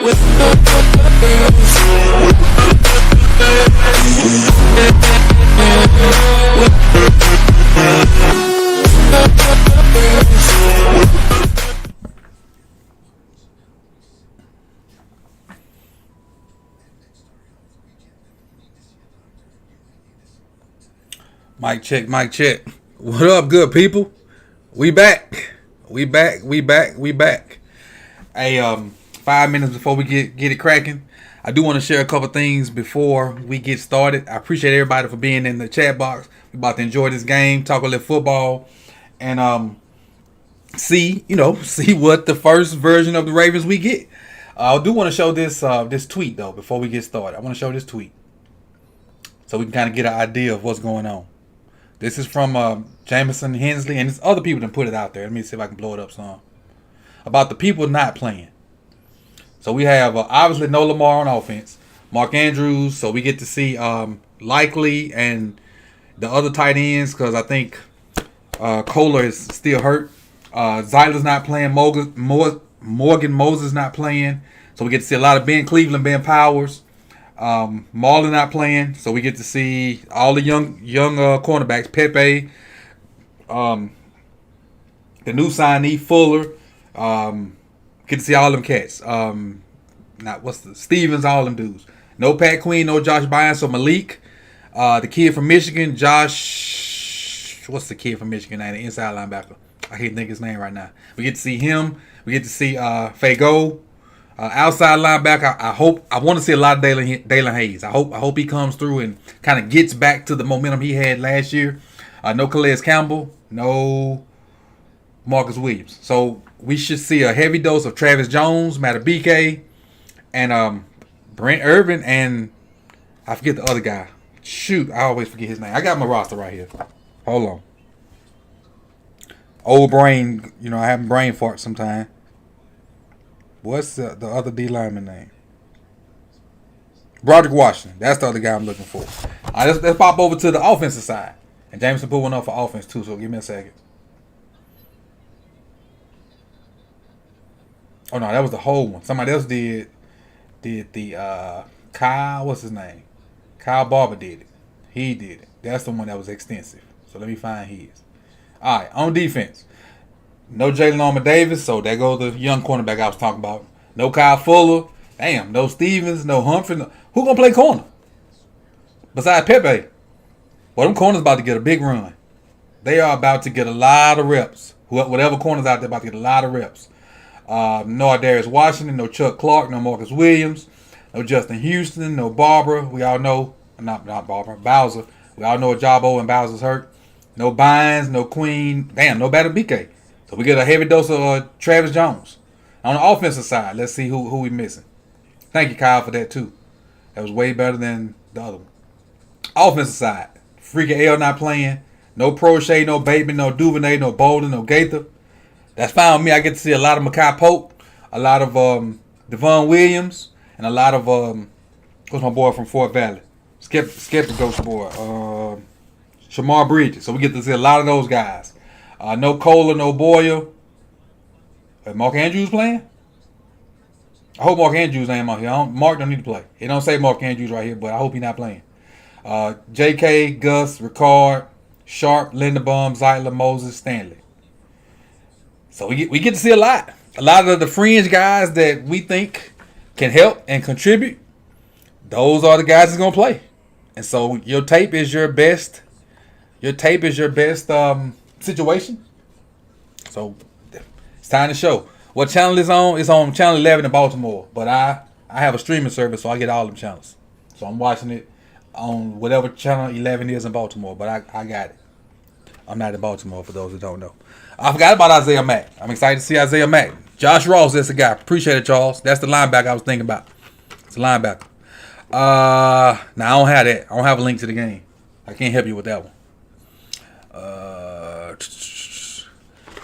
Mic check, mic check. What up, good people? We back. We back. Hey, 5 minutes before we get it cracking, I do want to share a couple things before we get started. I appreciate everybody for being in the chat box. We're about to enjoy this game, talk a little football, and see what the first version of the Ravens we get. I do want to show this tweet though before we get started. I want to show this tweet so we can kind of get an idea of what's going on. This is from Jamison Hensley, and there's other people that put it out there. Let me see if I can blow it up some. About the people not playing. So we have obviously no Lamar on offense. Mark Andrews, so we get to see Likely and the other tight ends because I think Kohler is still hurt. Zyler's not playing. Morgan Moses not playing. So we get to see a lot of Ben Cleveland, Ben Powers. Marlon not playing, so we get to see all the young cornerbacks. Pepe, the new signee Fuller, get to see all them cats. Stevens, all them dudes. No Pat Queen, no Josh Bynes, so Malik, the kid from Michigan, Josh. What's the kid from Michigan name? The inside linebacker. I can't think his name right now. We get to see him. We get to see Fago. Outside linebacker, I want to see a lot of Dalen Hayes. I hope he comes through and kind of gets back to the momentum he had last year. No Calais Campbell, no Marcus Williams. So we should see a heavy dose of Travis Jones, Matabike, and Brent Irvin, and I forget the other guy. Shoot, I always forget his name. I got my roster right here. Hold on. Old brain, I have brain farts sometimes. What's the other D lineman name? Broderick Washington. That's the other guy I'm looking for. All right, let's pop over to the offensive side. And Jameson put one up for offense too, so give me a second. Oh no, that was the whole one. Somebody else did the Kyle, what's his name? Kyle Barber did it. He did it. That's the one that was extensive. So let me find his. All right, on defense. No Jalen Armour Davis, so there goes the young cornerback I was talking about. No Kyle Fuller. Damn, no Stevens, no Humphrey. Who gonna play corner? Besides Pepe. Well, them corners about to get a big run. They are about to get a lot of reps. Whatever corners out there about to get a lot of reps. No Darius Washington, no Chuck Clark, no Marcus Williams, no Justin Houston, no Barbara. We all know, not Barbara, Bowser. We all know Jabo and Bowser's hurt. No Bynes, no Queen. Damn, no Matabike. So we get a heavy dose of Travis Jones. On the offensive side, let's see who we missing. Thank you, Kyle, for that too. That was way better than the other one. Offensive side, Freaky L not playing. No Prochet, no Bateman, no Duvernay, no Bolden, no Gaither. That's fine with me. I get to see a lot of Makai Pope, a lot of Devon Williams, and a lot of what's my boy from Fort Valley? Skeptic Ghost boy. Shamar Bridges. So we get to see a lot of those guys. No Kohler, no Boyer. Mark Andrews playing? I hope Mark Andrews ain't out here. Mark don't need to play. It don't say Mark Andrews right here, but I hope he's not playing. J.K., Gus, Ricard, Sharp, Linderbaum, Zeitler, Moses, Stanley. So we get to see a lot. A lot of the fringe guys that we think can help and contribute, those are the guys that's going to play. And so your tape is your best. Situation. So it's time to show. What channel is on? It's on channel 11 in Baltimore. But I have a streaming service, so I get all them channels. So I'm watching it on whatever channel 11 is in Baltimore. But I got it. I'm not in Baltimore, for those who don't know. I forgot about Isaiah Mack. I'm excited to see Isaiah Mack. Josh Ross, that's the guy. Appreciate it, Charles. That's the linebacker I was thinking about. It's a linebacker. Now, I don't have that. I don't have a link to the game. I can't help you with that one.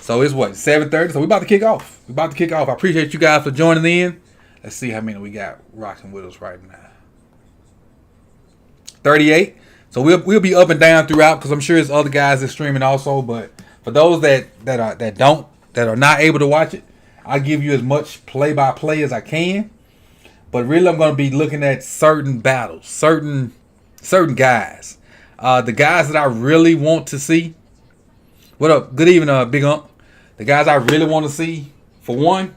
So it's what, 7:30? So we about to kick off. I appreciate you guys for joining in. Let's see how many we got rocking with us right now. 38. So we'll be up and down throughout because I'm sure there's other guys that streaming also. But for those that are not able to watch it, I'll give you as much play-by-play as I can. But really, I'm going to be looking at certain battles, certain guys. The guys that I really want to see. What up? Good evening, Big Ump. The guys I really want to see, for one,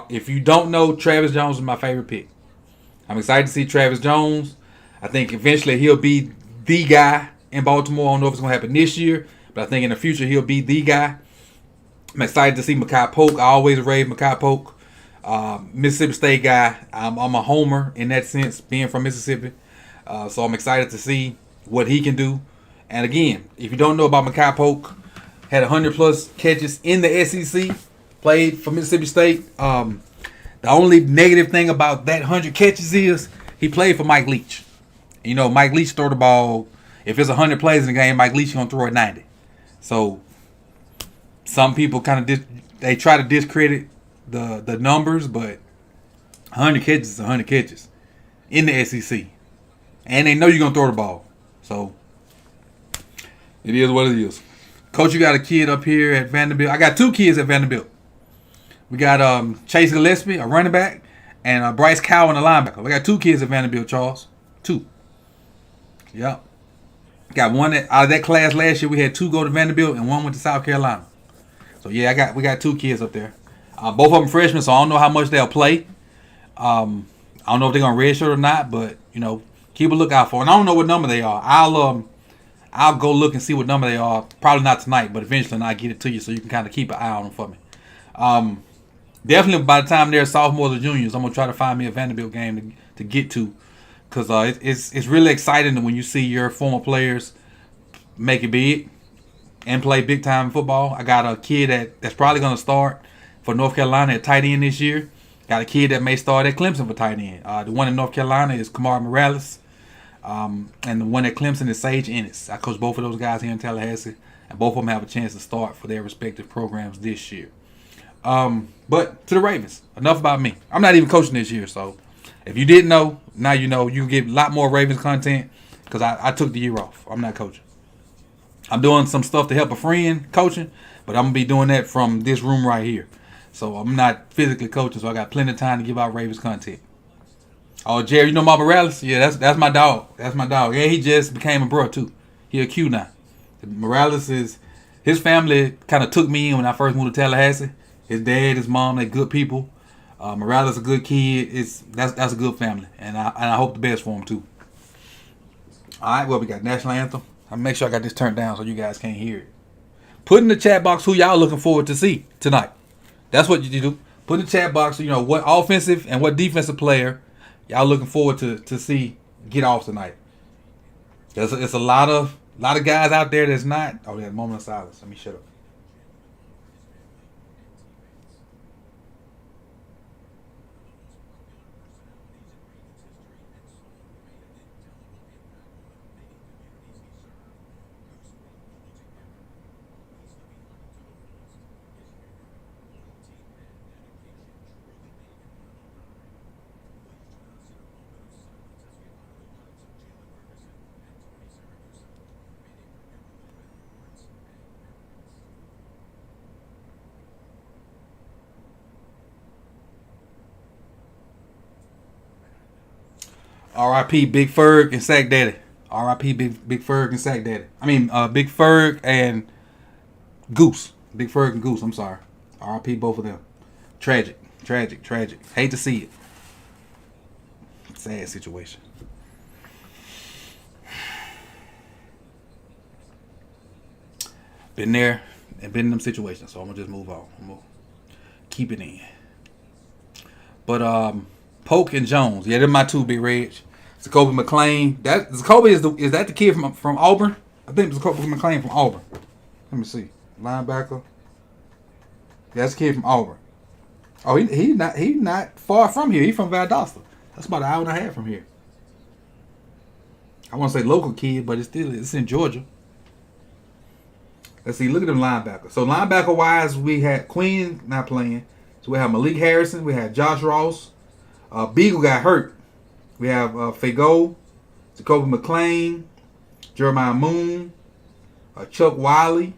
if you don't know, Travis Jones is my favorite pick. I'm excited to see Travis Jones. I think eventually he'll be the guy in Baltimore. I don't know if it's going to happen this year, but I think in the future he'll be the guy. I'm excited to see Mekhi Polk. I always rave Mekhi Polk. Mississippi State guy. I'm a homer in that sense, being from Mississippi. So I'm excited to see what he can do. And again, if you don't know about Mekhi Polk, had 100-plus catches in the SEC, played for Mississippi State. The only negative thing about that 100 catches is he played for Mike Leach. You know, Mike Leach throw the ball. If it's 100 plays in the game, Mike Leach going to throw it 90. So some people kind of they try to discredit the numbers, but 100 catches is 100 catches in the SEC. And they know you're going to throw the ball. So it is what it is. Coach, you got a kid up here at Vanderbilt. I got two kids at Vanderbilt. We got Chase Gillespie, a running back, and Bryce Cowan, a linebacker. We got two kids at Vanderbilt, Charles. Two. Yep. Got one out of that class last year. We had two go to Vanderbilt, and one went to South Carolina. So yeah, we got two kids up there. Both of them freshmen, so I don't know how much they'll play. I don't know if they're gonna redshirt or not, but you know, keep a lookout for. And I don't know what number they are. I'll go look and see what number they are. Probably not tonight, but eventually I'll get it to you so you can kind of keep an eye on them for me. Definitely by the time they're sophomores or juniors, I'm gonna try to find me a Vanderbilt game to get to, because it's really exciting when you see your former players make it big and play big time football. I got a kid that's probably gonna start for North Carolina at tight end this year. Got a kid that may start at Clemson for tight end. The one in North Carolina is Kamar Morales, and the one at Clemson is Sage Ennis. I coach both of those guys here in Tallahassee, and both of them have a chance to start for their respective programs this year. But to the Ravens, enough about me. I'm not even coaching this year, so if you didn't know, now you know. You can get a lot more Ravens content because I took the year off. I'm not coaching. I'm doing some stuff to help a friend coaching, but I'm going to be doing that from this room right here. So I'm not physically coaching, so I got plenty of time to give out Ravens content. Oh, Jerry, you know Mark Morales? Yeah, that's my dog. That's my dog. Yeah, he just became a bro, too. He a Q now. Morales his family kind of took me in when I first moved to Tallahassee. His dad, his mom, they good people. Morales a good kid. That's a good family, and I hope the best for him too. All right, well, we got National Anthem. I'll make sure I got this turned down so you guys can't hear it. Put in the chat box who y'all looking forward to see tonight. That's what you do. Put in the chat box, you know, what offensive and what defensive player y'all looking forward to see get off tonight. It's a lot of guys out there that's not. Oh, yeah, moment of silence. Let me shut up. R.I.P. Big Ferg and Sack Daddy. R.I.P. Big Ferg and Sack Daddy. I mean, Big Ferg and Goose. Big Ferg and Goose. I'm sorry. R.I.P. both of them. Tragic. Hate to see it. Sad situation. Been there and been in them situations, so I'm gonna just move on. I'm gonna keep it in. But Polk and Jones, yeah, they're my two, Big Reg. Jacoby McClain. Jacoby is that the kid from Auburn? I think it's Jacoby McClain from Auburn. Let me see. Linebacker. Yeah, that's the kid from Auburn. Oh, he not far from here. He's from Valdosta. That's about an hour and a half from here. I want to say local kid, but it's in Georgia. Let's see. Look at them linebackers. So linebacker wise, we had Queen not playing. So we have Malik Harrison. We have Josh Ross. Beagle got hurt. We have Fago, Jacoby McClain, Jeremiah Moon, Chuck Wiley.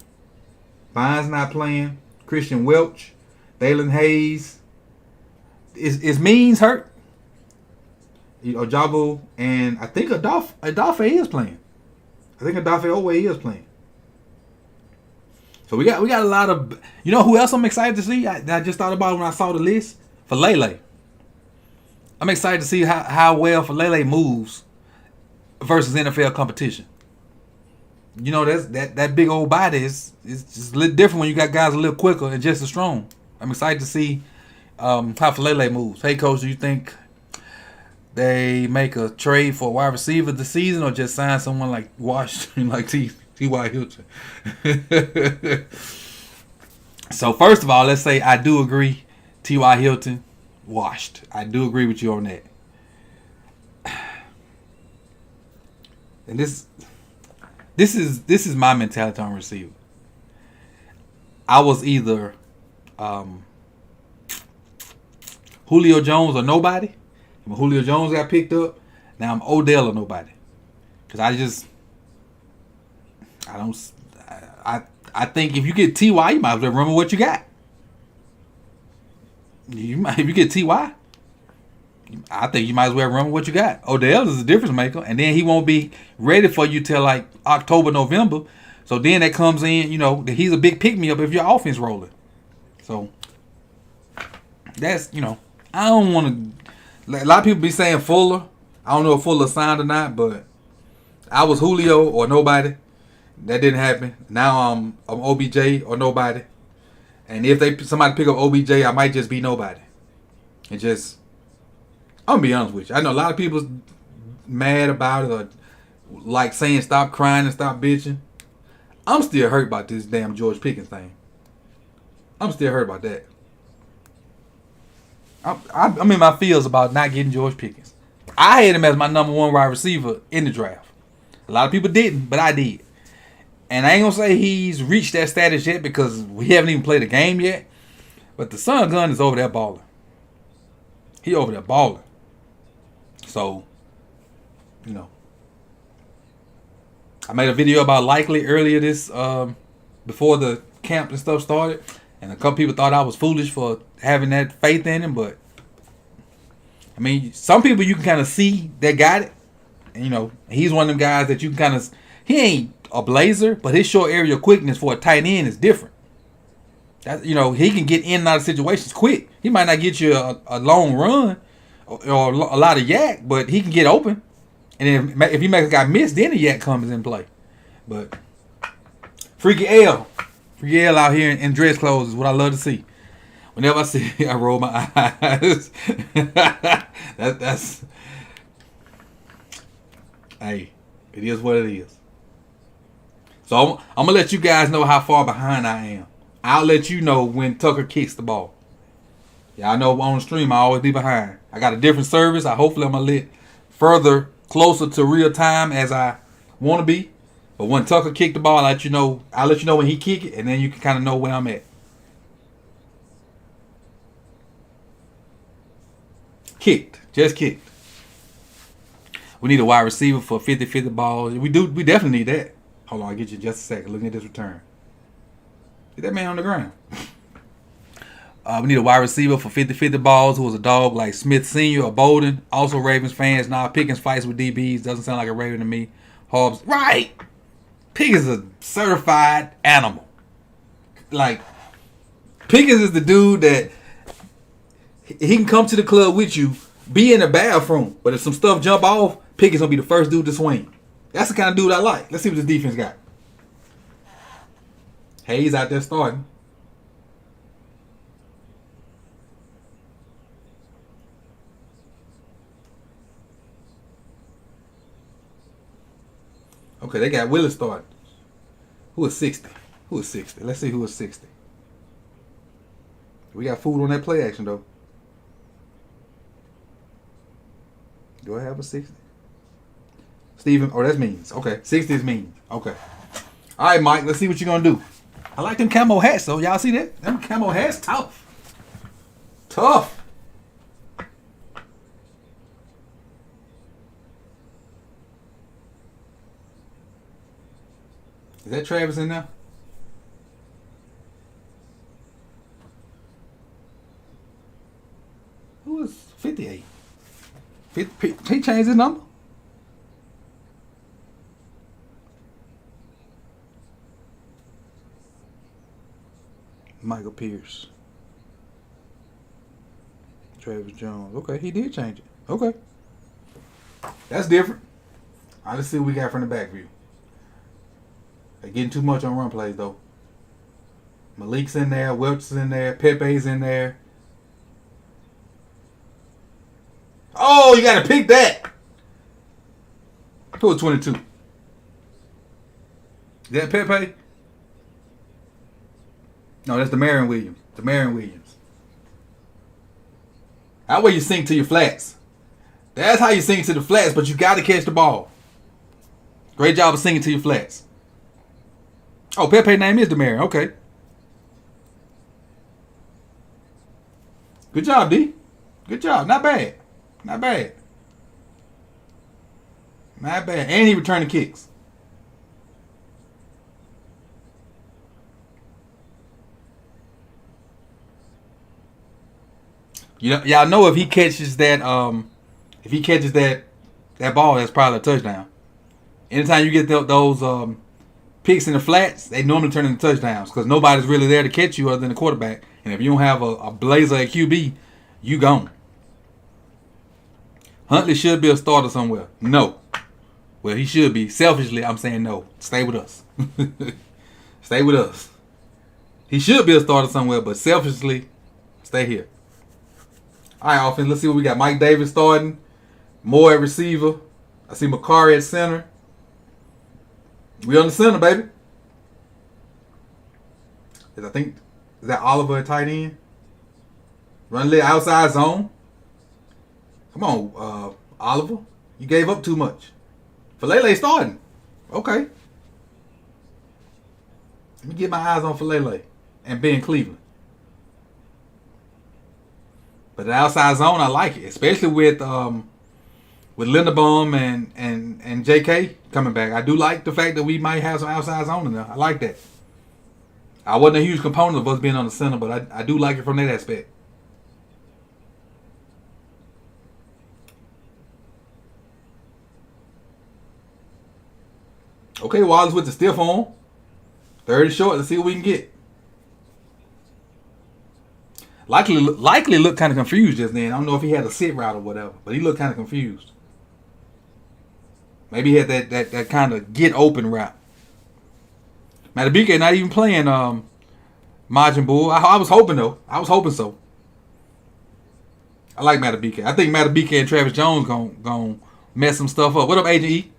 Vines not playing. Christian Welch, Dalen Hayes. Is Means hurt? Ojabo, and I think Adafe is playing. I think Adafe Owe is playing. So we got a lot of. You know who else I'm excited to see? I just thought about when I saw the list for Lele. I'm excited to see how well for Lele moves versus NFL competition. You know, that big old body is just a little different when you got guys a little quicker and just as strong. I'm excited to see how Falele moves. Hey, coach, do you think they make a trade for a wide receiver this season or just sign someone like Washington, like T.Y. Hilton? So, first of all, let's say I do agree T.Y. Hilton washed. I do agree with you on that. And this is my mentality on receiver. I was either Julio Jones or nobody. When Julio Jones got picked up, now I'm Odell or nobody. Because I think if you get T.Y., you might as well remember what you got. If you get T.Y., I think you might as well remember what you got. Odell is a difference maker, and then he won't be ready for you till like October, November. So then that comes in, he's a big pick-me-up if your offense rolling. So that's, I don't want to. A lot of people be saying Fuller. I don't know if Fuller signed or not, but I was Julio or nobody. That didn't happen. Now I'm OBJ or nobody. And if somebody pick up OBJ, I might just be nobody. And just, I'm going to be honest with you. I know a lot of people's mad about it or like saying stop crying and stop bitching. I'm still hurt about this damn George Pickens thing. I'm still hurt about that. I'm in my feels about not getting George Pickens. I had him as my number one wide receiver in the draft. A lot of people didn't, but I did. And I ain't going to say he's reached that status yet because we haven't even played a game yet. But the son gun is over there balling. He over there balling. So, I made a video about Likely earlier before the camp and stuff started. And a couple people thought I was foolish for having that faith in him. But, I mean, some people you can kind of see that got it. And, he's one of them guys that you can kind of, he ain't a blazer, but his short area quickness for a tight end is different. That, he can get in and out of situations quick. He might not get you a long run or a lot of yak, but he can get open. And if he makes a guy miss, then the yak comes in play. But Freaky L out here in dress clothes is what I love to see. Whenever I see it, I roll my eyes. That's hey, it is what it is. So I'm going to let you guys know how far behind I am. I'll let you know when Tucker kicks the ball. Yeah, I know on the stream I always be behind. I got a different service. Hopefully I'm going to let further closer to real time as I want to be. But when Tucker kick the ball, I'll let you know when he kick it, and then you can kind of know where I'm at. Just kicked. We need a wide receiver for 50-50 balls. We definitely need that. Hold on, I'll get you just a second. Looking at this return. Get that man on the ground. We need a wide receiver for 50-50 balls who was a dog like Smith Sr. or Bolden. Also Ravens fans. Pickens fights with DBs. Doesn't sound like a Raven to me. Hobbs. Right. Pickens is a certified animal. Like, Pickens is the dude that he can come to the club with you, be in the bathroom, but if some stuff jump off, Pickens going to be the first dude to swing. That's the kind of dude I like. Let's see what this defense got. Hayes out there starting. Okay, they got Willis starting. Who is 60? Let's see who is 60. We got food on that play action, though. Do I have a 60? Steven, that's Means. Okay, 60 is Means. Okay. All right, Mike, let's see what you're going to do. I like them camo hats, though. Y'all see that? Them camo hats, tough. Tough. Is that Travis in there? Who is 58? He changed his number. Michael Pierce. Travis Jones. Okay, he did change it. Okay. That's different. Let's see what we got from the back view. They're getting too much on run plays, though. Malik's in there. Welch's in there. Pepe's in there. Oh, you got to pick that. Who was 22? Is that Pepe? No, that's Demarion Williams. Demarion Williams. That way you sink to your flats. That's how you sink to the flats, but you got to catch the ball. Great job of sinking to your flats. Oh, Pepe's name is Demarion. Okay. Good job, D. Good job. Not bad. Not bad. Not bad. And he returned the kicks. Y'all know if he catches that ball, that's probably a touchdown. Anytime you get those picks in the flats, they normally turn into touchdowns because nobody's really there to catch you other than the quarterback. And if you don't have a blazer at QB, you gone. Huntley should be a starter somewhere. No. Well, he should be. Selfishly, I'm saying no. Stay with us. Stay with us. He should be a starter somewhere, but selfishly, stay here. All right, offense. Let's see what we got. Mike Davis starting. Moore at receiver. I see McCarry at center. We on the center, baby. Is that Oliver at tight end? Run lit outside zone. Come on, Oliver. You gave up too much. Falele starting. Okay. Let me get my eyes on Falele and Ben Cleveland. But the outside zone, I like it, especially with Linderbaum and JK coming back. I do like the fact that we might have some outside zone in there. I like that. I wasn't a huge component of us being on the center, but I do like it from that aspect. Okay, Wallace with the stiff arm. Third and short. Let's see what we can get. Likely looked kind of confused just then. I don't know if he had a sit route or whatever, but he looked kind of confused. Maybe he had that kind of get open route. Matabike not even playing Majin Buu. I was hoping though. I was hoping so. I like Matabike. I think Matabike and Travis Jones gon' mess some stuff up. What up, Agent E?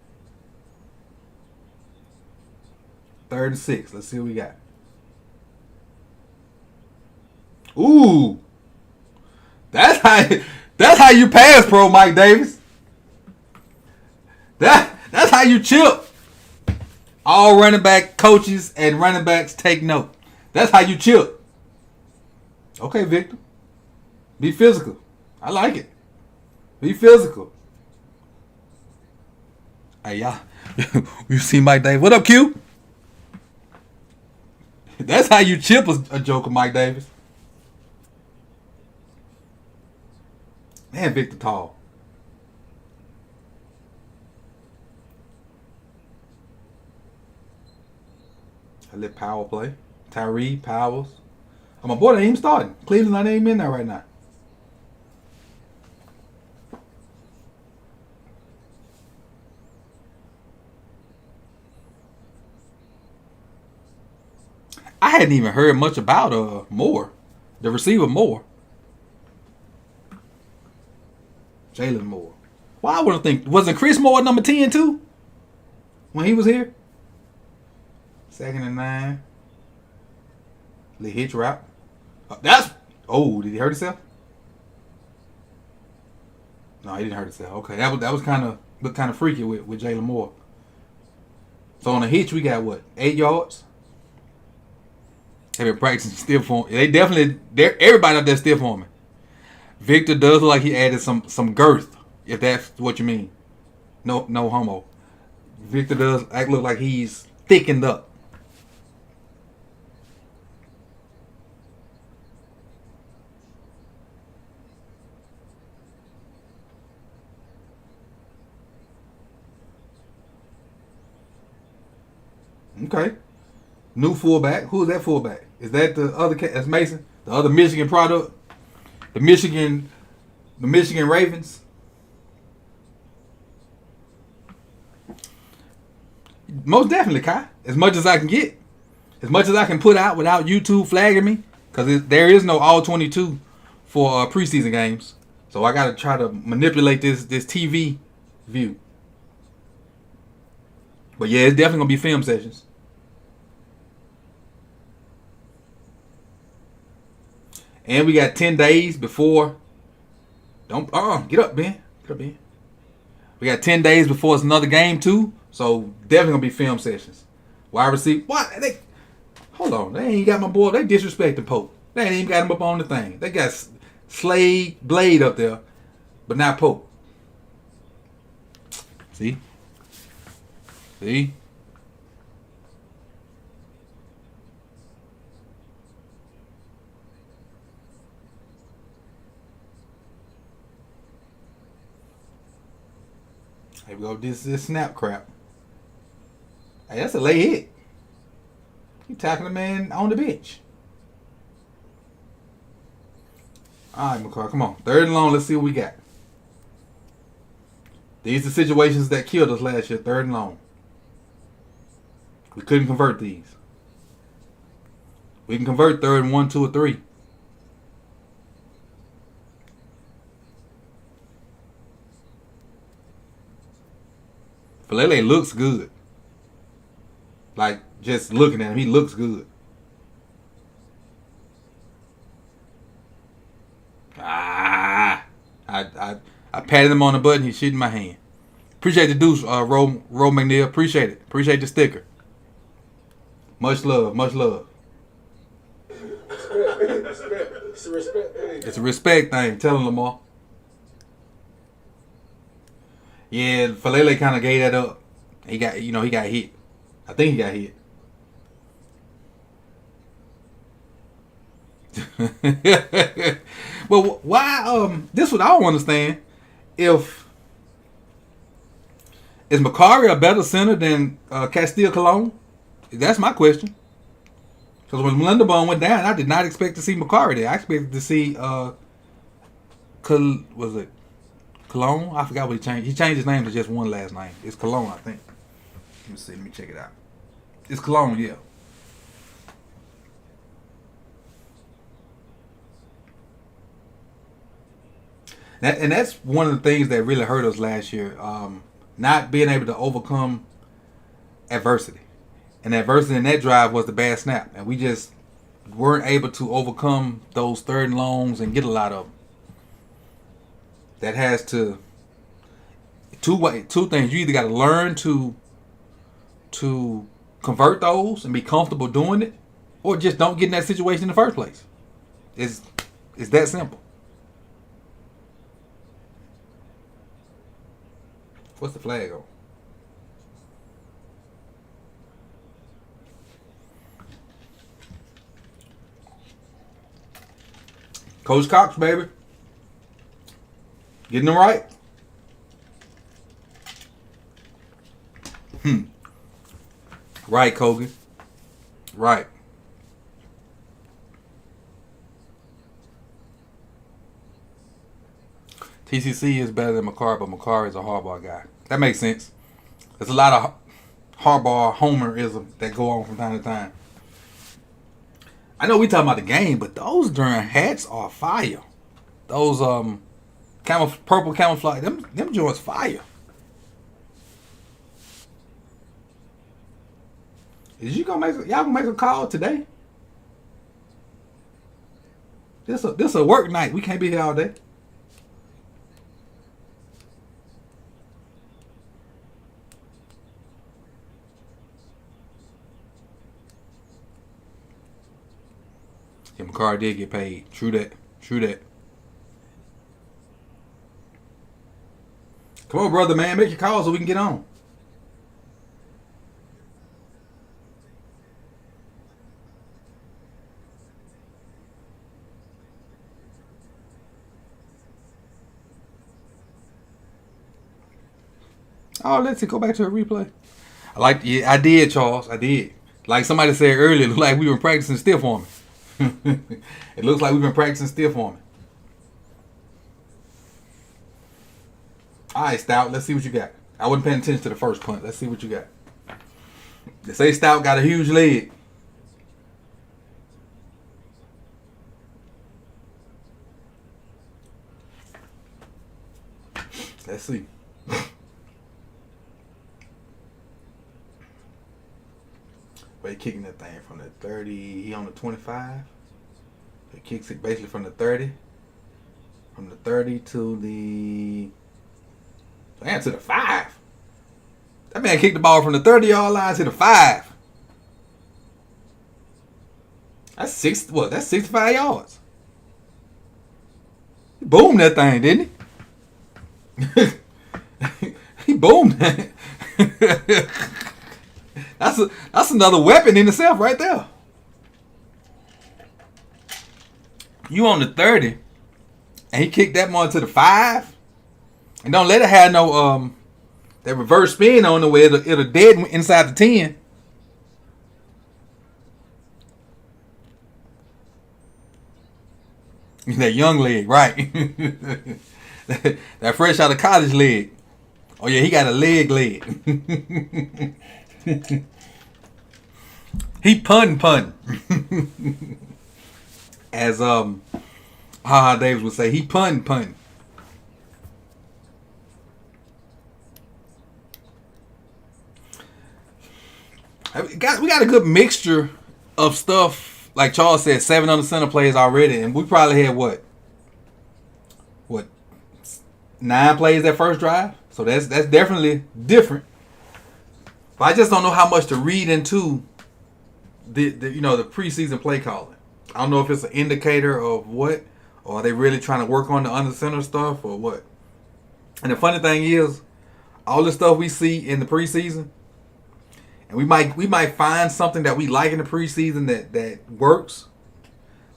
3rd and 6. Let's see what we got. Ooh. That's how you pass pro, Mike Davis. That's how you chip. All running back coaches and running backs take note. That's how you chip. Okay, Victor. Be physical. I like it. Be physical. Hey, y'all. You see Mike Davis. What up, Q? That's how you chip a joker, Mike Davis. Man, Victor Tall. I let Powell play. Tyree, Powers. Oh, my boy ain't even starting. Cleveland not even in there right now. I hadn't even heard much about Moore, the receiver Moore. Jalen Moore. Well, I wouldn't think. Wasn't Chris Moore number 10 too? When he was here? 2nd and 9. The hitch route. Did he hurt himself? No, he didn't hurt himself. Okay, that was kind of freaky with Jalen Moore. So on the hitch, we got what? 8 yards? They've been practicing stiff form. Everybody out there stiff forming. Victor does look like he added some girth, if that's what you mean. No homo. Victor does look like he's thickened up. Okay. New fullback. Who is that fullback? Is that the other cat? That's Mason, the other Michigan product, the Michigan Ravens. Most definitely, Kai. As much as I can get, as much as I can put out without YouTube flagging me, because there is no all 22 for preseason games. So I got to try to manipulate this TV view. But yeah, it's definitely gonna be film sessions. And we got 10 days before. Don't get up, Ben. Get up, Ben. We got 10 days before it's another game too. So definitely gonna be film sessions. Wide receiver. What? Hold on. They ain't got my boy. They disrespecting Pope. They ain't even got him up on the thing. They got Slade Blade up there, but not Pope. See? Here we go. This snap crap. Hey, that's a late hit. He tackling the man on the bench. All right, McCarr, come on. 3rd and long. Let's see what we got. These are situations that killed us last year. 3rd and long. We couldn't convert these. We can convert 3rd and 1, 2, or 3. Falele looks good. Like, just looking at him, he looks good. I patted him on the button. He's shooting my hand. Appreciate the deuce, Ro McNeil. Appreciate it. Appreciate the sticker. Much love. Much love. It's a respect thing. It's a respect thing. Tell him, Lamar. Yeah, Falele kind of gave that up. He got hit. I think he got hit. Well, why? This is what I don't understand. Is Macari a better center than Castile Colon? That's my question. Because when Linderbaum went down, I did not expect to see Macari there. I expected to see was it Cologne? I forgot what he changed. He changed his name to just one last name. It's Cologne, I think. Let me see. Let me check it out. It's Cologne, yeah. And that's one of the things that really hurt us last year. Not being able to overcome adversity. And adversity in that drive was the bad snap. And we just weren't able to overcome those 3rd and longs and get a lot of them. That has to two things. You either got to learn to convert those and be comfortable doing it, or just don't get in that situation in the first place. It's that simple. What's the flag on? Coach Cox, baby. Getting them right. Right, Kogan. Right. TCC is better than McCarr, but McCarr is a hardball guy. That makes sense. There's a lot of hardball homerism that go on from time to time. I know we talking about the game, but those darn hats are fire. Those purple camouflage, them joints fire. Y'all gonna make a call today? This a work night. We can't be here all day. Yeah, McCarr did get paid. True that. Come on, brother, man. Make your call so we can get on. Oh, let's see. Go back to a replay. I did, Charles. I did. Like somebody said earlier, it looked like we've been practicing stiff arming. It looks like we've been practicing stiff arming. All right, Stout. Let's see what you got. I wasn't paying attention to the first punt. Let's see what you got. They say Stout got a huge leg. Let's see. But he kicking that thing from the 30. He on the 25. He kicks it basically from the 30. From the 30 to the... Man, to the 5. That man kicked the ball from the 30-yard line to the 5. That's 65 yards. He boomed that thing, didn't he? He boomed that. That's another weapon in itself right there. You on the 30, and he kicked that one to the 5, and don't let it have no that reverse spin on the way it'll dead inside the 10. That young leg, right? That fresh out of college leg. Oh yeah, he got a leg. He punting. As Davis would say, he punting. We got a good mixture of stuff. Like Charles said, 7 under center plays already, and we probably had what 9 plays that first drive. So that's definitely different. But I just don't know how much to read into the preseason play calling. I don't know if it's an indicator of what, or are they really trying to work on the under center stuff, or what. And the funny thing is, all the stuff we see in the preseason, and we might find something that we like in the preseason that works,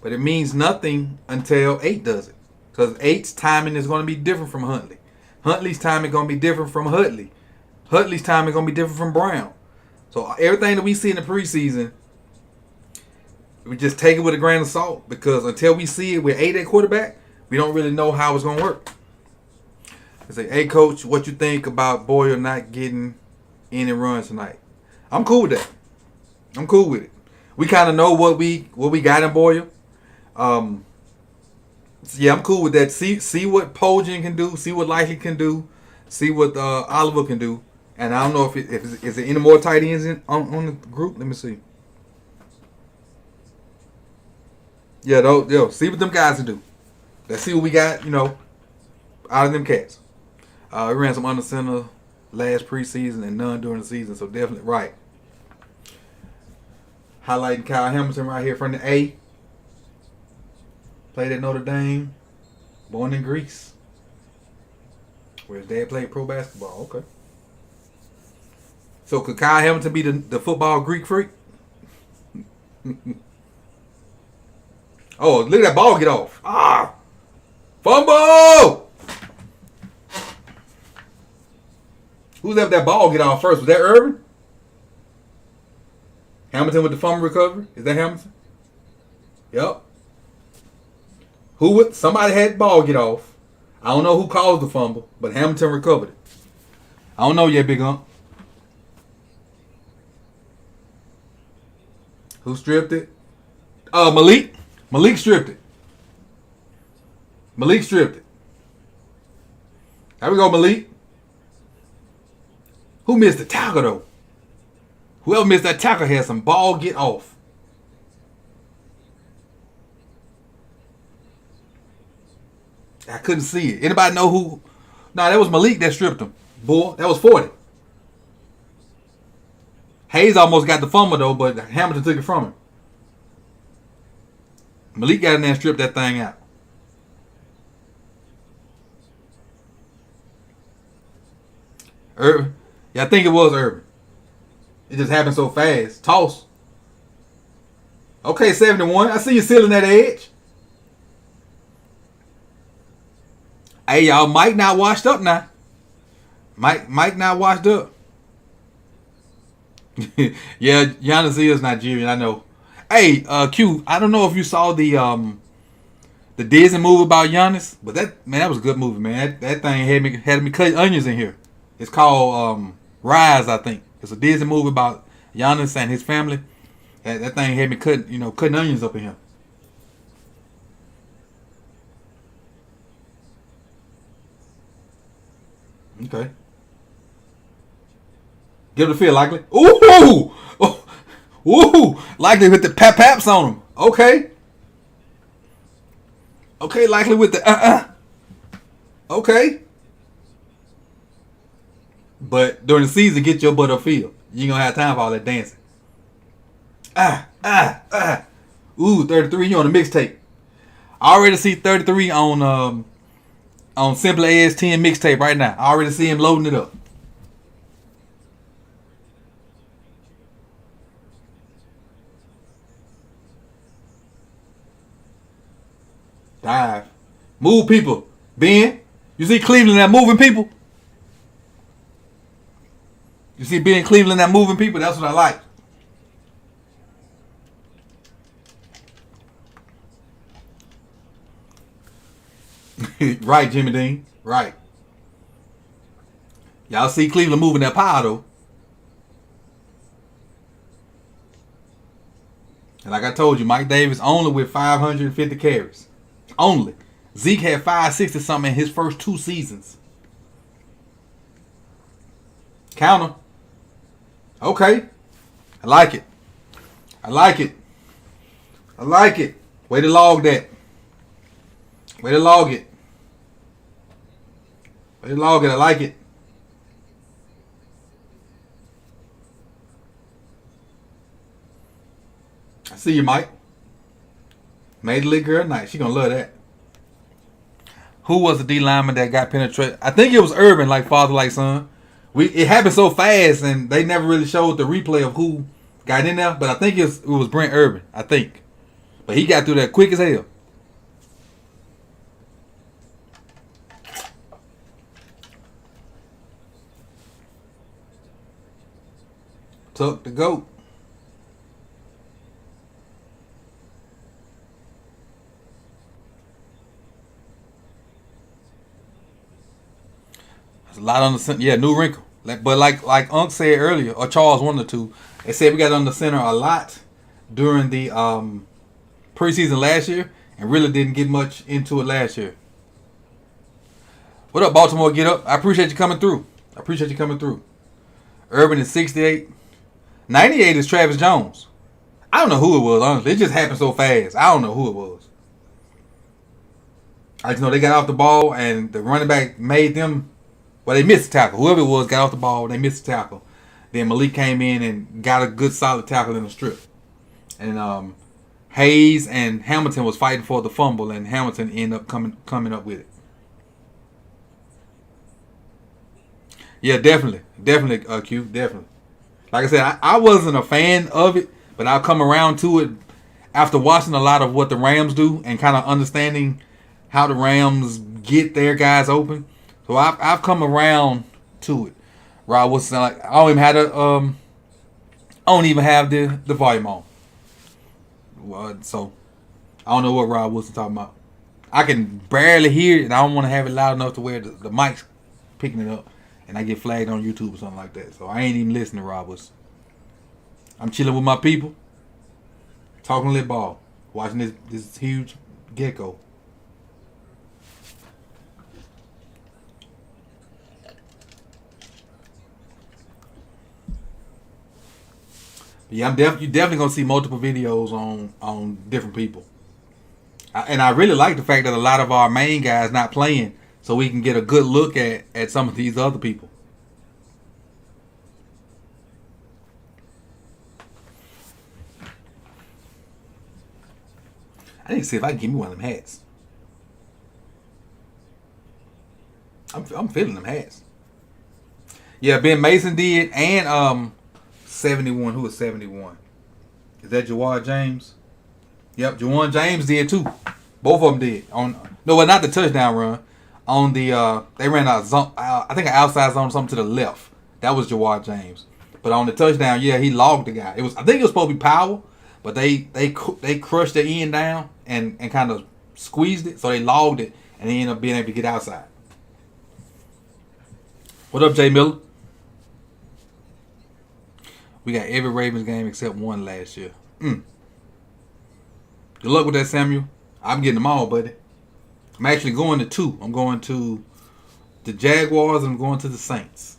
but it means nothing until 8 does it. Because 8's timing is going to be different from Huntley. Huntley's timing is going to be different from Huntley. Huntley's timing is going to be different from Brown. So everything that we see in the preseason, we just take it with a grain of salt. Because until we see it with 8 at quarterback, we don't really know how it's going to work. I say, hey, coach, what you think about Boyer not getting any runs tonight? I'm cool with that. I'm cool with it. We kind of know what we got in Boyer. Yeah, I'm cool with that. See what Pogin can do. See what Likely can do. See what Oliver can do. And I don't know if is there any more tight ends on the group. Let me see. Yeah, see what them guys can do. Let's see what we got. Out of them cats. We ran some under center last preseason and none during the season. So definitely right. Highlighting Kyle Hamilton right here from the A. Played at Notre Dame. Born in Greece. Where his dad played pro basketball. Okay. So could Kyle Hamilton be the football Greek freak? Oh, look at that ball get off. Fumble! Who's let that ball get off first? Was that Urban? Hamilton with the fumble recovery? Is that Hamilton? Yep. Somebody had the ball get off. I don't know who caused the fumble, but Hamilton recovered it. I don't know yet, Big Ump. Who stripped it? Malik. Malik stripped it. Malik stripped it. There we go, Malik. Who missed the tackle, though? Whoever missed that tackle had some ball get off. I couldn't see it. Anybody know who? No, that was Malik that stripped him. Boy, that was 40. Hayes almost got the fumble, though, but Hamilton took it from him. Malik got in there and stripped that thing out. Urban. Yeah, I think it was Urban. It just happened so fast. Toss. Okay, 71. I see you sealing that edge. Hey, y'all, Mike not washed up now. Mike not washed up. Yeah, Giannis is Nigerian. I know. Hey, Q. I don't know if you saw the Disney movie about Giannis, but that was a good movie, man. That thing had me cut onions in here. It's called Rise, I think. It's a Disney movie about Giannis and his family. That thing had me cutting onions up in here. Okay. Give it a feel, likely. Ooh! Ooh! Likely with the paps on him. Okay. Okay, likely with the Okay. But during the season, get your butt upfield. You ain't gonna have time for all that dancing. Ooh, 33, you on the mixtape. I already see 33 on Simple AS 10 mixtape right now. I already see him loading it up. Dive. Move people. Ben, you see Cleveland that moving people? You see Ben Cleveland that moving people? That's what I like. Right, Jimmy Dean. Right. Y'all see Cleveland moving that power though. And like I told you, Mike Davis only with 550 carries. Only. Zeke had 560 something in his first 2 seasons. Counter. Okay. I like it. I like it. I like it. Way to log that. Way to log it. Way to log it. I like it. I see you, Mike. Made the league girl night. She gonna love that. Who was the D lineman that got penetrated? I think it was Urban, like father, like son. It happened so fast, and they never really showed the replay of who got in there. But I think it was Brent Urban. I think, but he got through that quick as hell. Tuck the goat. There's a lot on the center. Yeah, new wrinkle. But like Unc said earlier, or Charles, one or two, they said we got on the center a lot during the preseason last year, and really didn't get much into it last year. What up, Baltimore? Get up. I appreciate you coming through. I appreciate you coming through. Urban is 68. 98 is Travis Jones. I don't know who it was, honestly. It just happened so fast. I don't know who it was. I just know they got off the ball and the running back made them. Well, they missed the tackle. Whoever it was got off the ball. They missed the tackle. Then Malik came in and got a good solid tackle in the strip. And Hayes and Hamilton was fighting for the fumble, and Hamilton ended up coming up with it. Yeah, definitely. Q, definitely. Like I said, I wasn't a fan of it, but I've come around to it after watching a lot of what the Rams do and kind of understanding how the Rams get their guys open. So I've come around to it. Rob Wilson, like I don't even have the volume on. So I don't know what Rob Wilson talking about. I can barely hear it, and I don't want to have it loud enough to where the mic's picking it up, and I get flagged on YouTube or something like that. So I ain't even listening to Rob Wilson. I'm chilling with my people, talking lit ball, watching this huge gecko. Yeah, you definitely gonna see multiple videos on different people, and I really like the fact that a lot of our main guys not playing, so we can get a good look at some of these other people. I need to see if I can give me one of them hats. I'm feeling them hats. Yeah, Ben Mason did, and 71. Who is 71? Is that Jawad James? Yep, Jawad James did too. Both of them did. Well, not the touchdown run. On the they ran a zone, I think an outside zone or something to the left. That was Jawad James. But on the touchdown, yeah, he logged the guy. I think it was supposed to be power, but they crushed the end down and kind of squeezed it, so they logged it, and he ended up being able to get outside. What up, Jay Miller? We got every Ravens game except one last year. Good luck with that, Samuel. I'm getting them all, buddy. I'm actually going to 2. I'm going to the Jaguars and I'm going to the Saints.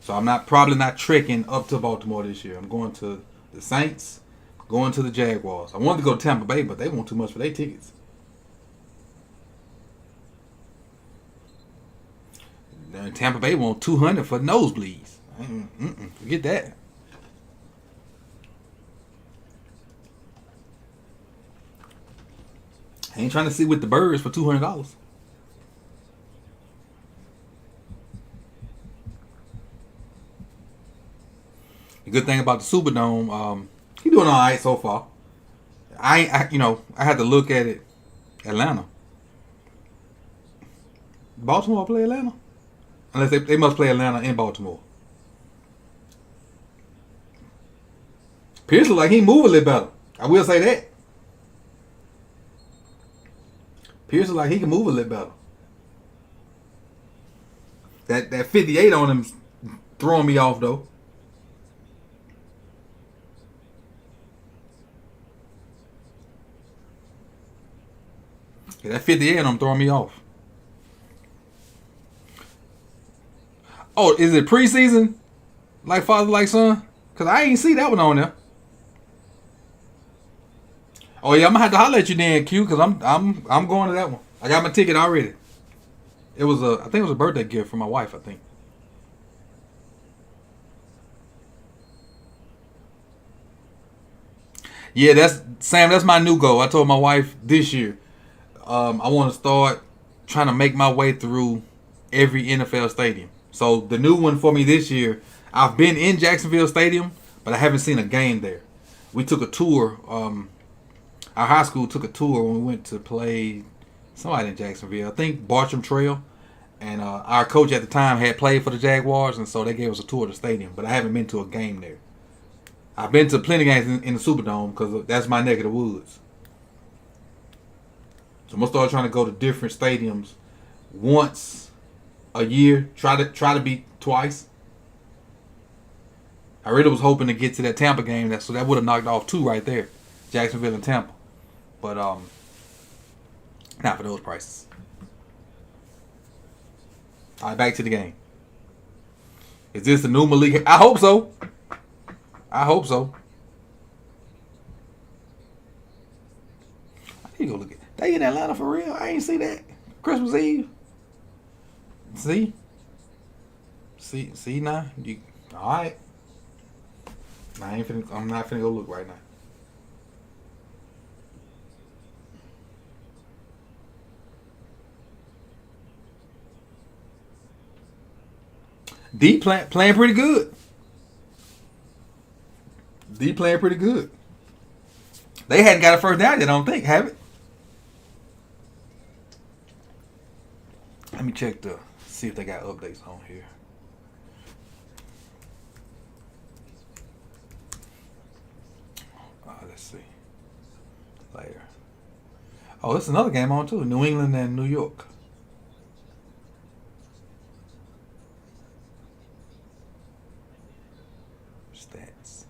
So I'm probably not trekking up to Baltimore this year. I'm going to the Saints, going to the Jaguars. I wanted to go to Tampa Bay, but they want too much for their tickets. And Tampa Bay want $200 for nosebleeds. Forget that. I ain't trying to sit with the birds for $200. The good thing about the Superdome, he doing all right so far. I had to look at it. Atlanta. Baltimore play Atlanta? Unless they must play Atlanta in Baltimore. Pierce look like he move a little better. I will say that. Pierce look like he can move a little better. That 58 on him throwing me off though. Yeah, that 58 on him throwing me off. Oh, is it preseason? Like father, like son? Cause I ain't see that one on there. Oh yeah, I'm gonna have to holler at you then, Q, cause I'm going to that one. I got my ticket already. I think it was a birthday gift from my wife, I think. Yeah, that's my new goal. I told my wife this year, I want to start trying to make my way through every NFL stadium. So the new one for me this year, I've been in Jacksonville Stadium, but I haven't seen a game there. We took a tour. Our high school took a tour when we went to play somebody in Jacksonville. I think Bartram Trail. And our coach at the time had played for the Jaguars, and so they gave us a tour of the stadium. But I haven't been to a game there. I've been to plenty of games in the Superdome because that's my neck of the woods. So I'm gonna start trying to go to different stadiums once a year. Try to beat twice. I really was hoping to get to that Tampa game, so that would have knocked off 2 right there, Jacksonville and Tampa. But not for those prices. All right, back to the game. Is this the new Malik? I hope so. I need to go look at. They in Atlanta for real? I ain't see that. Christmas Eve. See now. All right. I'm not finna go look right now. D playing pretty good. D playing pretty good. They hadn't got a first down yet, I don't think, have it? Let me check see if they got updates on here. Let's see. Later. Oh, it's another game on too. New England and New York. Stats.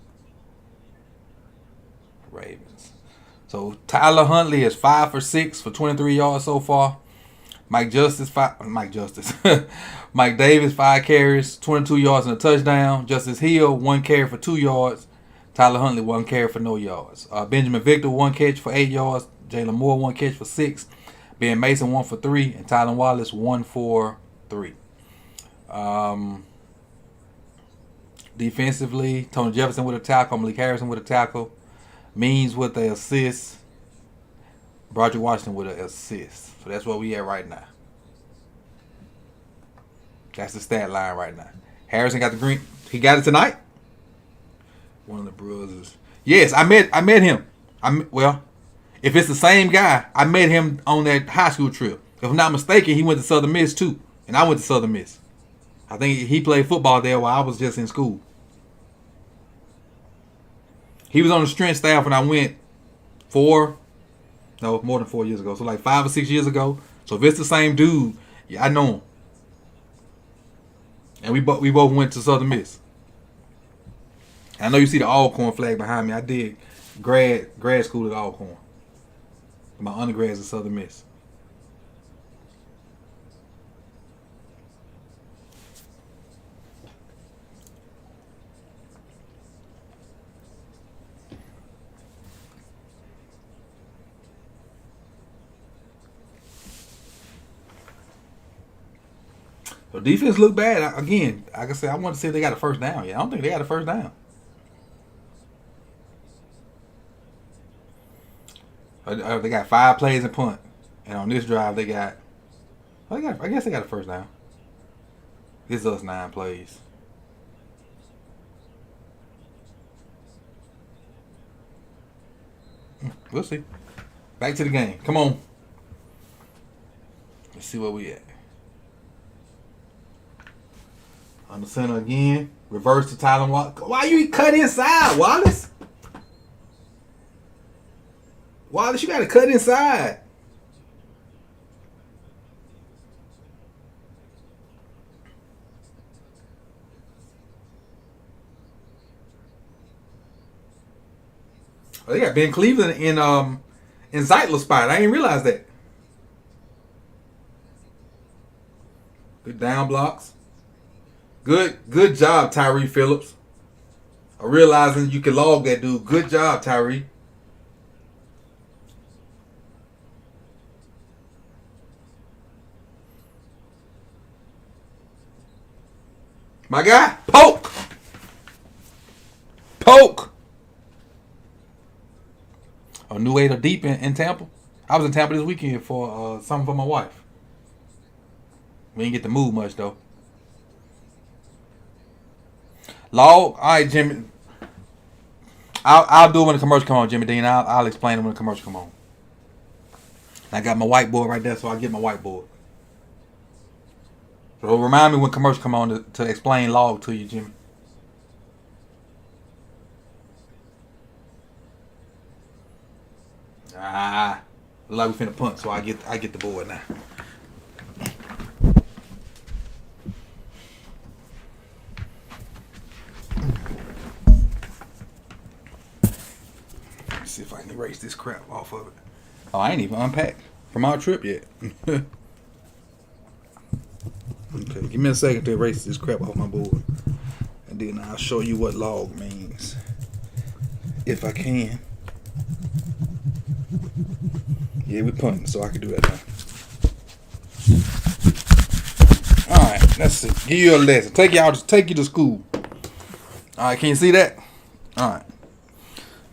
Ravens. So Tyler Huntley is 5 for 6 for 23 yards so far. Mike Davis 5 carries, 22 yards and a touchdown. Justice Hill 1 carry for 2 yards. Tyler Huntley 1 carry for no yards. Benjamin Victor 1 catch for 8 yards. Jalen Moore 1 catch for 6. Ben Mason 1 for 3, and Tylen Wallace 1 for 3. Defensively, Tony Jefferson with a tackle, Malik Harrison with a tackle, Means with an assist, Broderick Washington with an assist. So that's where we at right now. That's the stat line right now. Harrison got the green. He got it tonight. One of the brothers. Yes, I met him. Well, if it's the same guy, I met him on that high school trip. If I'm not mistaken, he went to Southern Miss too, and I went to Southern Miss. I think he played football there while I was just in school. He was on the strength staff when I went more than 4 years ago. So like 5 or 6 years ago. So if it's the same dude, yeah, I know him. And we both went to Southern Miss. I know you see the Alcorn flag behind me. I did grad school at Alcorn. My undergrad's at Southern Miss. So defense looked bad. Again, like I said, I want to see if they got a first down. Yeah, I don't think they got a first down. They got 5 plays and punt, and on this drive they got. I guess they got a first down. This is us 9 plays. We'll see. Back to the game. Come on. Let's see where we at. On the center again. Reverse to Tyler Wallace. Why you cut inside, Wallace? Wallace, you got to cut inside. Oh, they got Ben Cleveland in Zeitler's spot. I didn't realize that. Good down blocks. Good job, Tyree Phillips. I realizing you can log that dude. Good job, Tyree. My guy, poke. A new 8 or deep in Tampa. I was in Tampa this weekend for something for my wife. We didn't get to move much though. Log, all right, Jimmy. I'll do it when the commercial come on, Jimmy Dean. I'll explain it when the commercial come on. I got my whiteboard right there, so I'll get my whiteboard. So remind me when commercial come on to explain log to you, Jimmy. Look like we finna punt, so I get the board now. Let's see if I can erase this crap off of it. Oh, I ain't even unpacked from our trip yet. Okay, give me a second to erase this crap off my board. And then I'll show you what log means. If I can. Yeah, we punting, so I can do that now. Alright, let's see. Give you a lesson. Take you to school. Alright, can you see that? Alright.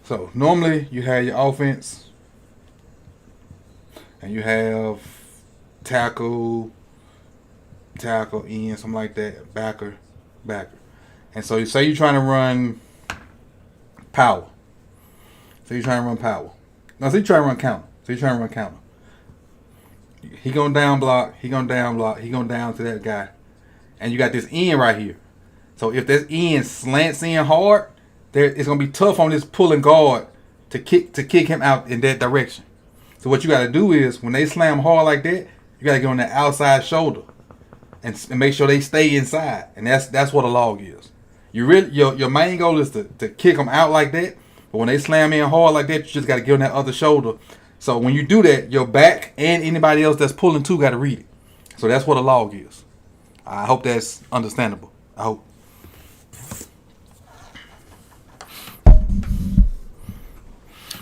So normally you have your offense and you have tackle, end, something like that, backer. And so you say you're trying to run power. No, so you're trying to run counter. He gonna down block, he gonna down to that guy. And you got this end right here. So if this end slants in hard, it's gonna be tough on this pulling guard to kick him out in that direction. So what you gotta do is when they slam hard like that, you gotta get on that outside shoulder and make sure they stay inside. And that's what a log is. Your main goal is to kick them out like that. But when they slam in hard like that, you just got to get on that other shoulder. So when you do that, your back and anybody else that's pulling too got to read it. So that's what a log is. I hope that's understandable. I hope.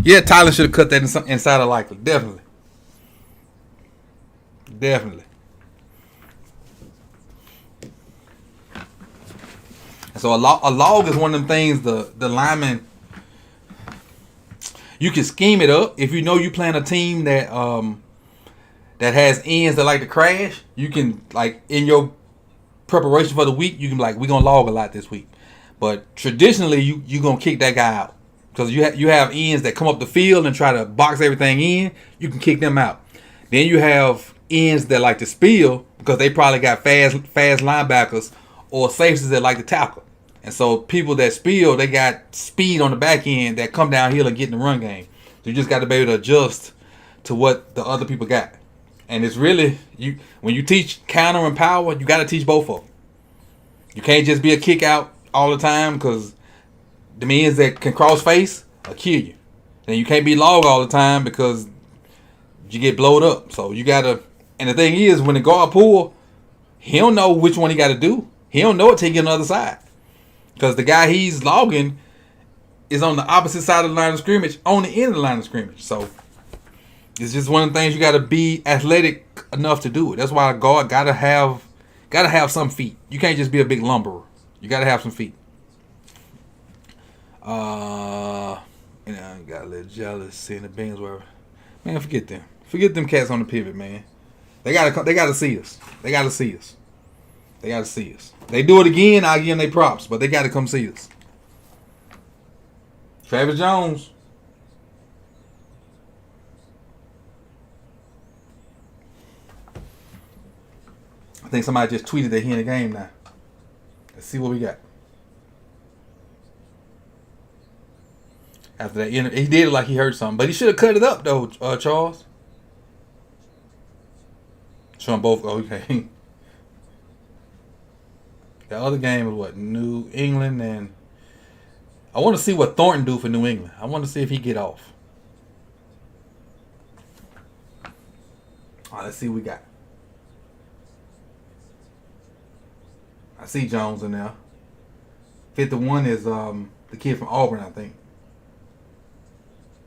Yeah, Tyler should have cut that inside of likely. Definitely. And so a log is one of them things the lineman. You can scheme it up if you know you playing a team that has ends that like to crash. You can, like, in your preparation for the week, you can be like, we're gonna log a lot this week. But traditionally, you gonna kick that guy out because you have ends that come up the field and try to box everything in. You can kick them out. Then you have ends that like to spill because they probably got fast linebackers or safeties that like to tackle. And so people that spill, they got speed on the back end that come downhill and get in the run game. So you just got to be able to adjust to what the other people got. And it's really, when you teach counter and power, you got to teach both of them. You can't just be a kick out all the time, because the men that can cross face will kill you. And you can't be log all the time because you get blowed up. So you got to, and the thing is, when the guard pull, he don't know which one he got to do. He don't know it till he get on the other side. Because the guy he's logging is on the opposite side of the line of scrimmage, on the end of the line of scrimmage. So it's just one of the things you got to be athletic enough to do it. That's why a guard gotta have some feet. You can't just be a big lumberer. You gotta have some feet. I got a little jealous seeing the Bengals were. Man, forget them. Forget them cats on the pivot, man. They gotta see us. They gotta see us. They gotta see us. They do it again, I'll give them their props, but they gotta come see us. Travis Jones. I think somebody just tweeted that he in the game now. Let's see what we got. After that, he did it like he heard something, but he should have cut it up though, Charles. Show them both. Okay. The other game was what? New England, and I want to see what Thornton do for New England. I want to see if he get off. All right, let's see what we got. I see Jones in there. 51 is the kid from Auburn, I think.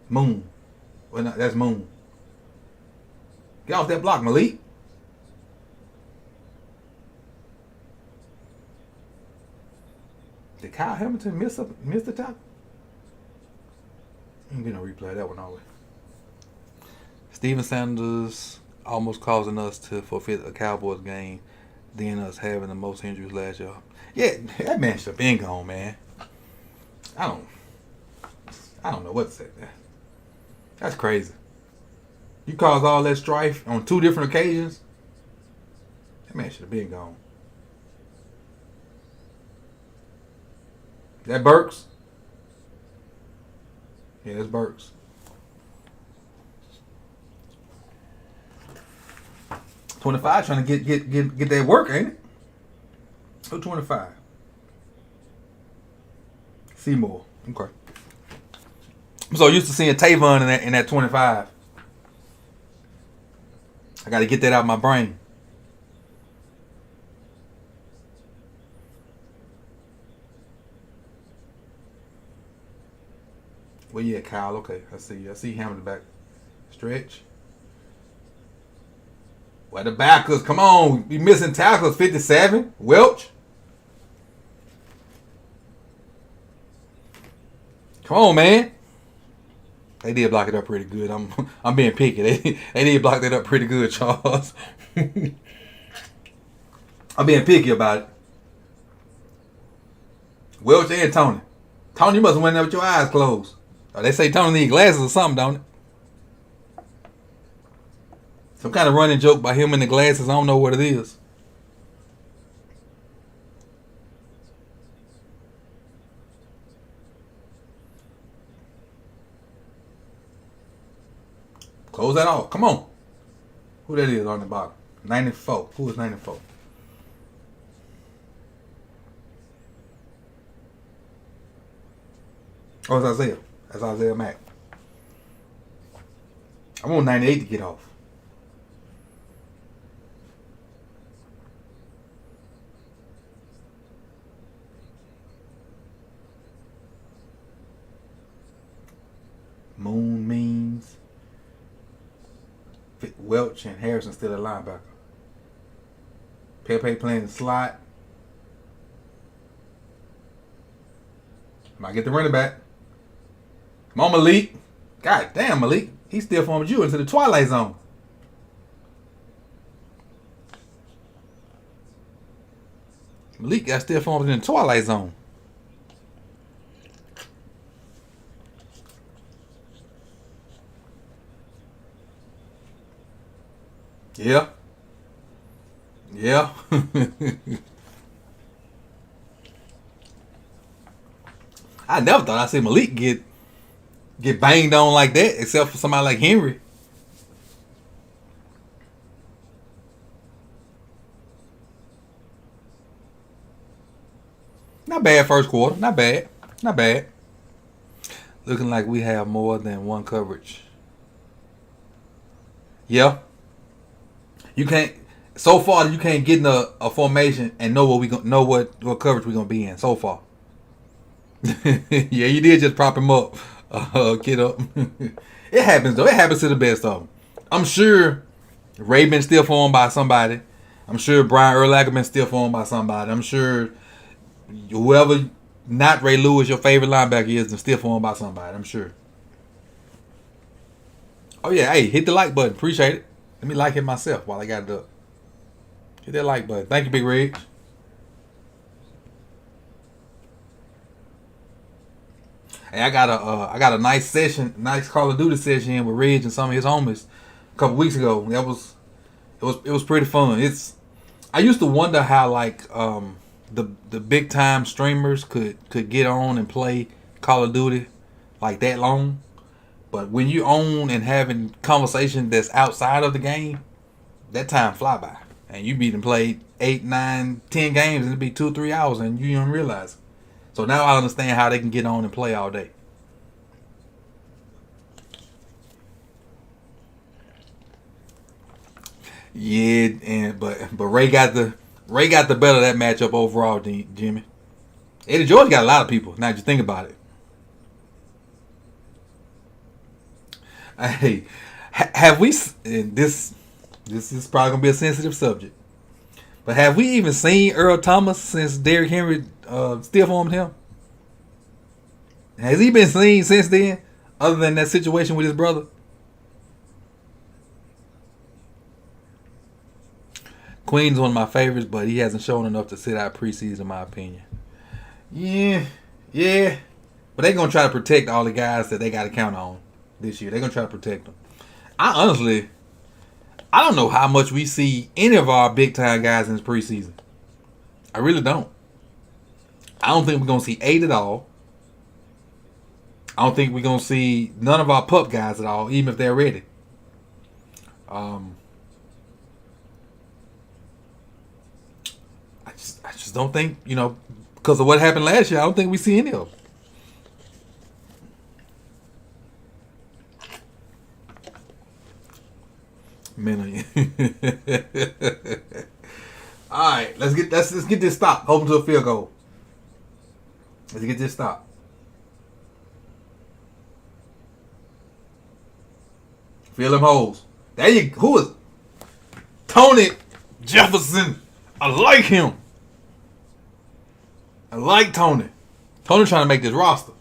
Moon. Well, no, that's Moon. Get off that block, Malik. Did Kyle Hamilton miss the tackle? I'm gonna replay that one all the way. Steven Sanders almost causing us to forfeit a Cowboys game, then us having the most injuries last year. Yeah, that man should have been gone, man. I don't know what to say, man. That's crazy. You caused all that strife on 2 different occasions. That man should have been gone. That Burks? Yeah, that's Burks. 25 trying to get that work, ain't it? Who 25? Seymour. Okay. I'm so used to seeing Tavon in that 25. I got to get that out of my brain. Well, yeah, Kyle. Okay, I see Hamilton back. Stretch. Well, the backers, come on. Be missing tackles. 57. Welch. Come on, man. They did block it up pretty good. I'm being picky. They did block that up pretty good, Charles. I'm being picky about it. Welch and Tony. Tony, you must have went there with your eyes closed. They say Tony need glasses or something, don't it? Some kind of running joke by him in the glasses. I don't know what it is. Close that off. Come on. Who that is on the bottom? 94. Who is 94? Oh, it's Isaiah. That's Isaiah Mack. I want 98 to get off. Moon means Welch and Harrison still a linebacker. Pepe playing the slot. Might get the running back. Come on, Malik. God damn, Malik. He still formed you into the twilight zone. Malik got still formed in the twilight zone. Yeah. Yeah. I never thought I'd see Malik get banged on like that, except for somebody like Henry. Not bad first quarter. Not bad. Not bad. Looking like we have more than one coverage. Yeah. You can't. So far, you can't get in a formation and know what coverage we're gonna be in. So far. Yeah, you did just prop him up, kid up. It happens though. It happens to the best of them. I'm sure Ray been still formed by somebody. I'm sure Brian Urlacher been still formed by somebody. I'm sure whoever not Ray Lewis, your favorite linebacker is, been still formed by somebody. I'm sure. Oh yeah, hey, hit the like button. Appreciate it. Let me like it myself while I got it up. Hit that like button. Thank you, Big Rig. Hey, I got a nice Call of Duty session in with Ridge and some of his homies a couple weeks ago. It was pretty fun. I used to wonder how the big time streamers could get on and play Call of Duty like that long. But when you own and having conversation that's outside of the game, that time fly by. And you beat and played 8, 9, 10 games and it'd be 2 or 3 hours and you don't realize it. So now I understand how they can get on and play all day. Yeah, but Ray got the better of that matchup overall, Jimmy. Eddie George got a lot of people. Now you think about it. Hey, have we? This is probably gonna be a sensitive subject, but have we even seen Earl Thomas since Derrick Henry still formed him? Has he been seen since then, other than that situation with his brother? Queen's one of my favorites, but he hasn't shown enough to sit out preseason, in my opinion. Yeah, but they're gonna try to protect all the guys that they got to count on this year. They're gonna try to protect them. I don't know how much we see any of our big time guys in this preseason. I really don't. I don't think we're gonna see 8 at all. I don't think we're gonna see none of our pup guys at all, even if they're ready. I just don't think, because of what happened last year. I don't think we see any of them. Man, all right, let's get this stop. Hoping to a field goal. Let's get this stop. Fill them holes. There you. Who is Tony Jefferson? I like him. I like Tony. Tony trying to make this roster.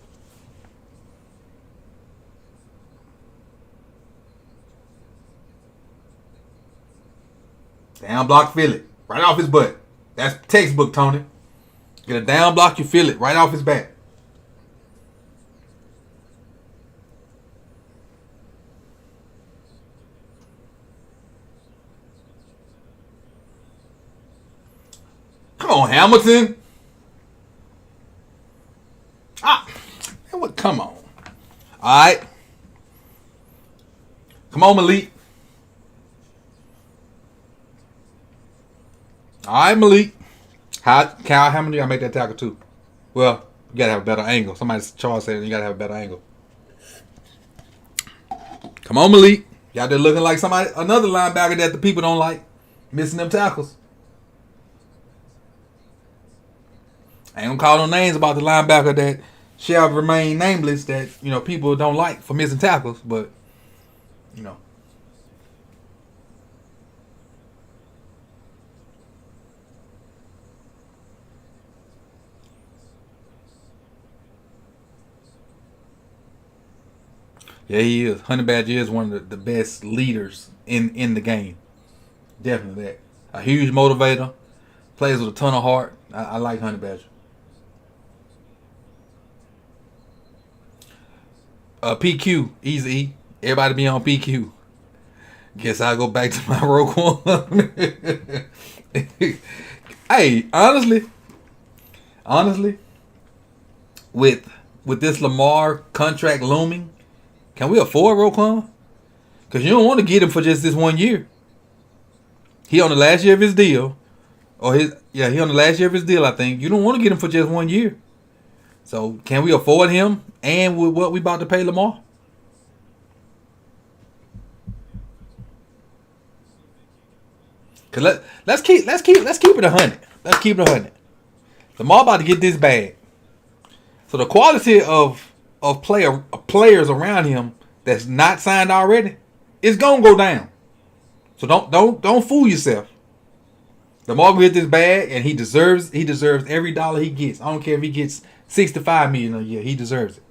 Down block, feel it. Right off his butt. That's textbook, Tony. Get a down block, you feel it. Right off his back. Come on, Hamilton. Come on. All right. Come on, Malik. All right, Malik. How many y'all make that tackle too? Well, you gotta have a better angle. Charles said you gotta have a better angle. Come on, Malik. Y'all there looking like another linebacker that the people don't like, missing them tackles. I ain't gonna call no names about the linebacker that shall remain nameless that people don't like for missing tackles, but yeah, he is. Honey Badger is one of the best leaders in the game. Definitely that. A huge motivator. Plays with a ton of heart. I like Honey Badger. PQ, easy. Everybody be on PQ. Guess I'll go back to my Rogue One. Hey, honestly, with with this Lamar contract looming, can we afford Roquan? Because you don't want to get him for just this 1 year. He on the last year of his deal. He on the last year of his deal, I think. You don't want to get him for just 1 year. So can we afford him and with what we about to pay Lamar? Cause let's keep it 100. Let's keep it 100. Lamar about to get this bag. So the quality of players around him that's not signed already is gonna go down. So don't fool yourself. Lamar will get this bag, and he deserves every dollar he gets. I don't care if he gets $65 million a year, he deserves it.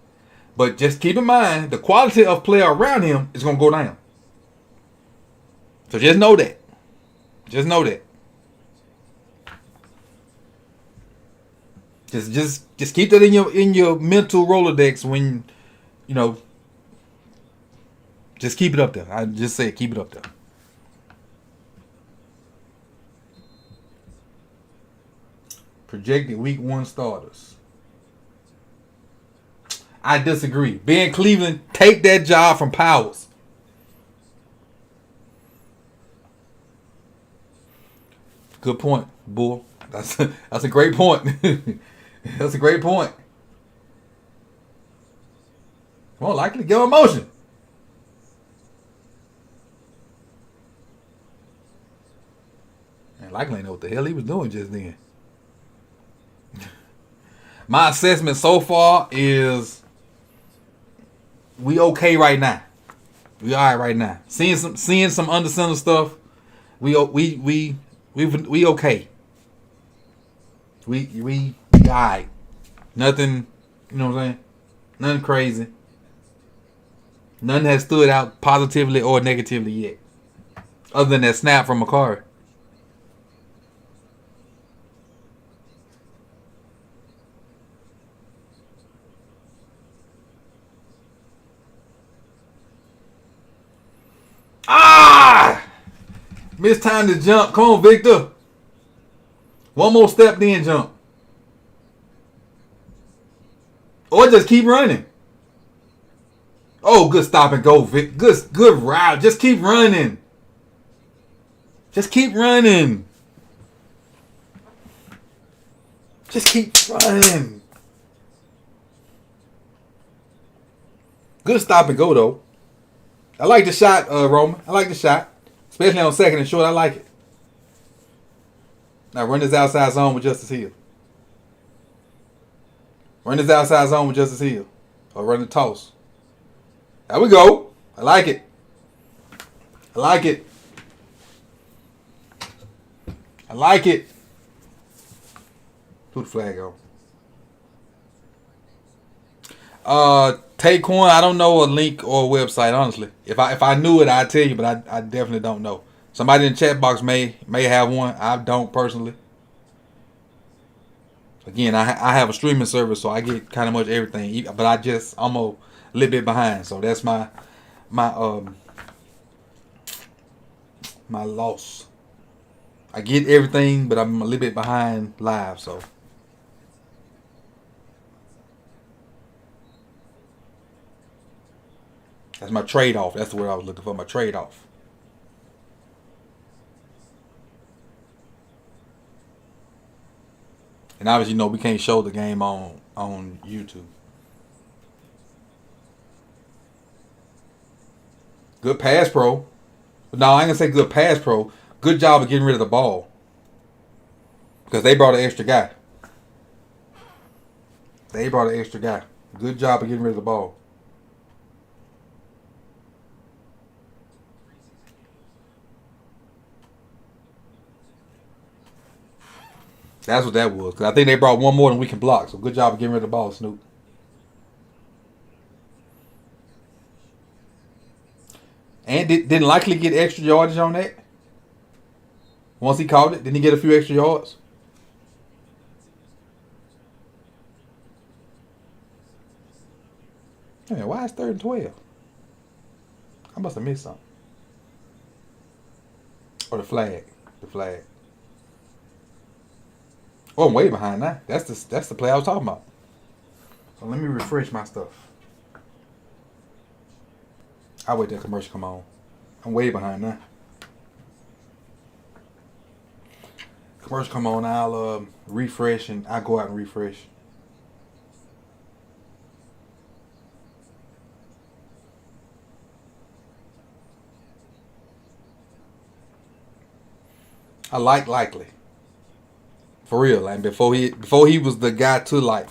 But just keep in mind, the quality of player around him is gonna go down. So just know that. Just know that. Just keep that in your mental Rolodex when just keep it up there. I just say keep it up there. Projected week 1 starters. I disagree. Ben Cleveland, take that job from Powers. Good point, Bull. That's a great point. That's a great point. More likely to give him motion. And likely know what the hell he was doing just then. My assessment so far is we okay right now. We alright right now. Seeing some under center stuff. We okay. We alright. Nothing, you know what I'm saying? Nothing crazy. Nothing has stood out positively or negatively yet. Other than that snap from McCarr. Missed time to jump. Come on, Victor. One more step, then jump. Or just keep running. Oh, good stop and go, Vic. Good route. Just keep running. Just keep running. Just keep running. Good stop and go, though. I like the shot, Roman. I like the shot. Especially on second and short, I like it. Now run this outside zone with Justice Hill. Run this outside zone with Justice Hill. Or run the toss. There we go. I like it. I like it. I like it. Put the flag on. Taquan, I don't know a link or a website, honestly. If I knew it, I'd tell you, but I definitely don't know. Somebody in the chat box may have one. I don't personally. Again, I have a streaming service, so I get kind of much everything. But I'm a little bit behind, so that's my loss. I get everything, but I'm a little bit behind live, so. That's my trade-off. That's the word I was looking for, my trade-off. And obviously, we can't show the game on YouTube. Good pass pro. No, I ain't going to say good pass pro. Good job of getting rid of the ball. Because they brought an extra guy. Good job of getting rid of the ball. That's what that was. Because I think they brought one more than we can block. So good job of getting rid of the ball, Snoop. And didn't likely get extra yardage on that. Once he caught it, didn't he get a few extra yards? Hey, why is 3rd and 12? I must have missed something. Or the flag. Oh, I'm way behind now. That's the play I was talking about. So let me refresh my stuff. I'll wait till commercial come on. I'm way behind now. Commercial come on, I'll refresh and I'll go out and refresh. I like Likely. For real, like before he was the guy to like.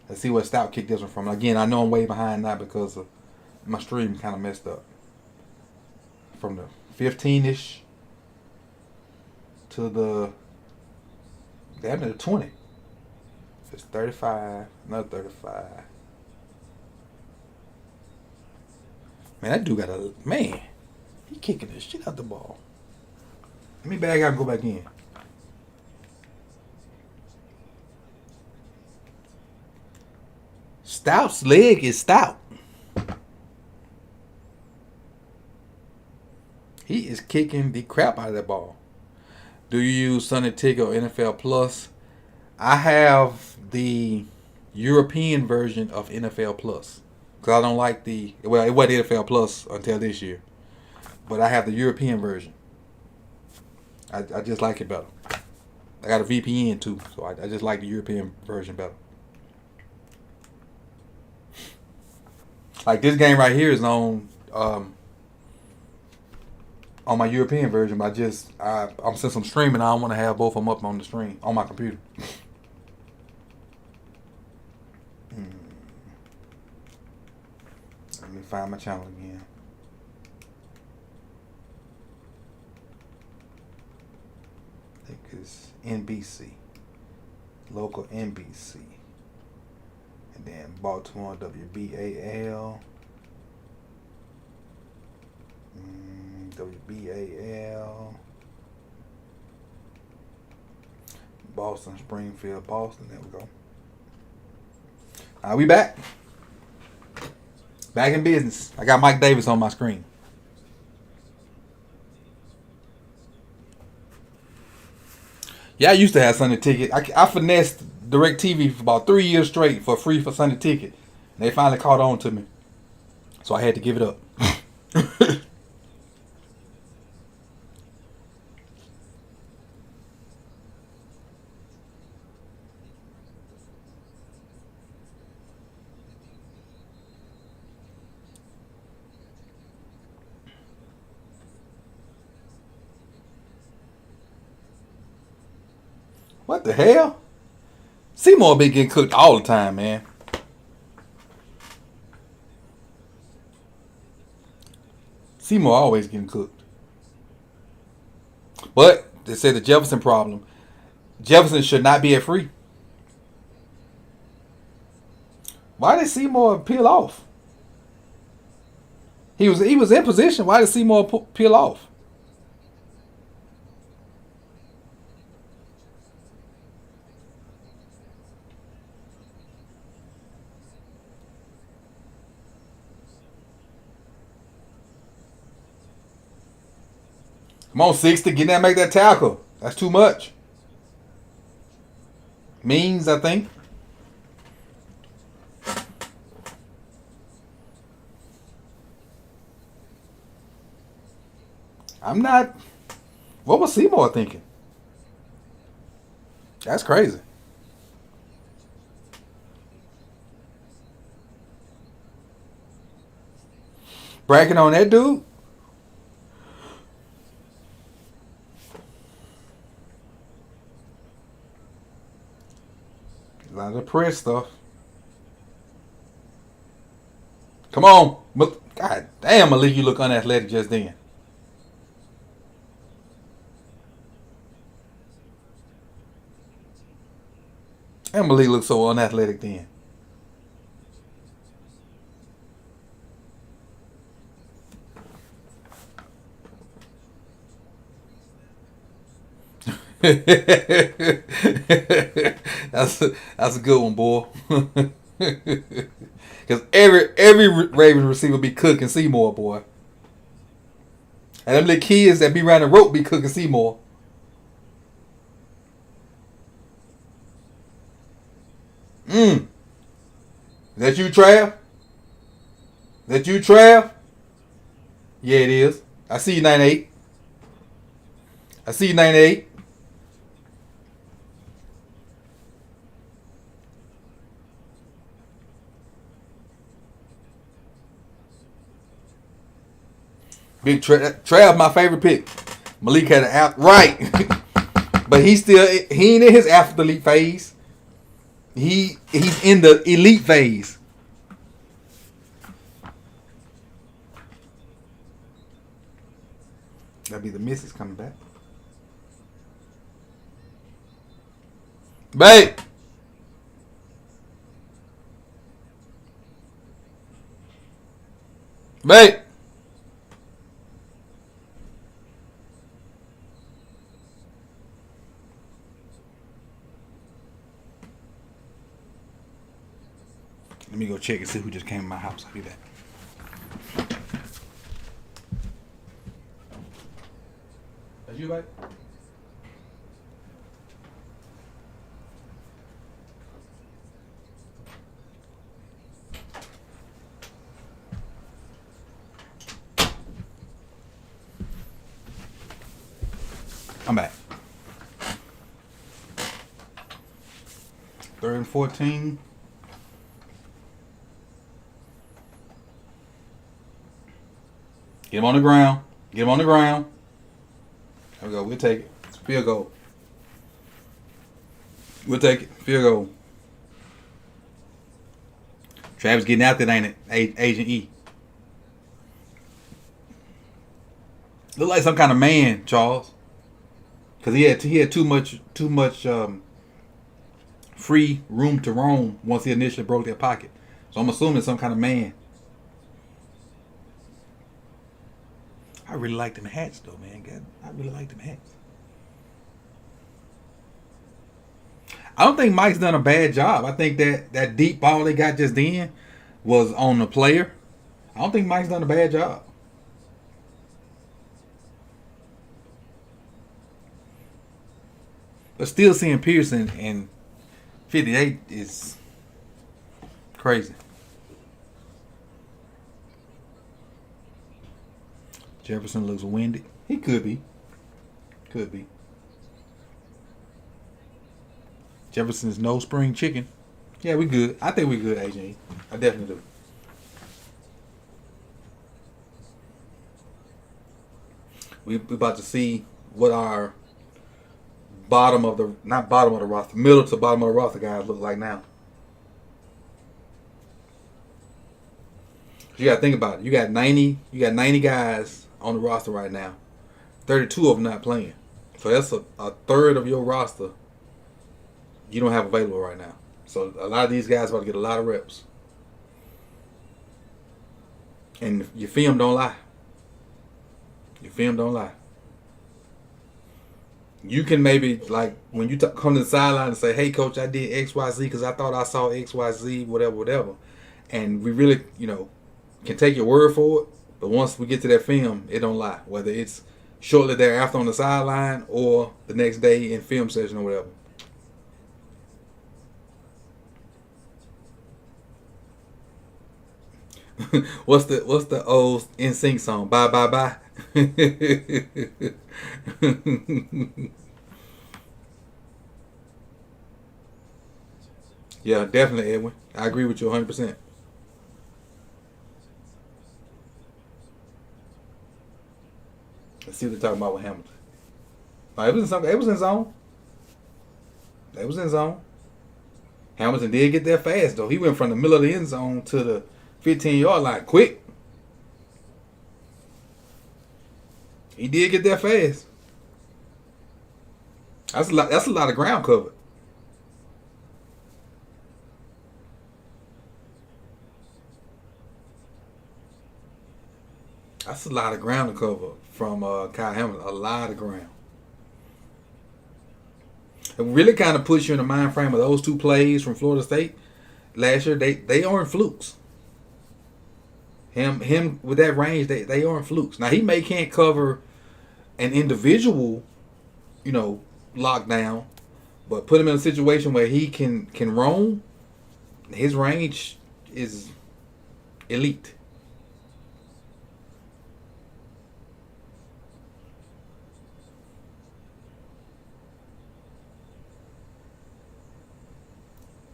Let's see what Stout kicked this one from. Again, I know I'm way behind now because of my stream kind of messed up. From the 15-ish to the damn near 20. It's 35, another 35. Man, that dude got a man. He kicking the shit out the ball. Let me bag out and go back in. Stout's leg is stout. He is kicking the crap out of that ball. Do you use Sunday Ticket or NFL Plus? I have the European version of NFL Plus. Because I don't like it wasn't NFL Plus until this year. But I have the European version. I just like it better. I got a VPN too, so I just like the European version better. Like this game right here is on my European version, but I'm since I'm streaming, I don't want to have both of them up on the stream on my computer. Let me find my channel again. I think it's NBC, local NBC, and then Baltimore WBAL. WBAL, Boston, Springfield, Boston. There we go. We back. Back in business. I got Mike Davis on my screen. Yeah, I used to have Sunday Ticket. I finessed DirecTV for about 3 years straight for free for Sunday Ticket. And they finally caught on to me. So I had to give it up. What the hell? Seymour been getting cooked all the time, man. Seymour always getting cooked. But they said the Jefferson problem. Jefferson should not be at free. Why did Seymour peel off? He was in position. Why did Seymour peel off? Come on, 60. Get there and make that tackle. That's too much. Means, I think. I'm not. What was Seymour thinking? That's crazy. Bragging on that dude? A lot of press stuff. Come on. God damn, Malik, you look unathletic just then. And Malik looks so unathletic then. That's a good one, boy. Because every Ravens receiver be cooking Seymour, boy. And them little kids that be around the rope be cooking Seymour. Is that you, Trav? Is that you, Trav? Yeah, it is. I see you, 98. I see you, 98. Big Trav, my favorite pick. Malik had an app right, but he ain't in his athlete phase. He's in the elite phase. That'd be the missus coming back. Babe. Babe. Let me go check and see who just came in my house. I'll be back. That's you, babe? I'm back. 3rd and 14. Get him on the ground. Get him on the ground. There we go. We'll take it. It's a field goal. We'll take it. Field goal. Travis getting out there, ain't it? Agent E. Look like some kind of man, Charles. Because he had too much free room to roam once he initially broke that pocket. So I'm assuming some kind of man. I really like them hats, though, man. God, I really like them hats. I don't think Mike's done a bad job. I think that deep ball they got just then was on the player. I don't think Mike's done a bad job. But still seeing Pearson in 58 is crazy. Jefferson looks winded. He could be. Could be. Jefferson's no spring chicken. Yeah, we good. I think we good, AJ. I definitely do. We about to see what our middle to bottom of the roster guys look like now. You gotta think about it. You got 90 guys on the roster right now. 32 of them not playing. So that's a third of your roster you don't have available right now. So a lot of these guys about to get a lot of reps. And your film don't lie. Your film don't lie. You can maybe, like, when you come to the sideline and say, hey, coach, I did X, Y, Z because I thought I saw X, Y, Z, whatever. And we really, can take your word for it. But once we get to that film, it don't lie. Whether it's shortly thereafter on the sideline or the next day in film session or whatever. What's the old NSYNC song? Bye, bye, bye. Yeah, definitely, Edwin. I agree with you 100%. Let's see what they're talking about with Hamilton. It was in zone. They was in zone. Hamilton did get there fast, though. He went from the middle of the end zone to the 15-yard line quick. He did get there fast. That's a lot of ground covered. That's a lot of ground to cover from Kyle Hamilton. A lot of ground. It really kind of puts you in the mind frame of those two plays from Florida State last year. They aren't flukes. Him with that range, they aren't flukes. Now he can't cover an individual, lockdown, but put him in a situation where he can roam. His range is elite.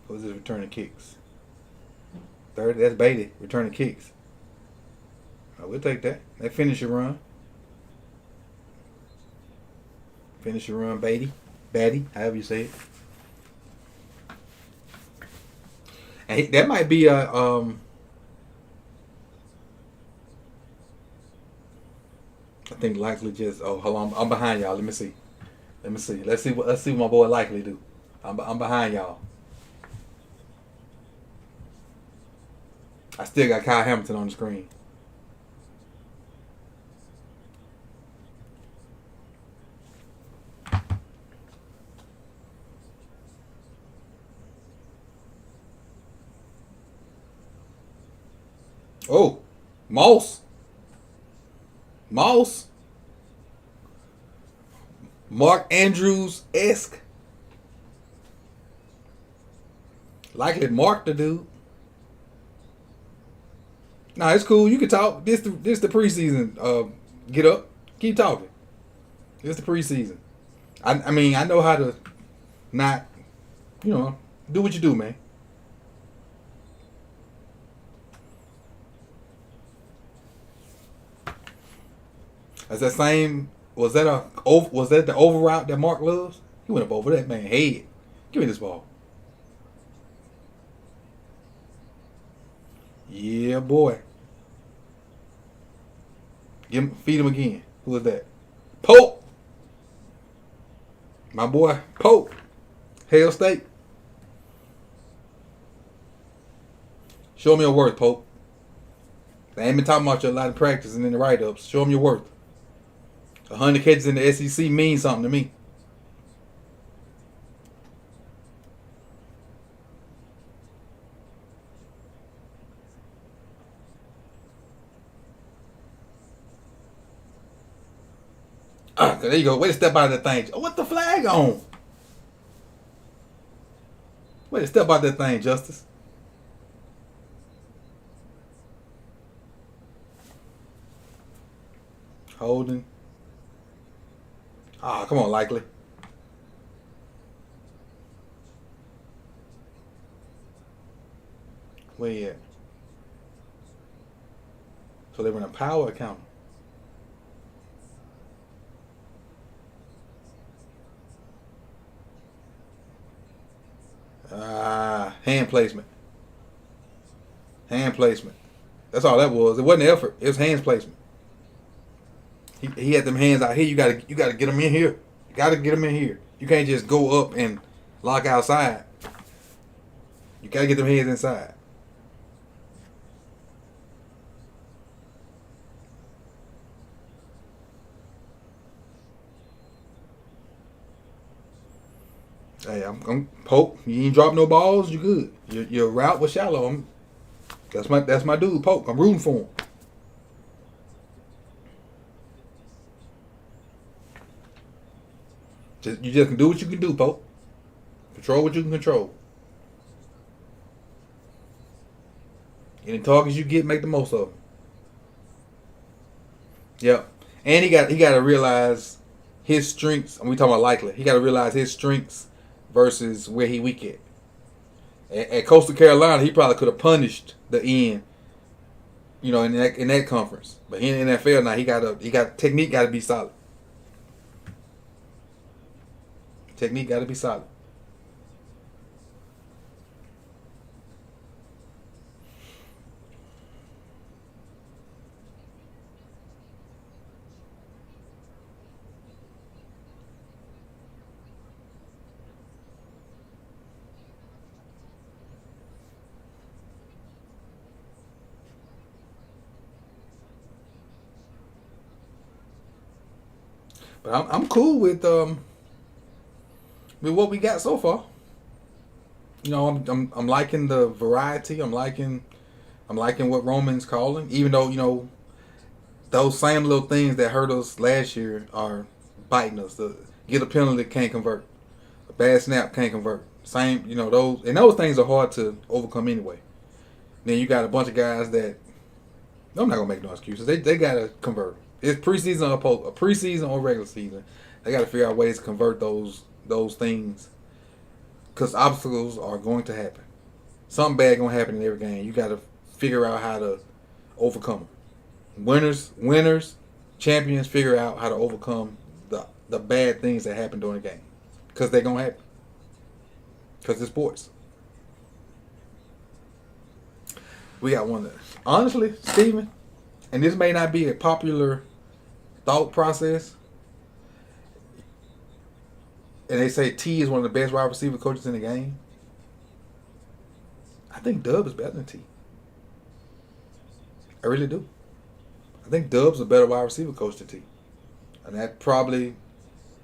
Who's his returning kicks? 30. That's Beatty returning kicks. Oh, we'll take that. That finish your run. Finish your run, Beatty. Batty, however you say it. And that might be a I think likely just. Oh, hold on. I'm behind y'all. Let me see. Let's see what my boy likely do. I'm behind y'all. I still got Kyle Hamilton on the screen. Oh, Moss. Mark Andrews-esque. Likely Mark the dude. Nah, it's cool. You can talk. This the preseason. Get up. Keep talking. It's the preseason. I mean, I know how to not, do what you do, man. Is that same? Was that the over route that Mark loves? He went up over that man head. Give me this ball. Yeah, boy. Feed him again. Who is that? Pope. My boy Pope. Hail State. Show me your worth, Pope. They ain't been talking about you a lot in practice and in the write-ups. Show them your worth. 100 catches in the SEC means something to me. There you go. Way to step out of that thing. Oh, what the flag on? Way to step out of that thing, Justice. Holding. Ah, come on, Likely. Where you at? So they run a power account. Hand placement. Hand placement. That's all that was. It wasn't effort. It was hands placement. He had them hands out here. You gotta get them in here. You gotta get them in here. You can't just go up and lock outside. You gotta get them hands inside. Hey, I'm Pope. You ain't drop no balls. You good. Your route was shallow. That's my dude, Pope. I'm rooting for him. You just can do what you can do, Pope. Control what you can control. Any targets you get, make the most of them. Yep. And he got to realize his strengths. And we talking about Likely. He got to realize his strengths versus where he weak at. At Coastal Carolina, he probably could have punished the end, in that conference. But in the NFL now, he got technique got to be solid. Technique got to be solid. But I'm cool with what we got so far. I'm liking the variety. I'm liking what Roman's calling. Even though those same little things that hurt us last year are biting us. Get a penalty, can't convert. A bad snap, can't convert. Same, those things are hard to overcome anyway. Then you got a bunch of guys that I'm not gonna make no excuses. They gotta convert. It's preseason or regular season. They gotta figure out ways to convert those things because obstacles are going to happen. Something bad gonna happen in every game. You gotta figure out how to overcome them. Winners, champions figure out how to overcome the bad things that happen during the game because they're gonna happen. Because it's sports. We got one that, honestly, Steven, and this may not be a popular thought process, and they say T is one of the best wide receiver coaches in the game. I think Dub is better than T. I really do. I think Dub's a better wide receiver coach than T. And that probably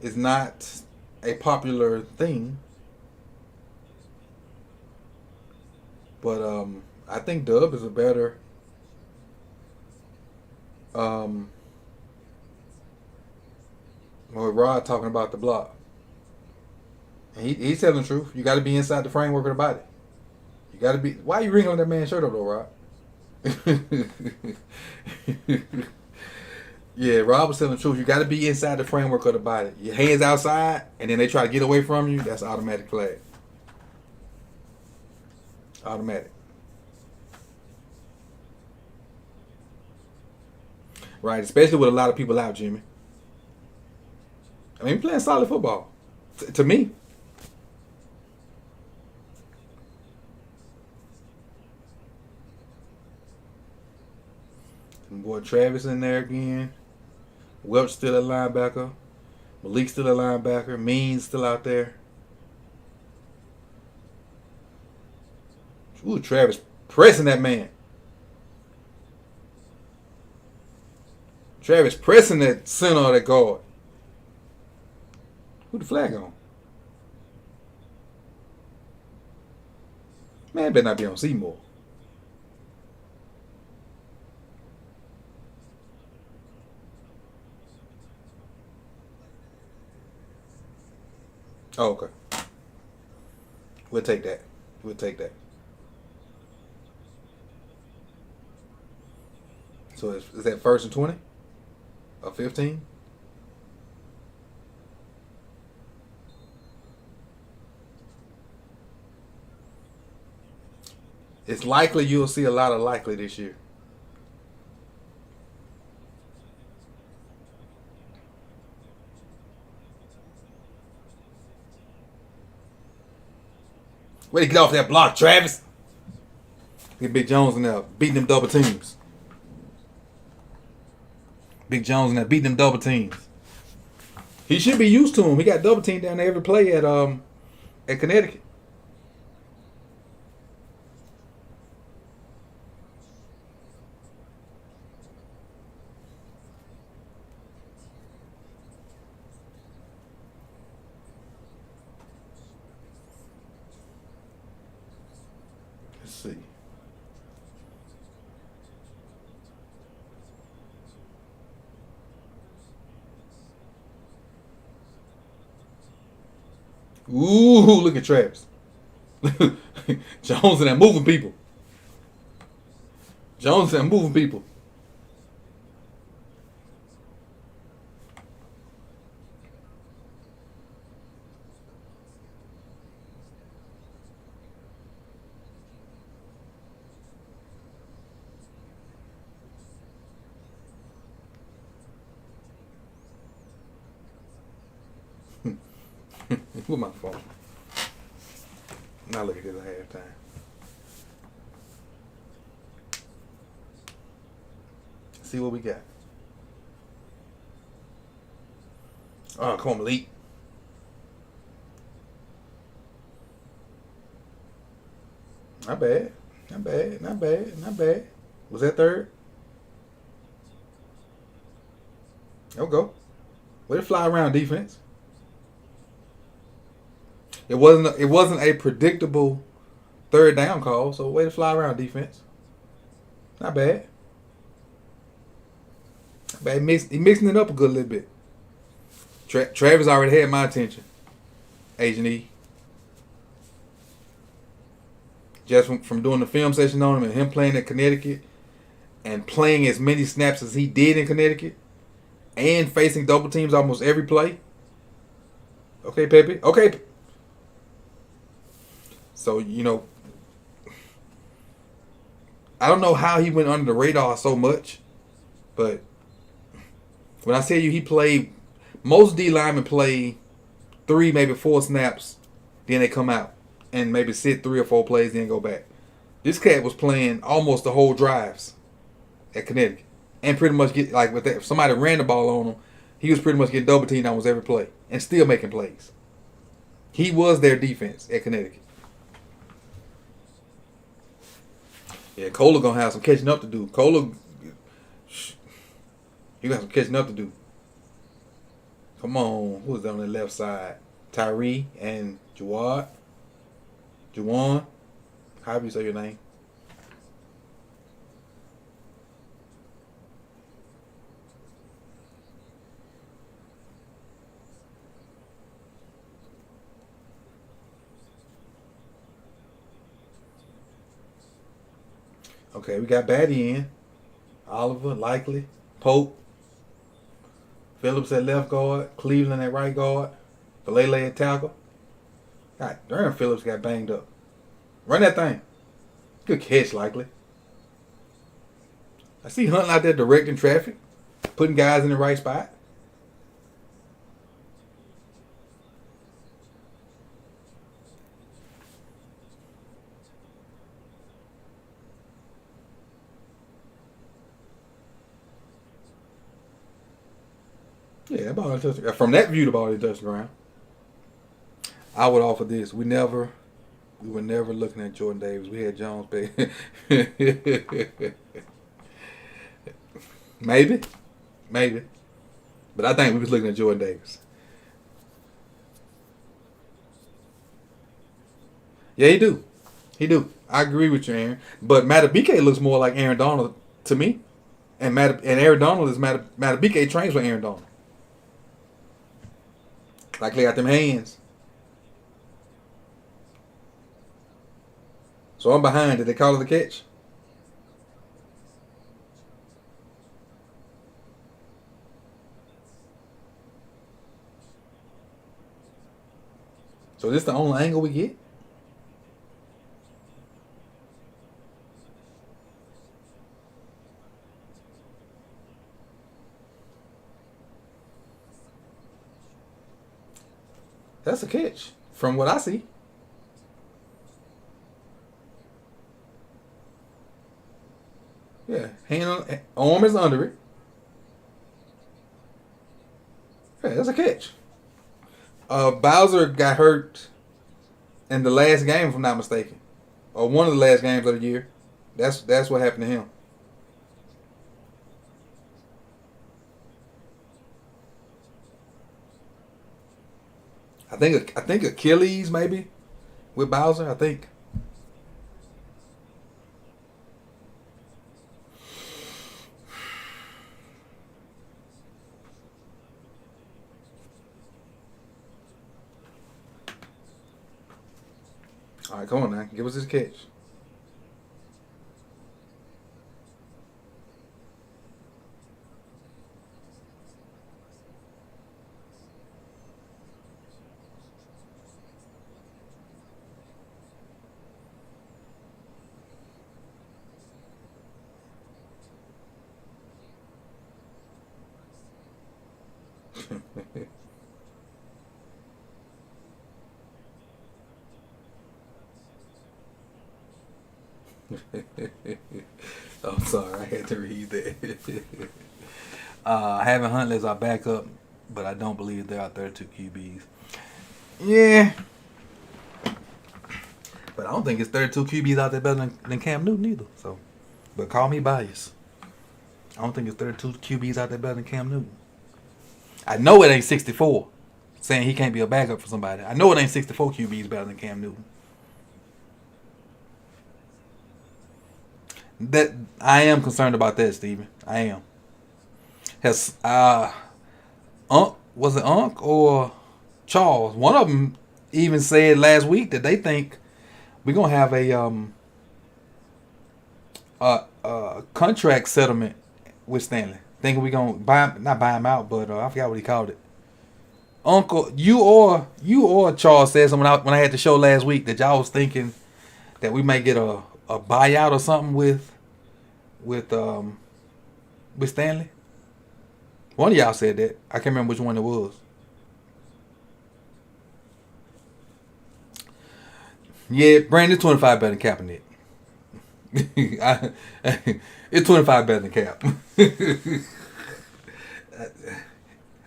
is not a popular thing. But I think Dub is a better Rod talking about the block. And he's telling the truth. You got to be inside the framework of the body. You got to be. Why are you wrinkling that man's shirt up though, Rod? Yeah, Rob was telling the truth. You got to be inside the framework of the body. Your hands outside, and then they try to get away from you. That's automatic flag. Automatic. Right, especially with a lot of people out, Jimmy. I mean, playing solid football. To me. Boy, Travis in there again. Welch still a linebacker. Malik still a linebacker. Means still out there. Ooh, Travis pressing that man. Travis pressing that center of that guard. Who the flag on? Man, better not be on Seymour. Oh, okay. We'll take that. We'll take that. So is that 1st and 20? Or 15? It's likely you'll see a lot of likely this year. Way to get off that block, Travis. Get Big Jones in there beating them double teams. Big Jones in there beating them double teams. He should be used to him. He got double teamed down there every play at Connecticut. Let's see. Ooh, look at Travis. Jones in there moving people. Jones in there moving people. With my phone. Now look at this at halftime. See what we got. Oh, come on, Malik. Not bad. Not bad. Not bad. Not bad. Was that third? There we go. Way to fly around defense. It wasn't a predictable third down call, so way to fly around defense. Not bad. Not bad. He mixing it up a good little bit. Travis already had my attention. Agent E. just from doing the film session on him and him playing at Connecticut and playing as many snaps as he did in Connecticut and facing double teams almost every play. Okay, Pepe. Okay. So, I don't know how he went under the radar so much, but when I tell you he played, most D linemen play 3, maybe 4 snaps, then they come out and maybe sit 3 or 4 plays, then go back. This cat was playing almost the whole drives at Connecticut, and pretty much get with that. If somebody ran the ball on him, he was pretty much getting double teamed almost every play and still making plays. He was their defense at Connecticut. Yeah, Kohler gonna have some catching up to do. Kohler, you got some catching up to do. Come on, who's on the left side? Tyree and Juwan. How do you say your name? Okay, we got Batty in. Oliver, Likely, Pope, Phillips at left guard, Cleveland at right guard, Falele at tackle. God darn, Phillips got banged up. Run that thing. Good catch, Likely. I see Hunt out there directing traffic, putting guys in the right spot. Yeah, that ball touched the ground. From that view, the ball didn't touch the ground. I would offer this. We were never looking at Jordan Davis. We had Jones, baby. Maybe. But I think we was looking at Jordan Davis. Yeah, he do. I agree with you, Aaron. But Matabike looks more like Aaron Donald to me. And Aaron Donald is Matabike trains with Aaron Donald. Like they got them hands. So I'm behind. Did they call it a catch? So this the only angle we get? That's a catch from what I see. Yeah, arm is under it. Yeah, that's a catch. Bowser got hurt in the last game, if I'm not mistaken, or one of the last games of the year. That's what happened to him. I think Achilles maybe with Bowser. I think. All right, come on now, give us this catch. I'm sorry, I had to read that. Having Huntley as our backup, but I don't believe there are 32 QBs. Yeah, but I don't think it's 32 QBs out there better than Cam Newton either. So, but call me biased. I don't think it's 32 QBs out there better than Cam Newton. I know it ain't 64. Saying he can't be a backup for somebody. I know it ain't 64 QBs better than Cam Newton. That I am concerned about that, Steven. I am. Has was it Unc or Charles? One of them even said last week that they think we're gonna have contract settlement with Stanley. Thinking we gonna not buy him out, but I forgot what he called it. Uncle, you or Charles said something when I had the show last week that y'all was thinking that we might get a buyout or something with Stanley. One of y'all said that. I can't remember which one it was. Yeah, Brandon, 25 better than Kaepernick. It's 25 better than Cap.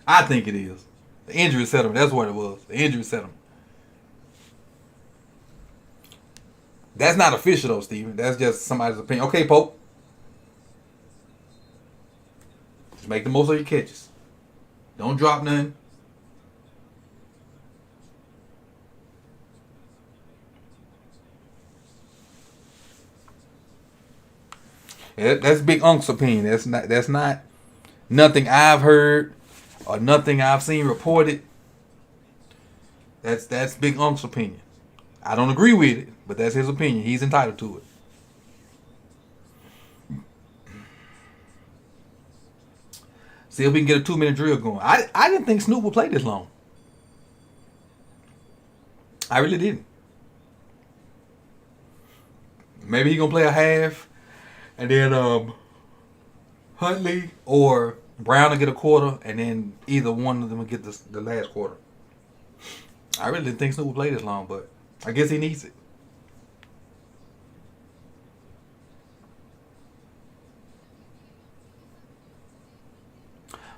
I think it is. The injury settlement, that's what it was. The injury settlement. That's not official though, Steven. That's just somebody's opinion. Okay, Pope. Just make the most of your catches. Don't drop none. Yeah, that's Big Unc's opinion. That's not nothing I've heard or nothing I've seen reported. That's Big Unc's opinion. I don't agree with it, but that's his opinion. He's entitled to it. See if we can get a 2-minute drill going. I didn't think Snoop would play this long. I really didn't. Maybe he gonna play a half, and then Huntley or Brown will get a quarter, and then either one of them will get the last quarter. I really didn't think Snoop would play this long, but I guess he needs it.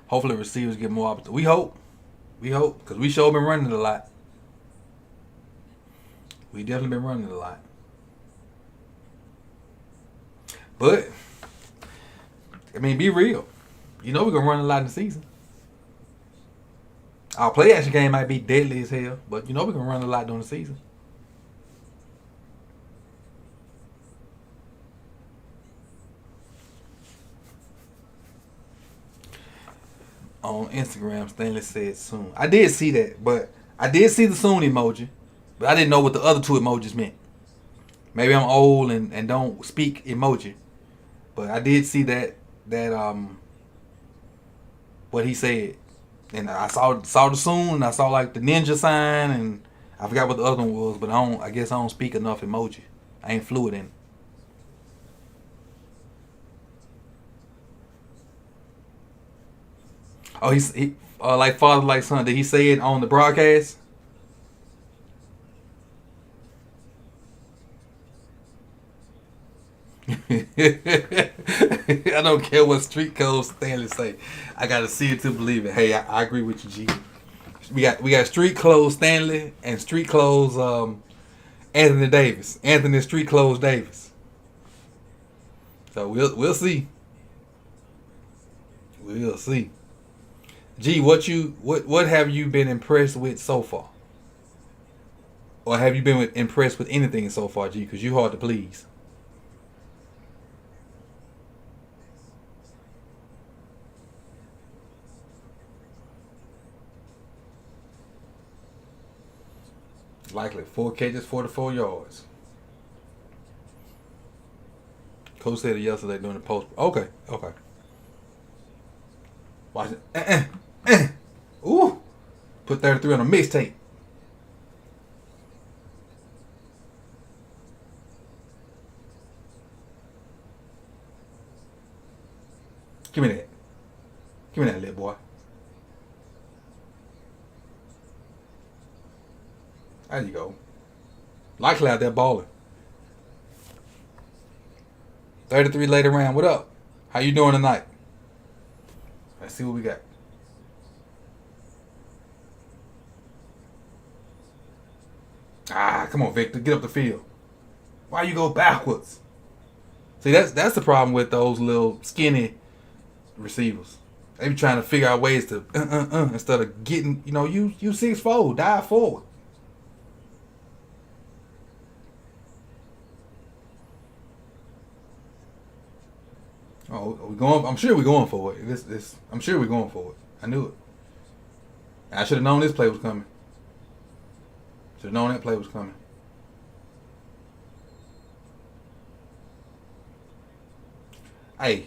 Hopefully receivers get more opportunity. We hope. Because we sure been running it a lot. We definitely been running it a lot. But, I mean, be real. You know we're going to run a lot in the season. Our play action game might be deadly as hell, but you know we're going to run a lot during the season. On Instagram, Stanley said soon. I did see that, but I did see the soon emoji, but I didn't know what the other two emojis meant. Maybe I'm old and don't speak emoji, but I did see that what he said, and I saw the soon, and I saw like the ninja sign, and I forgot what the other one was, but I guess I don't speak enough emoji. I ain't fluent in it. Oh, he like father, like son. Did he say it on the broadcast? I don't care what street code Stanley say. I gotta see it to believe it. Hey, I agree with you, G. We got street clothes Stanley and street clothes Anthony Davis. Anthony street clothes Davis. So we'll see. We'll see. G, what have you been impressed with so far? Or have you been impressed with anything so far, G? Because you hard to please. Likely 4 catches, 44 yards. Coach said it yesterday during the post. Okay. Watch it. Ooh. Put 33 on a mixtape. Give me that. Give me that, little boy. There you go. Likely out there balling. 33 later round. What up? How you doing tonight? Let's see what we got. Come on, Victor. Get up the field. Why you go backwards? See, that's the problem with those little skinny receivers. They be trying to figure out ways to instead of getting, you 6'4", dive forward. Oh, we going? I'm sure we're going for it. I'm sure we're going for it. I knew it. I should have known this play was coming. Should have known that play was coming. Hey,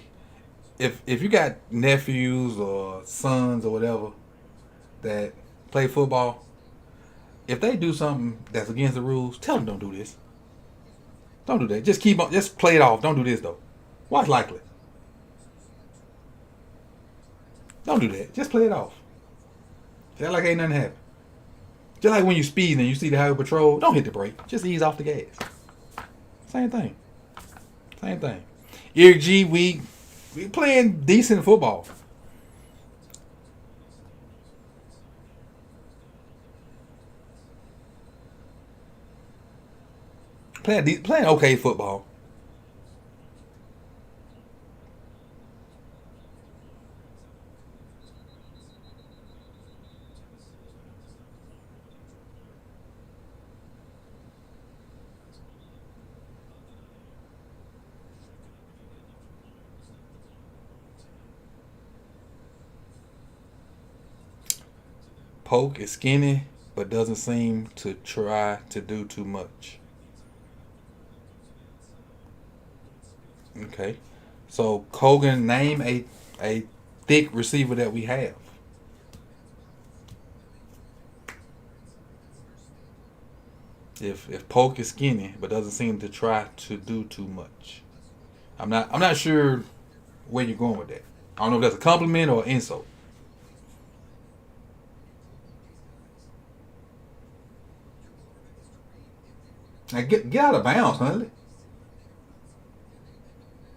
if you got nephews or sons or whatever that play football, if they do something that's against the rules, tell them don't do this. Don't do that. Just keep on. Just play it off. Don't do this though. Watch likely. Don't do that. Just play it off. Just like ain't nothing happened. Just like when you speed and you see the highway patrol, don't hit the brake. Just ease off the gas. Same thing. Same thing. Eric G, we playing decent football. Playing okay football. Polk is skinny, but doesn't seem to try to do too much. Okay. So Kogan, name a thick receiver that we have. If Polk is skinny, but doesn't seem to try to do too much. I'm not sure where you're going with that. I don't know if that's a compliment or an insult. Now get out of bounds, honey.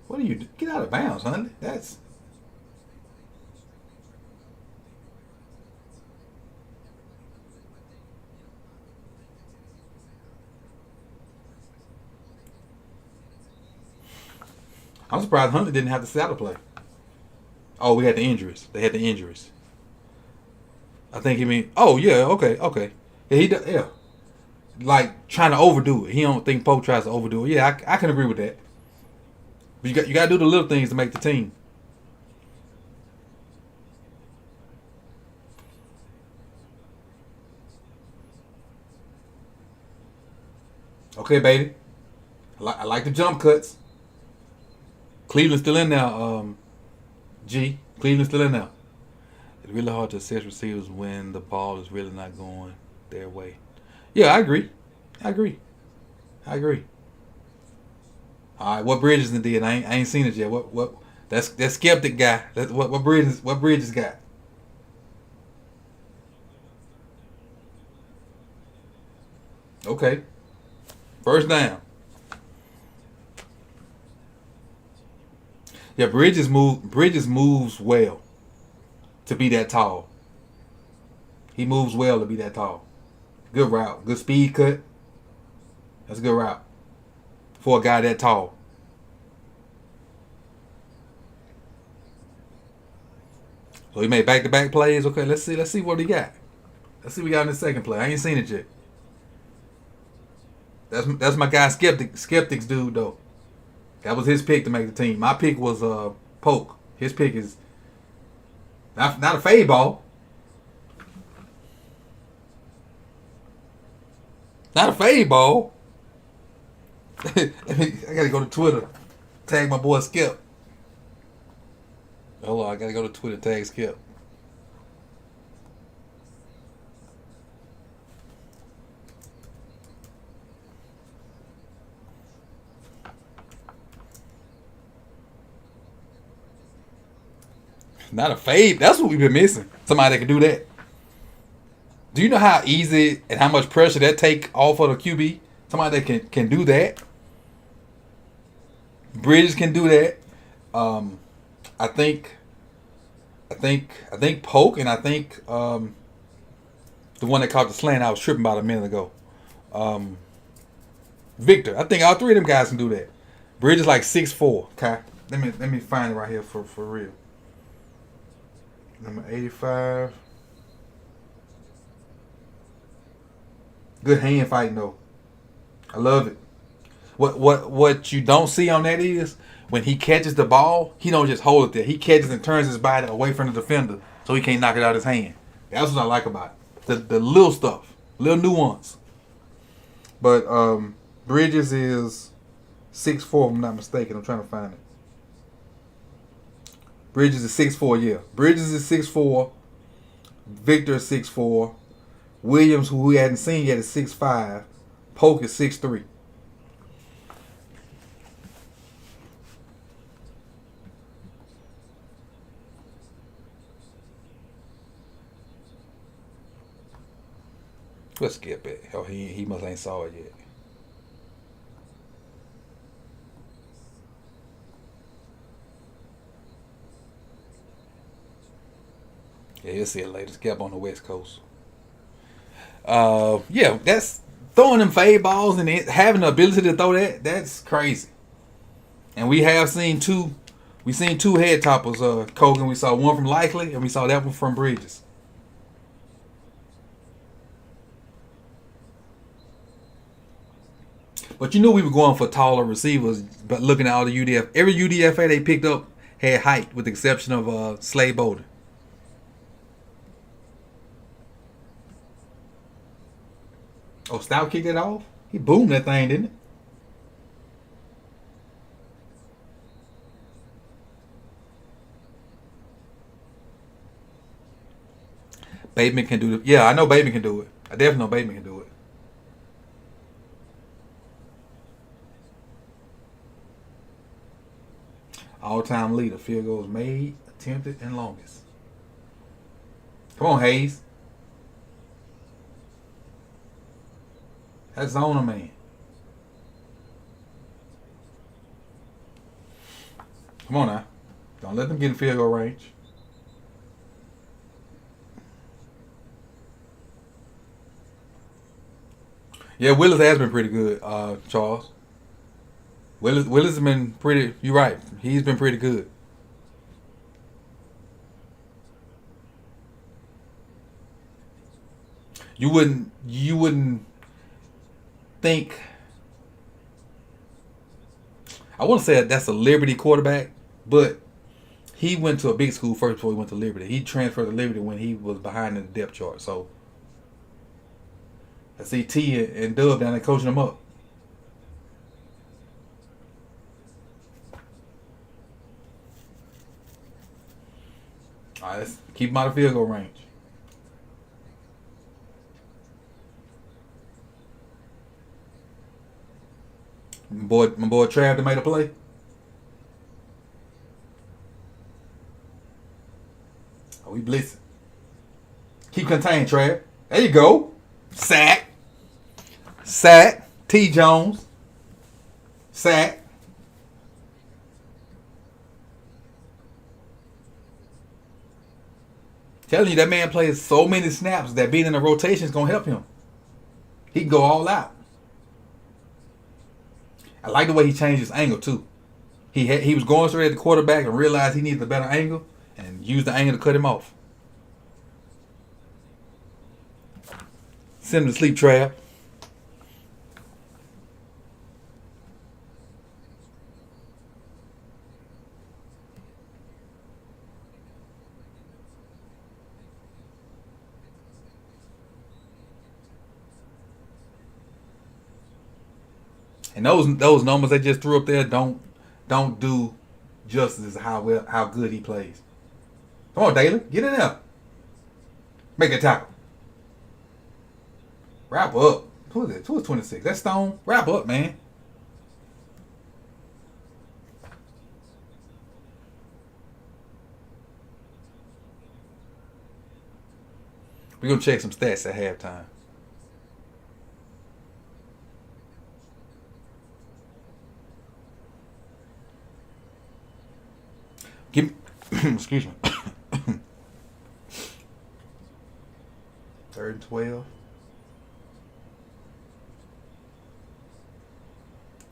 What are you? Get out of bounds, honey. That's. I'm surprised Hunter didn't have the saddle play. Oh, we had the injuries. They had the injuries. I think he mean. Oh yeah, okay. Yeah, yeah. Like trying to overdo it. He don't think Pope tries to overdo it. Yeah, I can agree with that. But you got to do the little things to make the team. Okay, baby. I like the jump cuts. Cleveland's still in now. G. Cleveland's still in now. It's really hard to assess receivers when the ball is really not going their way. Yeah, I agree. I agree. I agree. All right, what Bridges did? I ain't seen it yet. What? That's that skeptic guy. That's what Bridges got. Okay, first down. Yeah, Bridges moves well to be that tall. He moves well to be that tall. Good route. Good speed cut. That's a good route for a guy that tall. So he made back-to-back plays. Okay, let's see what he got. Let's see what we got in the second play. I ain't seen it yet. That's my guy Skeptics dude though. That was his pick to make the team. My pick was Poke. His pick is not a fade ball. Not a fade ball. I gotta go to Twitter. Tag my boy Skip. Hold on, I gotta go to Twitter, tag Skip. Not a fade. That's what we've been missing. Somebody that can do that. Do you know how easy and how much pressure that take off of the QB? Somebody that can do that. Bridges can do that. I think Polk and I think the one that caught the slant I was tripping about a minute ago. Victor. I think all three of them guys can do that. Bridges like 6'4". Okay. Let me find it right here for real. Number 85. Good hand fighting though. I love it. What you don't see on that is when he catches the ball, he don't just hold it there. He catches and turns his body away from the defender so he can't knock it out of his hand. That's what I like about it. The little stuff, little nuance. But Bridges is 6'4", if I'm not mistaken. I'm trying to find it. Bridges is 6'4", yeah. Bridges is 6'4". Victor is 6'4". Williams, who we hadn't seen yet, is 6'5". Polk is 6'3". Let's skip it. Oh, he must ain't saw it yet. Yeah, you'll see it later. Skip on the West Coast. Yeah, that's throwing them fade balls and having the ability to throw that. That's crazy. And we have seen two. We seen two head toppers. Kogan. We saw one from Likely, and we saw that one from Bridges. But you knew we were going for taller receivers. But looking at all the UDF, every UDFA they picked up had height, with the exception of Slade Bolden. Oh, Stout kicked it off? He boomed that thing, didn't it? Bateman can do it. Yeah, I know Bateman can do it. I definitely know Bateman can do it. All-time leader. Field goals made, attempted, and longest. Come on, Hayes. That's on him, man. Come on now. Don't let them get in field goal range. Yeah, Willis has been pretty good, Charles. Willis has been pretty. You're right. He's been pretty good. You wouldn't think. I want to say that's a Liberty quarterback, but he went to a big school first before he went to Liberty. He transferred to Liberty when he was behind in the depth chart. So I see T and Dub down there coaching him up. All right, let's keep him out of field goal range. My boy Trav that made a play. Oh, we blitzing. Keep contained, Trav. There you go. Sack. Sack. T. Jones. Sack. Telling you, that man plays so many snaps that being in the rotation is going to help him. He can go all out. I like the way he changed his angle, too. He was going straight at the quarterback and realized he needed a better angle and used the angle to cut him off. Send him to sleep, Trav. And those numbers they just threw up there don't do justice to how good he plays. Come on, Daly, get in there. Make a tackle. Wrap up. Who is it? Who is 26? That's Stone. Wrap up, man. We're gonna check some stats at halftime. Give excuse me. Third and 12.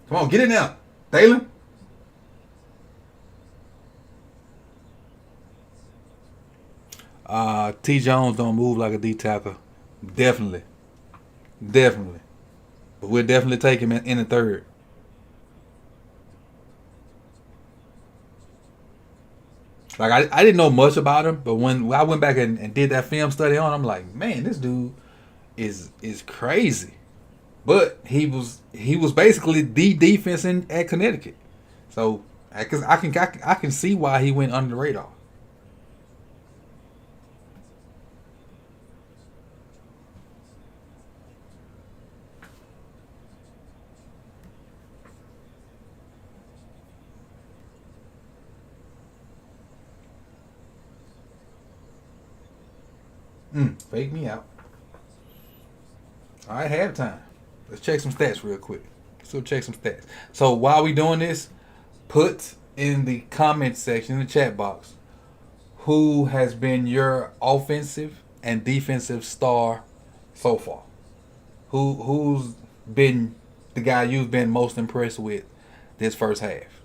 Come on, get in there, Dalen. T. Jones don't move like a D tackle. Definitely. Definitely. But we'll definitely take him in the third. Like I didn't know much about him, but when I went back and did that film study on, I'm like, man, this dude is crazy. But he was basically the defense at Connecticut. So Because I can see why he went under the radar. Fake me out. All right, halftime. Let's check some stats real quick. So check some stats. So while we doing this, put in the comment section in the chat box who has been your offensive and defensive star so far. Who's been the guy you've been most impressed with this first half?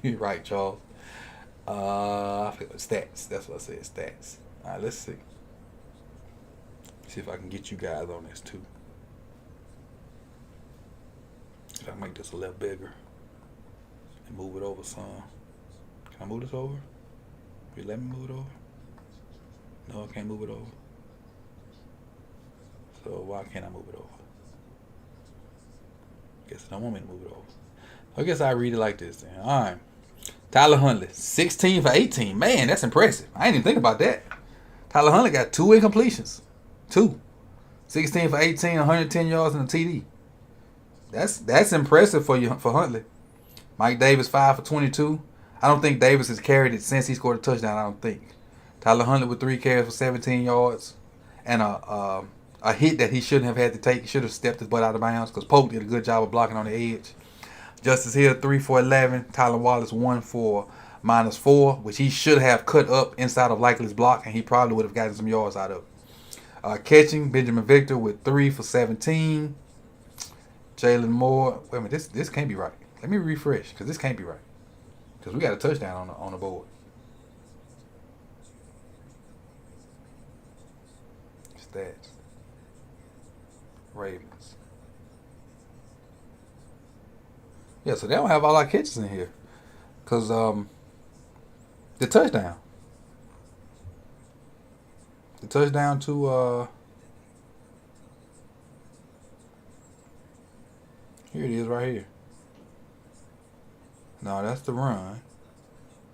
Right, Charles. I feel stats. That's what I said. Stats. All right, let's see. See if I can get you guys on this too. If I make this a little bigger and move it over some. Can I move this over? Will you let me move it over? No, I can't move it over. So why can't I move it over? Guess I don't want me to move it over. I guess I read it like this then. All right. Tyler Huntley, 16 for 18. Man, that's impressive. I didn't even think about that. Tyler Huntley got two incompletions. Two. 16 for 18, 110 yards and a TD. That's impressive for Huntley. Mike Davis, 5 for 22. I don't think Davis has carried it since he scored a touchdown, I don't think. Tyler Huntley with 3 carries for 17 yards and a hit that he shouldn't have had to take. He should have stepped his butt out of bounds because Polk did a good job of blocking on the edge. Justice Hill 3 for 11. Tyler Wallace 1 for -4, which he should have cut up inside of Likely's block, and he probably would have gotten some yards out of it. Catching Benjamin Victor with 3 for 17. Jalen Moore. Wait a minute, this can't be right. Let me refresh because this can't be right because we got a touchdown on the board. Stats. Ravens. Yeah, so they don't have all our catches in here because the touchdown. The touchdown to here it is right here. No, that's the run.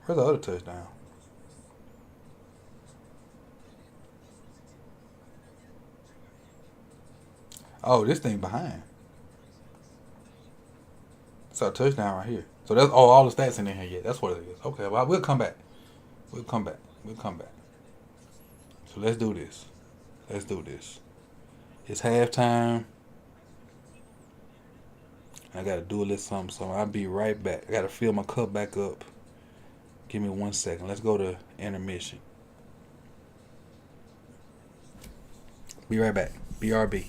Where's the other touchdown? Oh, this thing behind. It's a touchdown right here. So that's all the stats in here yet. That's what it is. Okay, well we'll come back. We'll come back. We'll come back. So let's do this. Let's do this. It's halftime. I gotta do a little something, so I'll be right back. I gotta fill my cup back up. Give me 1 second. Let's go to intermission. Be right back. BRB.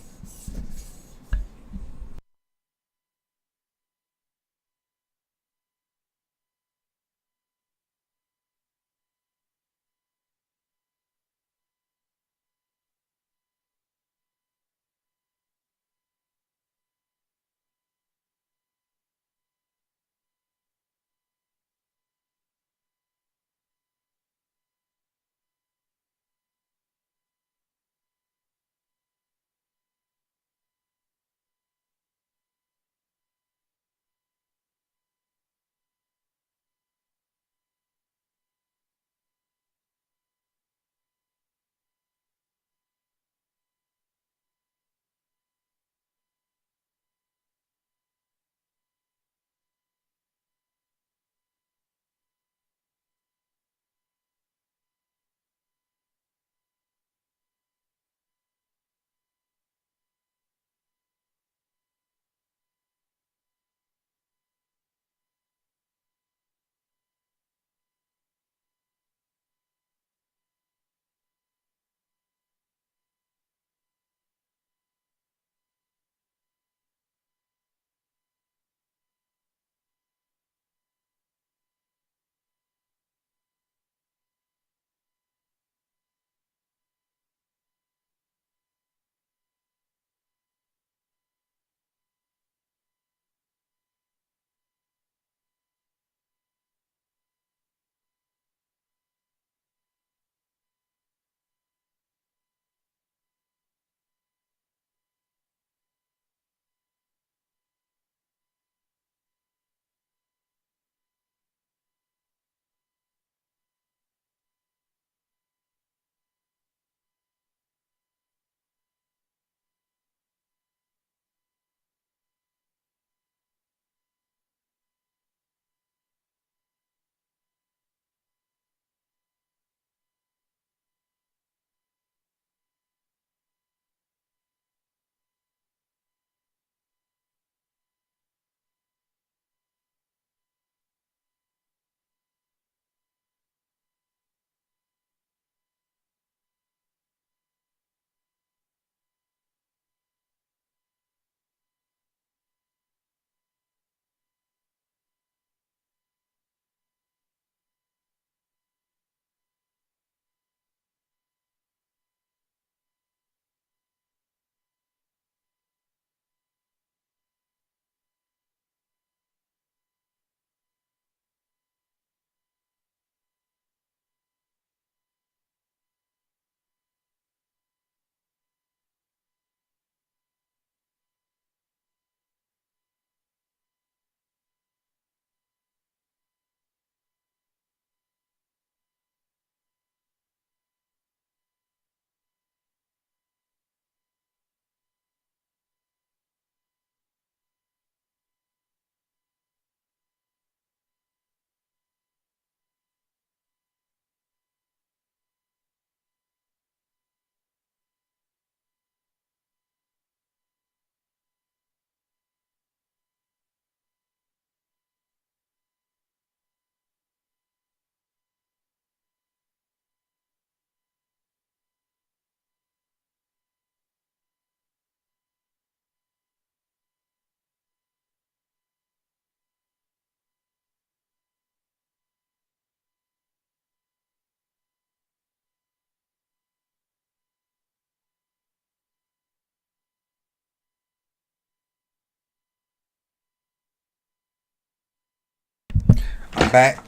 I'm back.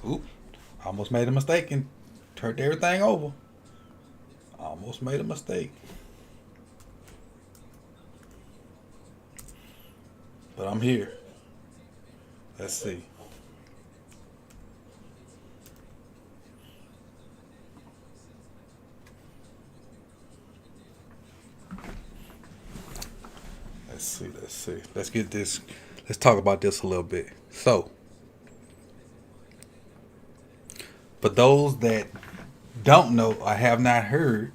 Oop. Almost made a mistake and turned everything over. Almost made a mistake. But I'm here. Let's see. Let's see. Let's get this. Let's talk about this a little bit. So, for those that don't know or have not heard,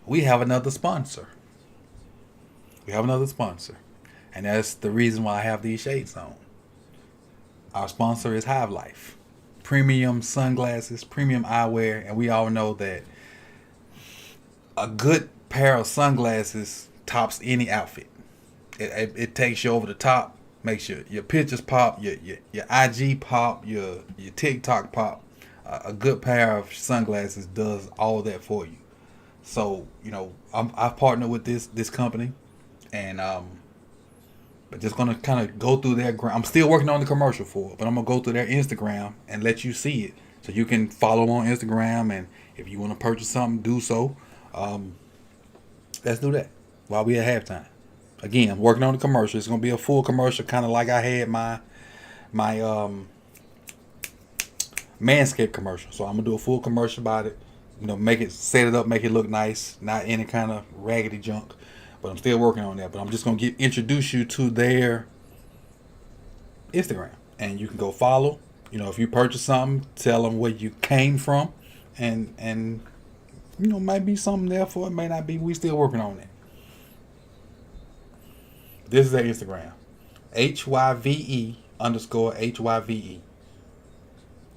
we have another sponsor. We have another sponsor. And that's the reason why I have these shades on. Our sponsor is Hive Life. Premium sunglasses, premium eyewear, and we all know that a good pair of sunglasses tops any outfit. It takes you over the top, makes your pictures pop, your IG pop, your TikTok pop. A good pair of sunglasses does all that for you. So I've partnered with this company, and but just gonna kind of go through their. I'm still working on the commercial for it, but I'm gonna go through their Instagram and let you see it, so you can follow on Instagram, and if you want to purchase something, do so. Let's do that while we at halftime. Again, I'm working on the commercial. It's gonna be a full commercial, kind of like I had my Manscaped commercial. So I'm gonna do a full commercial about it. Make it, set it up, make it look nice, not any kind of raggedy junk. But I'm still working on that. But I'm just gonna introduce you to their Instagram, and you can go follow. If you purchase something, tell them where you came from, and might be something there for it, may not be. We still working on that. This is their Instagram, HYVE_HYVE.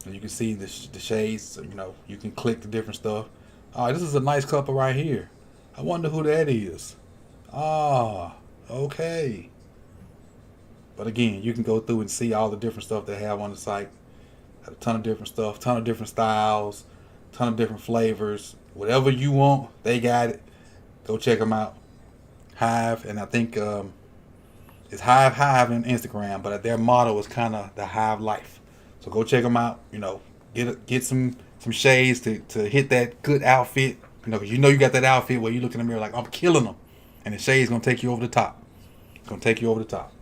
And you can see the shades. So, you can click the different stuff. This is a nice couple right here. I wonder who that is. Okay. But again, you can go through and see all the different stuff they have on the site. Got a ton of different stuff, ton of different styles, ton of different flavors. Whatever you want, they got it. Go check them out. Hive, and I think it's Hive on Instagram, but their motto is kind of the Hive Life. So go check them out. Get some shades to hit that good outfit. Because you got that outfit where you look in the mirror like, I'm killing them. And the shade's going to take you over the top. It's going to take you over the top.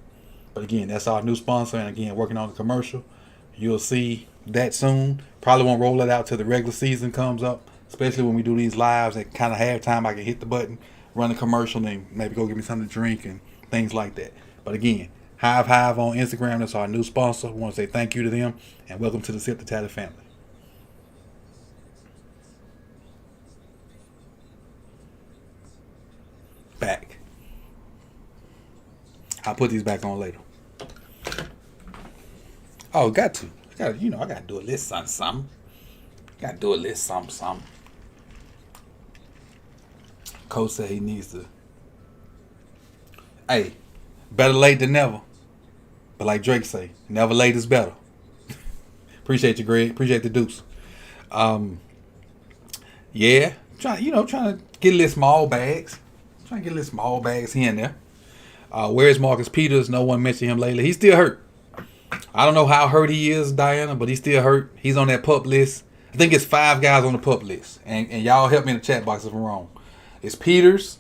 But again, that's our new sponsor. And again, working on the commercial. You'll see that soon. Probably won't roll it out till the regular season comes up. Especially when we do these lives at kind of halftime. I can hit the button, run the commercial, and maybe go get me something to drink and things like that. But again, Hive on Instagram. That's our new sponsor. We want to say thank you to them. And welcome to the Sip the Tatted family. Back. I'll put these back on later. Oh, got to. I gotta do a little something. Gotta do a little something. Coach said he needs to. Hey, better late than never. But like Drake say, never late is better. Appreciate you, Greg. Appreciate the deuce. Yeah. Trying to get a little small bags. Trying to get a little small bags here and there. Where's Marcus Peters? No one mentioned him lately. He's still hurt. I don't know how hurt he is, Diana, but he's still hurt. He's on that PUP list. I think it's 5 guys on the PUP list. And y'all help me in the chat box if I'm wrong. It's Peters.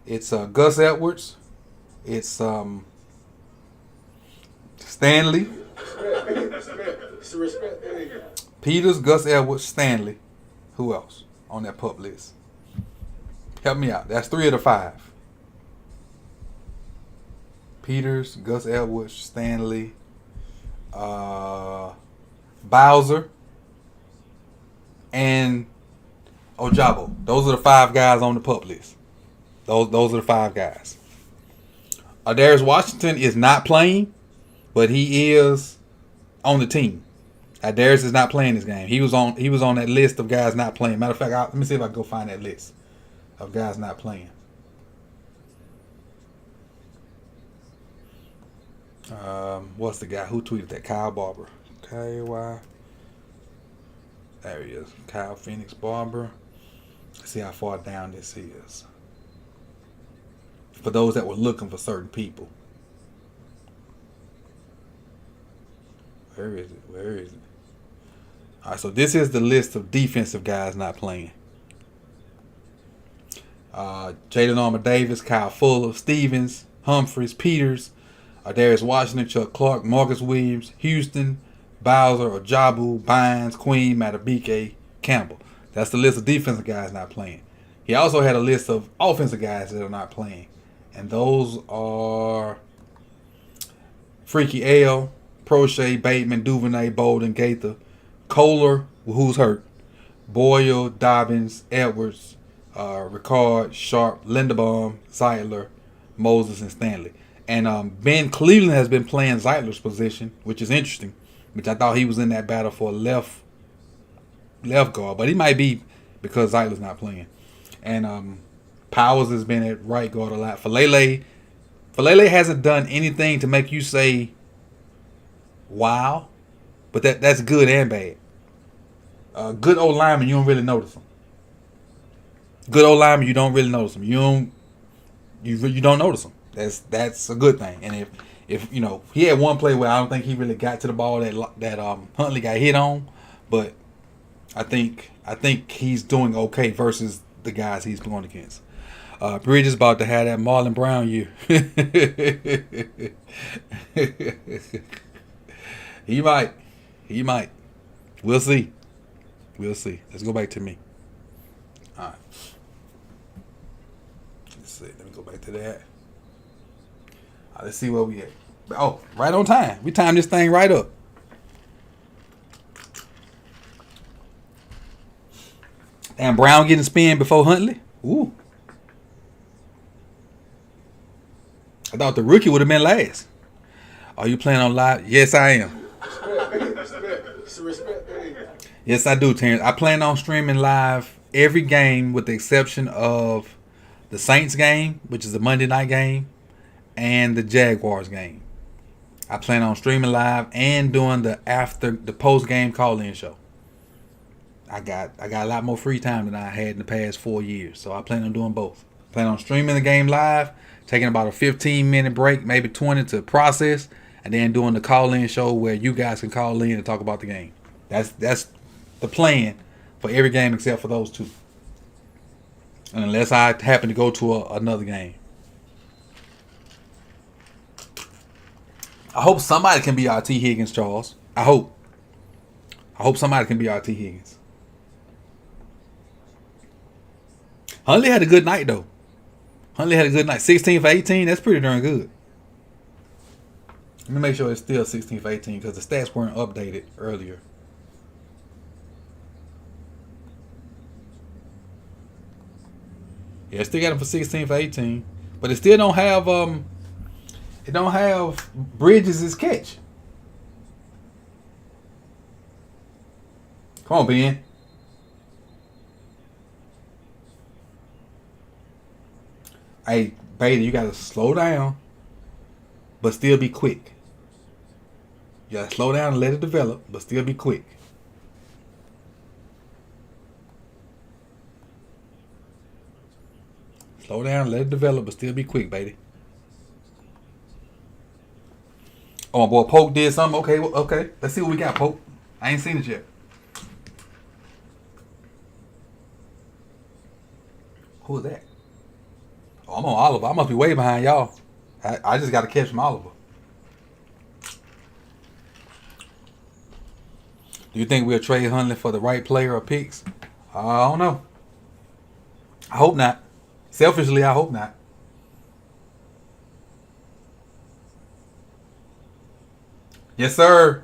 It's Gus Edwards. It's Stanley. Peters, Gus Edwards, Stanley. Who else on that PUP list? Help me out. That's 3 of the 5. Peters, Gus Edwards, Stanley, Bowser, and Ojabo. Those are the 5 guys on the PUP list. Those are the 5 guys. Darius Washington is not playing, but he is on the team. Darius is not playing this game. He was on that list of guys not playing. Matter of fact, let me see if I can go find that list of guys not playing. What's the guy who tweeted that? Kyle Barber. KY. There he is. Kyle Phoenix Barber. Let's see how far down this is. For those that were looking for certain people. Where is it? Where is it? All right, so this is the list of defensive guys not playing. Jalen Armour-Davis, Kyle Fuller, Stevens, Humphries, Peters, Darius Washington, Chuck Clark, Marcus Williams, Houston, Bowser, Ojabu, Bynes, Queen, Matabike, Campbell. That's the list of defensive guys not playing. He also had a list of offensive guys that are not playing. And those are Freaky L, Prochet, Bateman, Duvernay, Bolden, Gaither, Kohler, who's hurt, Boyle, Dobbins, Edwards, Ricard, Sharp, Linderbaum, Zeitler, Moses, and Stanley. And Ben Cleveland has been playing Zeitler's position, which is interesting, which I thought he was in that battle for left guard, but he might be because Zeitler's not playing. And Powers has been at right guard a lot. Falele hasn't done anything to make you say, wow, but that's good and bad. Good old lineman, you don't really notice him. Good old lineman, you don't really notice him. You don't notice him. That's a good thing. And if you know, he had one play where I don't think he really got to the ball that Huntley got hit on, but I think he's doing okay versus the guys he's going against. Bridges about to have that Marlon Brown year. He might. We'll see. Let's go back to me. All right. Let's see. Let me go back to that. All right, let's see where we at. Oh, right on time. We timed this thing right up. And Brown getting spin before Huntley. Ooh. I thought the rookie would have been last. Are you playing on live? Yes, I am. Yes, I do, Terrence. I plan on streaming live every game with the exception of the Saints game, which is a Monday night game, and the Jaguars game. I plan on streaming live and doing the post game call-in show. I got a lot more free time than I had in the past 4 years, so I plan on doing both. Plan on streaming the game live, taking about a 15-minute break, maybe 20 to process, and then doing the call-in show where you guys can call in and talk about the game. That's the plan for every game except for those two. And unless I happen to go to another game. I hope somebody can be RT Higgins, Charles. I hope somebody can be RT Higgins. Huntley had a good night, though. 16 for 18. That's pretty darn good. Let me make sure it's still 16 for 18 because the stats weren't updated earlier. Yeah, still got him for 16 for 18. But it still don't have Bridges' catch. Come on, Ben. Hey, Beta, you gotta slow down, but still be quick. You gotta slow down and let it develop, but still be quick. Slow down, let it develop, but still be quick, baby. Oh, my boy Poke did something. Okay. Let's see what we got, Poke. I ain't seen it yet. Who is that? Oh, I'm on Oliver. I must be way behind y'all. I just got to catch from Oliver. Do you think we'll trade Huntley for the right player or picks? I don't know. I hope not. Selfishly, I hope not. Yes, sir.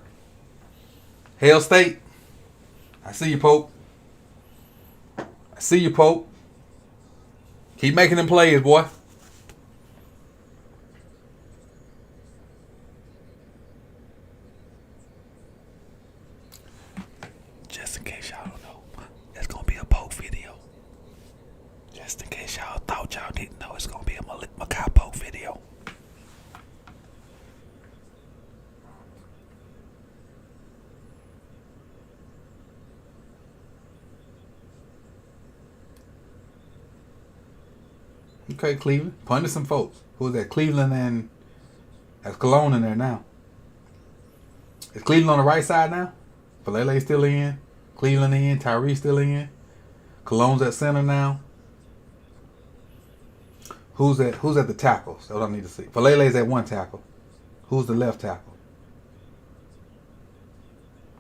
Hail State. I see you, Pope. Keep making them plays, boy. Just in case y'all don't know, that's going to be a Pope video. Just in case y'all thought y'all didn't know, it's going to be a Makai Pope video. Okay, Cleveland. Punted some folks. Who's that? Cleveland and that's Cologne in there now. Is Cleveland on the right side now? Falele still in. Cleveland in. Tyree still in. Cologne's at center now. Who's at the tackles? That's what I need to see. Falele's at one tackle. Who's the left tackle?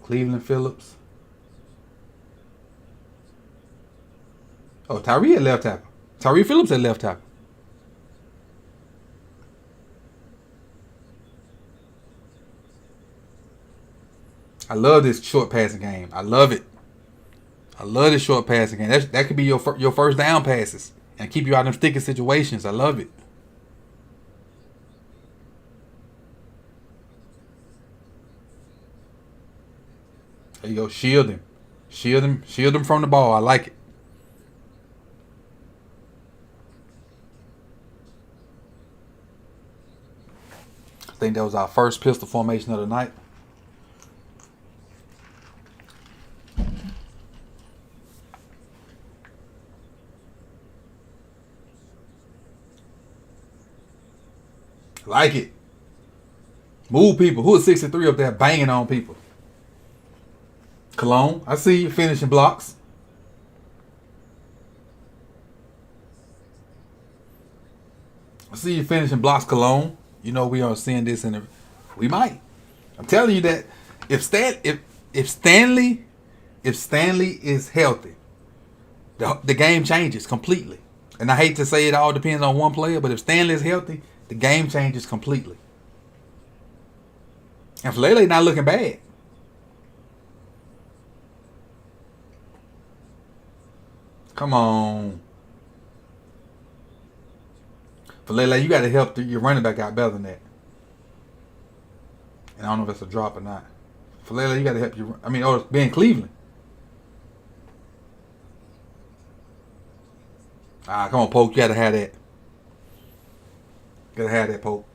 Cleveland Phillips. Oh, Tyree at left tackle. Tyree Phillips at left tackle. I love this short passing game. I love it. I love this short passing game. That could be your first down passes and keep you out of them sticky situations. I love it. There you go. Shield him. Shield him. Shield him from the ball. I like it. I think that was our first pistol formation of the night. Like it. Move people. Who is 63 up there banging on people? Cologne. I see you finishing blocks. I see you finishing blocks, Cologne. You know we are seeing this we might. I'm telling you that if Stanley is healthy, the game changes completely. And I hate to say it all depends on one player, but if Stanley is healthy, the game changes completely. And Falele not looking bad. Come on. Falele, you got to help your running back out better than that. And I don't know if it's a drop or not. Falele, you got to help your... or Ben Cleveland. Come on, Poke. You got to have that. Gotta have that, Pope.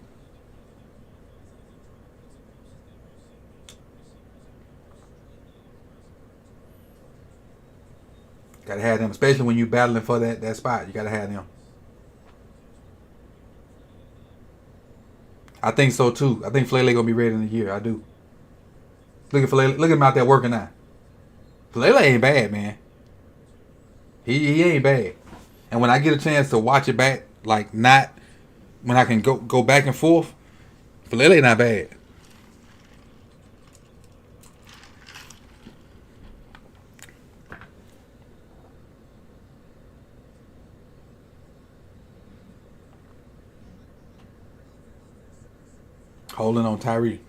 Gotta have them, especially when you're battling for that spot. You gotta have them. I think so too. I think Falele gonna be ready in a year. I do. Look at Falele. Look at him out there working out. Falele ain't bad, man. He ain't bad. And when I get a chance to watch it back, like not when I can go back and forth, Falele not bad. Holding on Tyree.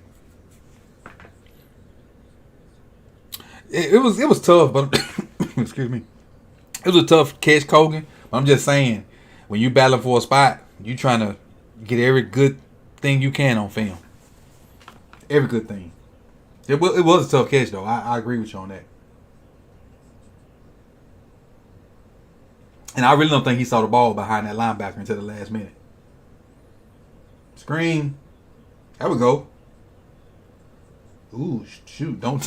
It was tough, but excuse me. It was a tough catch, Kogan. But I'm just saying, when you battling for a spot, you trying to get every good thing you can on film. Every good thing. It was a tough catch, though. I agree with you on that. And I really don't think he saw the ball behind that linebacker until the last minute. Screen. There we go. Ooh, shoot. Don't.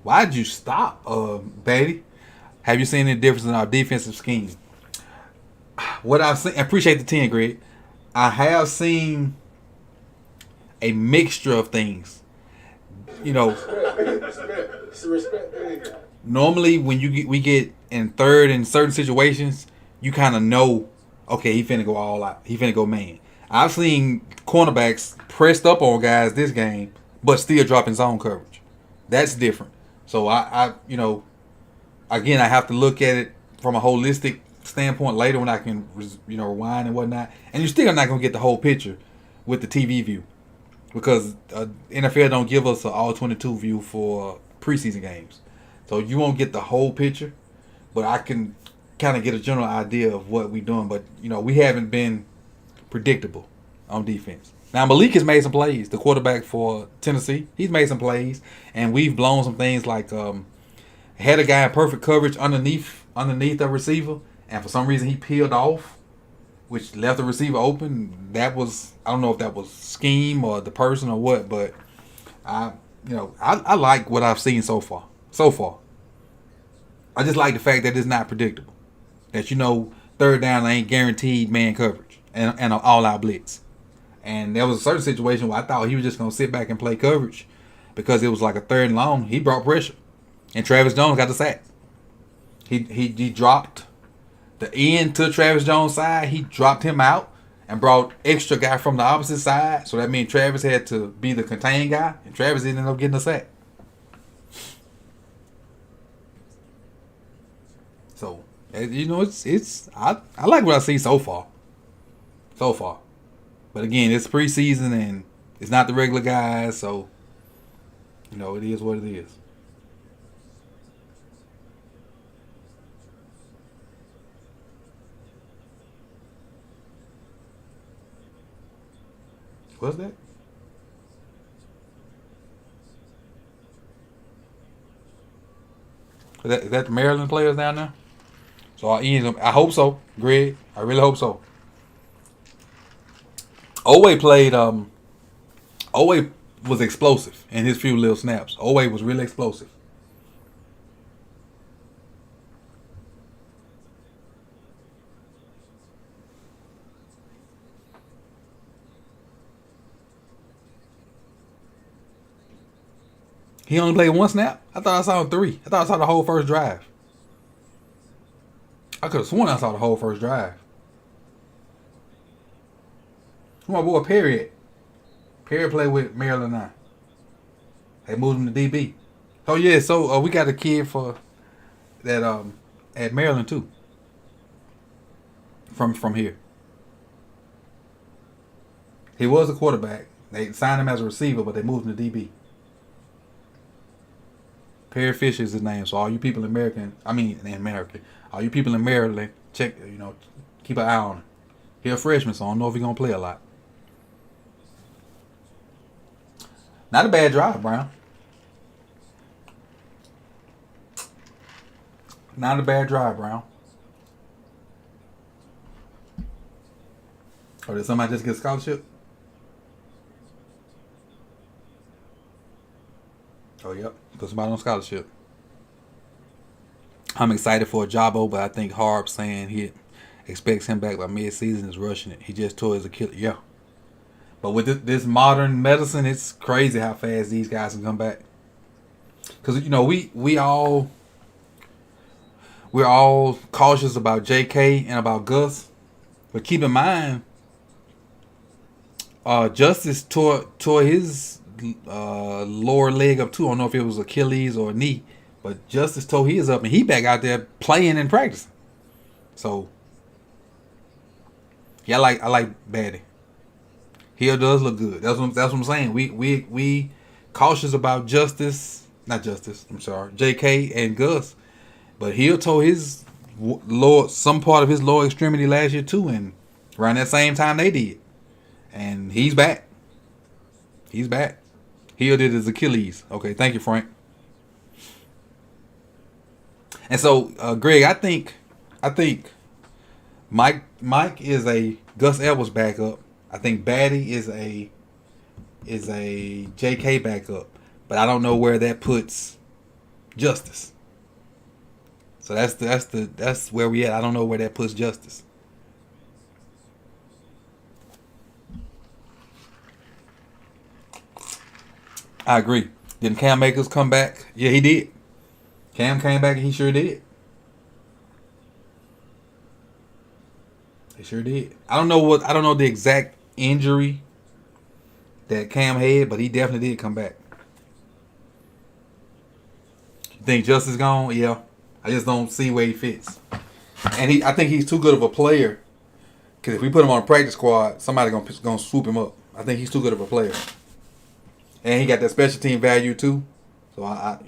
Why'd you stop, Betty? Have you seen any difference in our defensive scheme? What I've seen, I appreciate the 10, Greg. I have seen a mixture of things. You know, normally when we get in third in certain situations, you kind of know, okay, he finna go all out. He finna go man. I've seen cornerbacks pressed up on guys this game, but still dropping zone coverage. That's different. So I again, I have to look at it from a holistic standpoint later when I can, rewind and whatnot. And you're still not gonna get the whole picture with the TV view because NFL don't give us an all 22 view for preseason games, so you won't get the whole picture. But I can kind of get a general idea of what we're doing. But we haven't been predictable on defense. Now Malik has made some plays. The quarterback for Tennessee, he's made some plays, and we've blown some things like had a guy in perfect coverage underneath the receiver, and for some reason he peeled off, which left the receiver open. That was, I don't know if that was scheme or the person or what, but I like what I've seen so far. I just like the fact that it's not predictable. That third down ain't guaranteed man coverage and an all-out blitz. And there was a certain situation where I thought he was just going to sit back and play coverage. because it was like a third and long. He brought pressure, and Travis Jones got the sack. He dropped the end to Travis Jones' side. He dropped him out and brought extra guy from the opposite side. So that means Travis had to be the contained guy, and Travis ended up getting the sack. So, it's I like what I see so far. So far. But again, it's preseason and it's not the regular guys, so it is what it is. What's that? Is that the Maryland players down there? So I hope so, Greg. I really hope so. Owe played. Owe was explosive in his few little snaps. Owe was really explosive. He only played one snap? I thought I saw him 3. I thought I saw the whole first drive. I could have sworn I saw the whole first drive. My boy Perry at? Perry played with Maryland now. They moved him to DB. Oh yeah, so we got a kid for that at Maryland too. From here. He was a quarterback. They signed him as a receiver, but they moved him to DB. Perry Fisher is his name. So all you people in all you people in Maryland, check, keep an eye on him. He's a freshman, so I don't know if he's gonna play a lot. Not a bad drive, Brown. Not a bad drive, Brown. Or did somebody just get a scholarship? Oh, yep. Put somebody on scholarship. I'm excited for Ajabo, but I think Harb saying he expects him back by mid-season is rushing it. He just tore his Achilles. Yeah. But with this modern medicine, it's crazy how fast these guys can come back. Because, we're all cautious about J.K. and about Gus. But keep in mind, Justice tore his lower leg up too. I don't know if it was Achilles or knee, but Justice tore his up and he back out there playing and practicing. So yeah, I like Batty. Hill does look good. That's what I'm saying. We cautious about J.K. and Gus, but Hill tore his some part of his lower extremity last year too, and around that same time they did, and he's back. He's back. Hill did his Achilles. Okay, thank you, Frank. And so, Greg, I think Mike is a Gus Edwards backup. I think Batty is a J.K. backup, but I don't know where that puts Justice. So that's where we at. I don't know where that puts Justice. I agree. Didn't Cam Akers come back? Yeah, he did. Cam came back and he sure did. He sure did. I don't know the exact injury that Cam had, but he definitely did come back. You think Justice gone? Yeah. I just don't see where he fits. And I think he's too good of a player. Because if we put him on a practice squad, somebody gonna swoop him up. I think he's too good of a player. And he got that special team value too. So I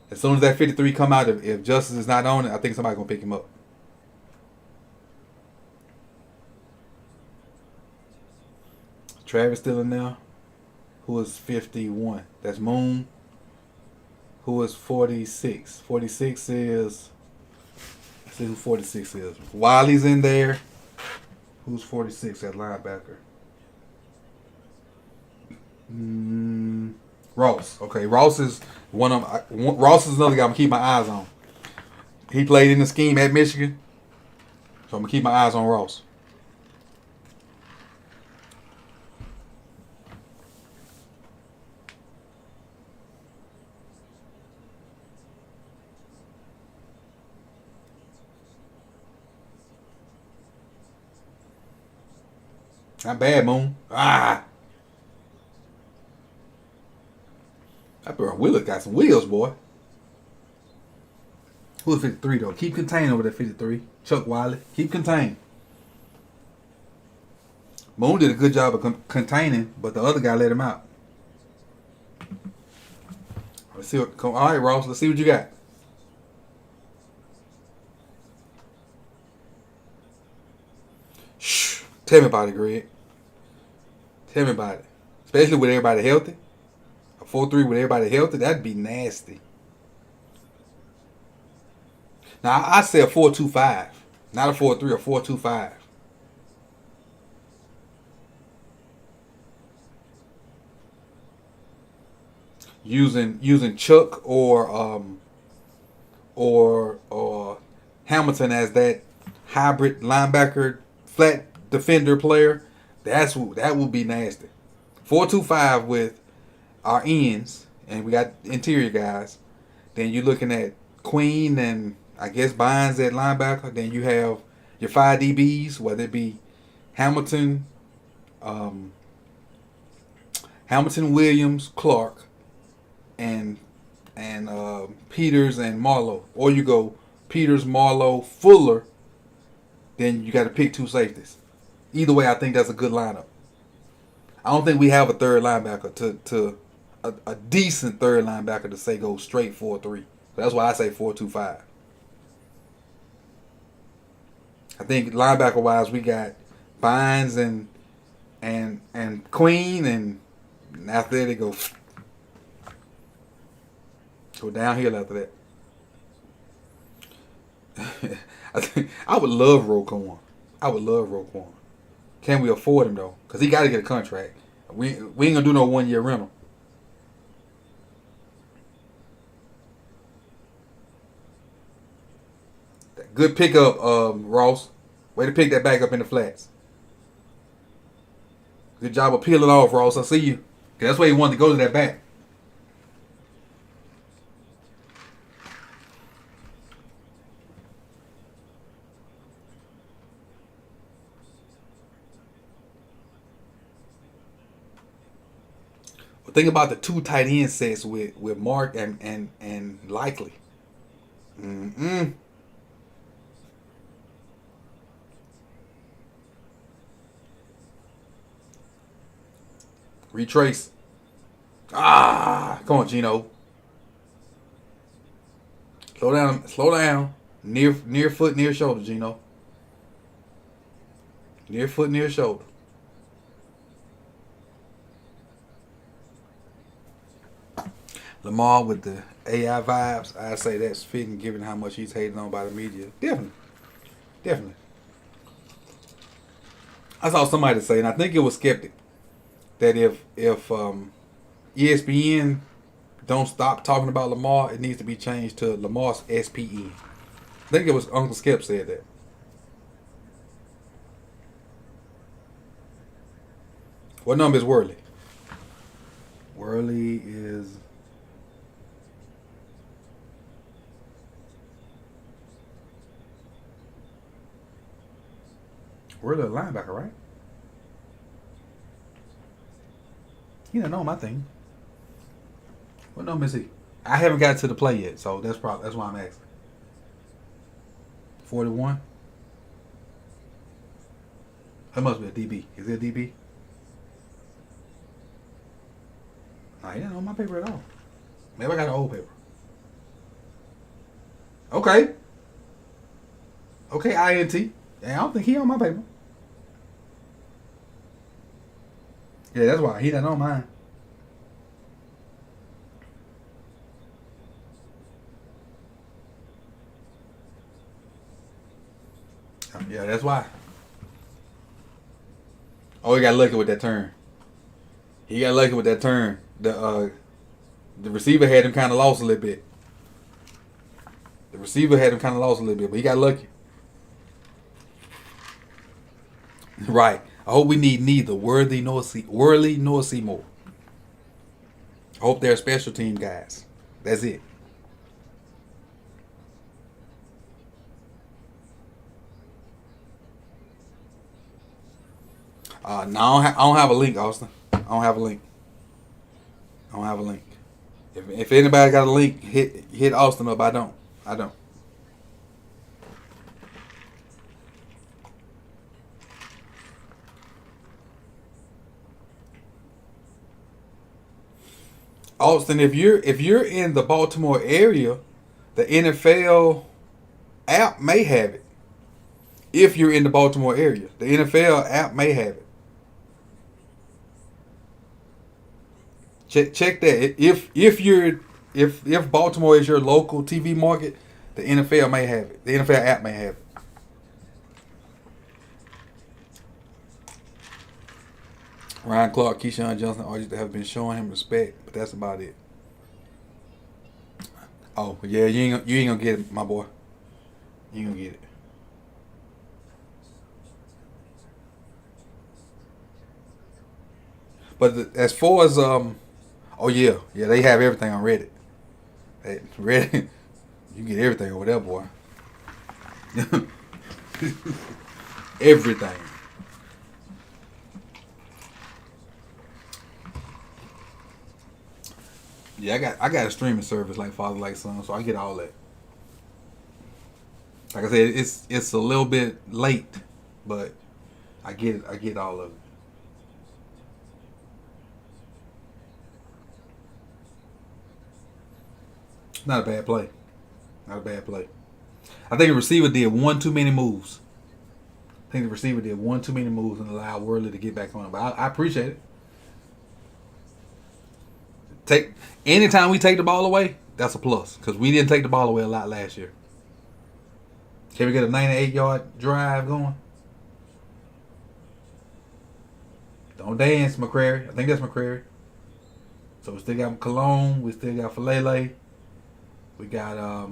as soon as that 53 come out, if Justice is not on it, I think somebody's gonna pick him up. Travis still in there. Who is 51? That's Moon. Who is 46? 46 is. Let's see who 46 is. Wiley's in there. Who's 46 at linebacker? Ross. Okay, Ross is Ross is another guy I'm gonna keep my eyes on. He played in the scheme at Michigan, so I'm gonna keep my eyes on Ross. Not bad, Moon. Ah. That bro Willis got some wheels, boy. Who's 53 though? Keep contained over there, 53. Chuck Wiley. Keep contained. Moon did a good job of containing, but the other guy let him out. Let's see what. All right, Ross. Let's see what you got. Shh. Tell me about it, Greg. Tell me about it. Especially with everybody healthy. A 4-3 with everybody healthy, that'd be nasty. Now I say a 4-2-5, not a 4-3, a 4-2-5. Using Chuck or Hamilton as that hybrid linebacker flat defender player. That would be nasty. 4-2-5 with our ends, and we got interior guys. Then you're looking at Queen and I guess Bynes at linebacker. Then you have your 5 DBs, whether it be Hamilton, Williams, Clark, and Peters and Marlowe. Or you go Peters, Marlowe, Fuller. Then you got to pick 2 safeties. Either way, I think that's a good lineup. I don't think we have a third linebacker to a decent third linebacker to say go straight 4-3. That's why I say 4-2-5. I think linebacker wise we got Bynes and Queen, and after that they go downhill after that. I would love Roquan. Can we afford him though? Because he got to get a contract. We ain't gonna do no 1-year rental. Good pickup, Ross. Way to pick that back up in the flats. Good job of peeling off, Ross. I see you. That's why you wanted to go to that back. Well, think about the 2 tight end sets with Mark and Likely. Retrace. Come on, Gino. Slow down. Near foot, near shoulder, Gino. Near foot, near shoulder. Lamar with the AI vibes, I say that's fitting given how much he's hated on by the media. Definitely. I saw somebody say, and I think it was Skeptic, that if ESPN don't stop talking about Lamar, it needs to be changed to Lamar's SPN. I think it was Uncle Skep said that. What number is Worley? Worley is... Worley a linebacker, right? He don't know my thing. What number is he? I haven't got to the play yet, so that's why I'm asking. 41. That must be a DB. Is it a DB? No, he didn't know my paper at all. Maybe I got an old paper. Okay, INT. Yeah, I don't think he on my paper. Yeah, that's why he didn't know mine. Yeah, that's why. Oh, he got lucky with that turn. The receiver had him kind of lost a little bit. But he got lucky. Right. I hope we need neither Worley nor Seymour. I hope they're special team guys. That's it. No, I don't have a link, Austin. I don't have a link. I don't have a link. If anybody got a link, hit Austin up. I don't. I don't. Austin, if you're in the Baltimore area, the NFL app may have it. If you're in the Baltimore area, the NFL app may have it. Check that. If Baltimore is your local TV market, the NFL may have it. The NFL app may have it. Ryan Clark, Keyshawn Johnson always have been showing him respect, but that's about it. Oh yeah, you ain't gonna get it, my boy. You ain't gonna get it. But as far as oh yeah, they have everything on Reddit. Reddit, you get everything over there, boy. Everything. Yeah, I got a streaming service like Father Like Son, so I get all that. Like I said, it's a little bit late, but I get it. I get all of it. Not a bad play. Not a bad play. I think the receiver did one too many moves. I think the receiver did one too many moves and allowed Worley to get back on it. But I appreciate it. Take anytime we take the ball away, that's a plus because we didn't take the ball away a lot last year. Can we get a 98-yard drive going? Don't dance, McCrary. I think that's McCrary. So we still got Cologne. We still got Falele. We got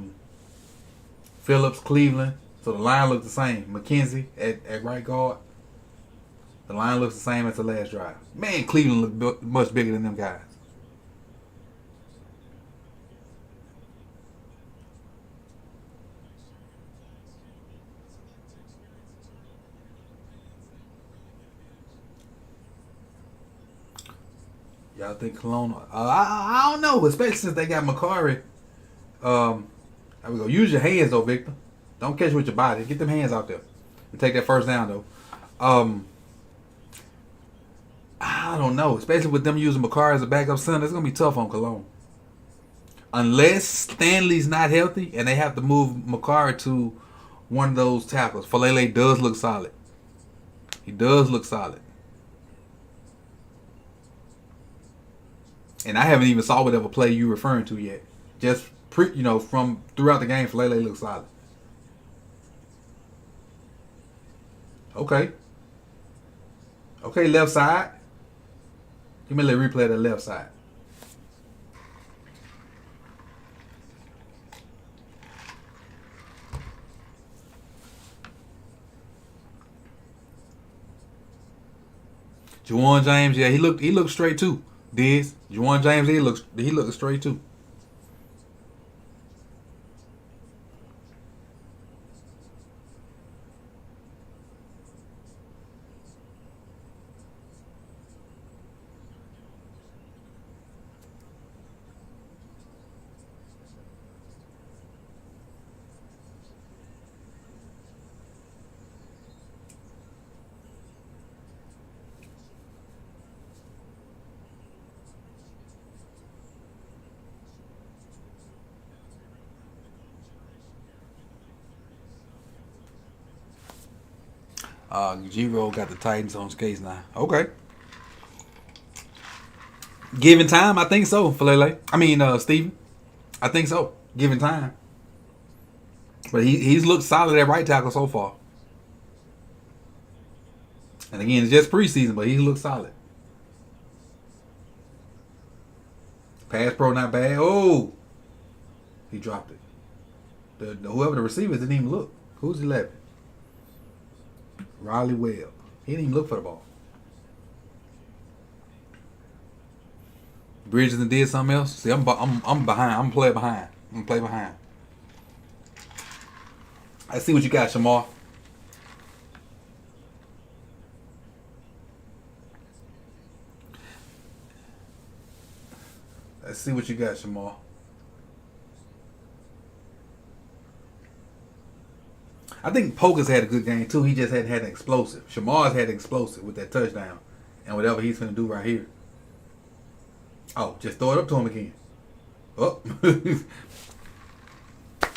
Phillips, Cleveland. So the line looks the same. McKenzie at right guard. The line looks the same as the last drive. Man, Cleveland looked much bigger than them guys. Y'all think Cologne? I don't know, especially since they got Macari. There we go. Use your hands though, Victor. Don't catch with your body. Get them hands out there and take that first down though. I don't know, especially with them using Macari as a backup center. It's gonna be tough on Cologne unless Stanley's not healthy and they have to move Macari to one of those tackles. Falele does look solid. He does look solid. And I haven't even saw whatever play you referring to yet. Just from throughout the game, Falele looks solid. Okay. Okay, left side. Give me a little replay of the left side. Juwan James, yeah, he looked straight too. Diz. Juwan James, he looked straight too. G-Roll got the Titans on skates now. Okay. Given time, I think so, Falele. I mean, Steven. I think so. Given time. But he's looked solid at right tackle so far. And again, it's just preseason, but he looks solid. Pass pro not bad. Oh! He dropped it. Whoever the receivers didn't even look. Who's 11? Riley Webb. He didn't even look for the ball. Bridges and did something else. See, I'm behind. I'm gonna play behind. I'm gonna play behind. I see what you got, Shamar. Let's see what you got, Shamar. I think Poker's had a good game too. He just hadn't had an explosive. Shamar's had an explosive with that touchdown and whatever he's going to do right here. Oh, just throw it up to him again. Oh.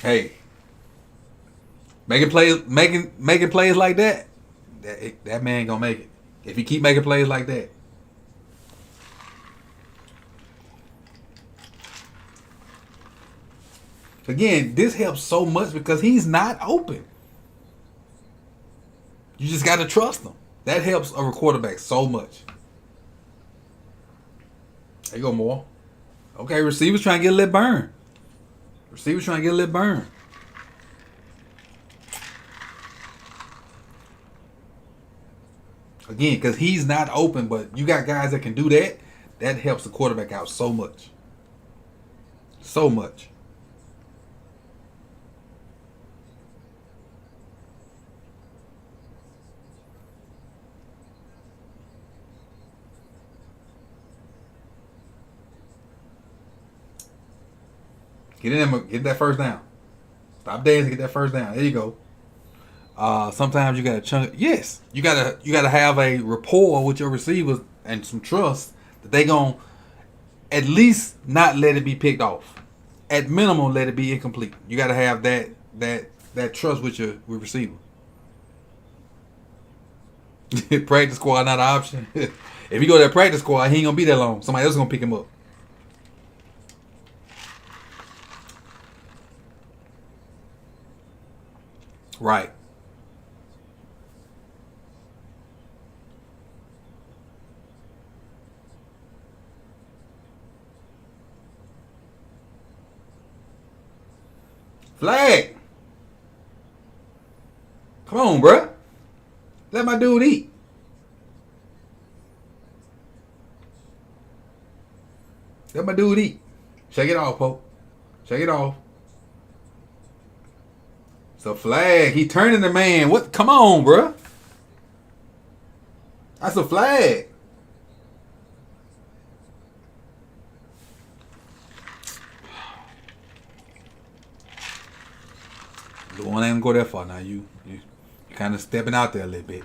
Hey. Making plays like that, that man going to make it. If he keep making plays like that. Again, this helps so much because he's not open. You just got to trust him. That helps a quarterback so much. There you go, more. Okay, receivers trying to get a little burn. Receivers trying to get a little burn. Again, because he's not open, but you got guys that can do that. That helps the quarterback out so much. So much. Get in there, get that first down. Stop dancing, get that first down. There you go. Sometimes you gotta chunk. Yes, you gotta have a rapport with your receivers and some trust that they gonna at least not let it be picked off. At minimum, let it be incomplete. You gotta have that trust with your receiver. Practice squad not an option. If you go to that practice squad, he ain't gonna be that long. Somebody else is gonna pick him up. Right. Flag. Come on, bruh. Let my dude eat. Let my dude eat. Shake it off, Pope. Shake it off. It's a flag. He turning the man. What? Come on, bruh. That's a flag. The one ain't gonna go that far now. You kind of stepping out there a little bit.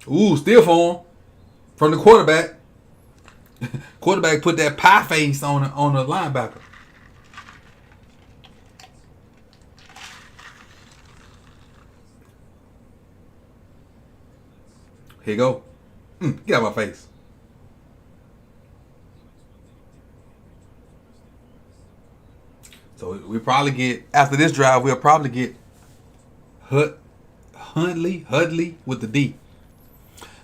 Ooh, still for him from the quarterback. Quarterback put that pie face on the linebacker. Here you go. Get out of my face. So we probably get, after this drive, we'll probably get Hudley with the D.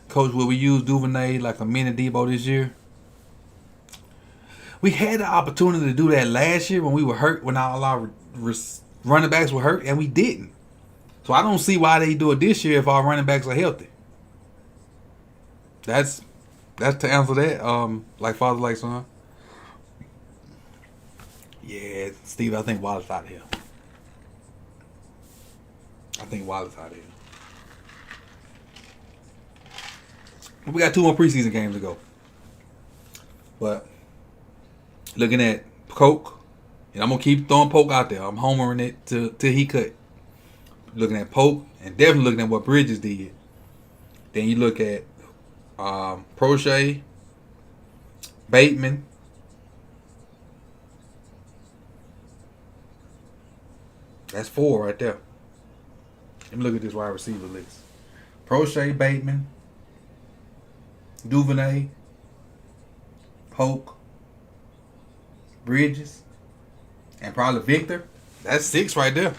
Coach, will we use Duvernay like a mini Debo this year? We had the opportunity to do that last year when we were hurt, when all our running backs were hurt, and we didn't. So I don't see why they do it this year if our running backs are healthy. That's to answer that. Like father, like son. Yeah, Steve, I think Wallace out here. We got 2 more preseason games to go. But looking at Coke, and I'm going to keep throwing Poke out there. I'm homering it till he cut. Looking at Poke, and definitely looking at what Bridges did. Then you look at Prochet, Bateman. That's 4 right there. Let me look at this wide receiver list. Prochet, Bateman, Duvernay, Polk, Bridges, and probably Victor. That's 6 right there.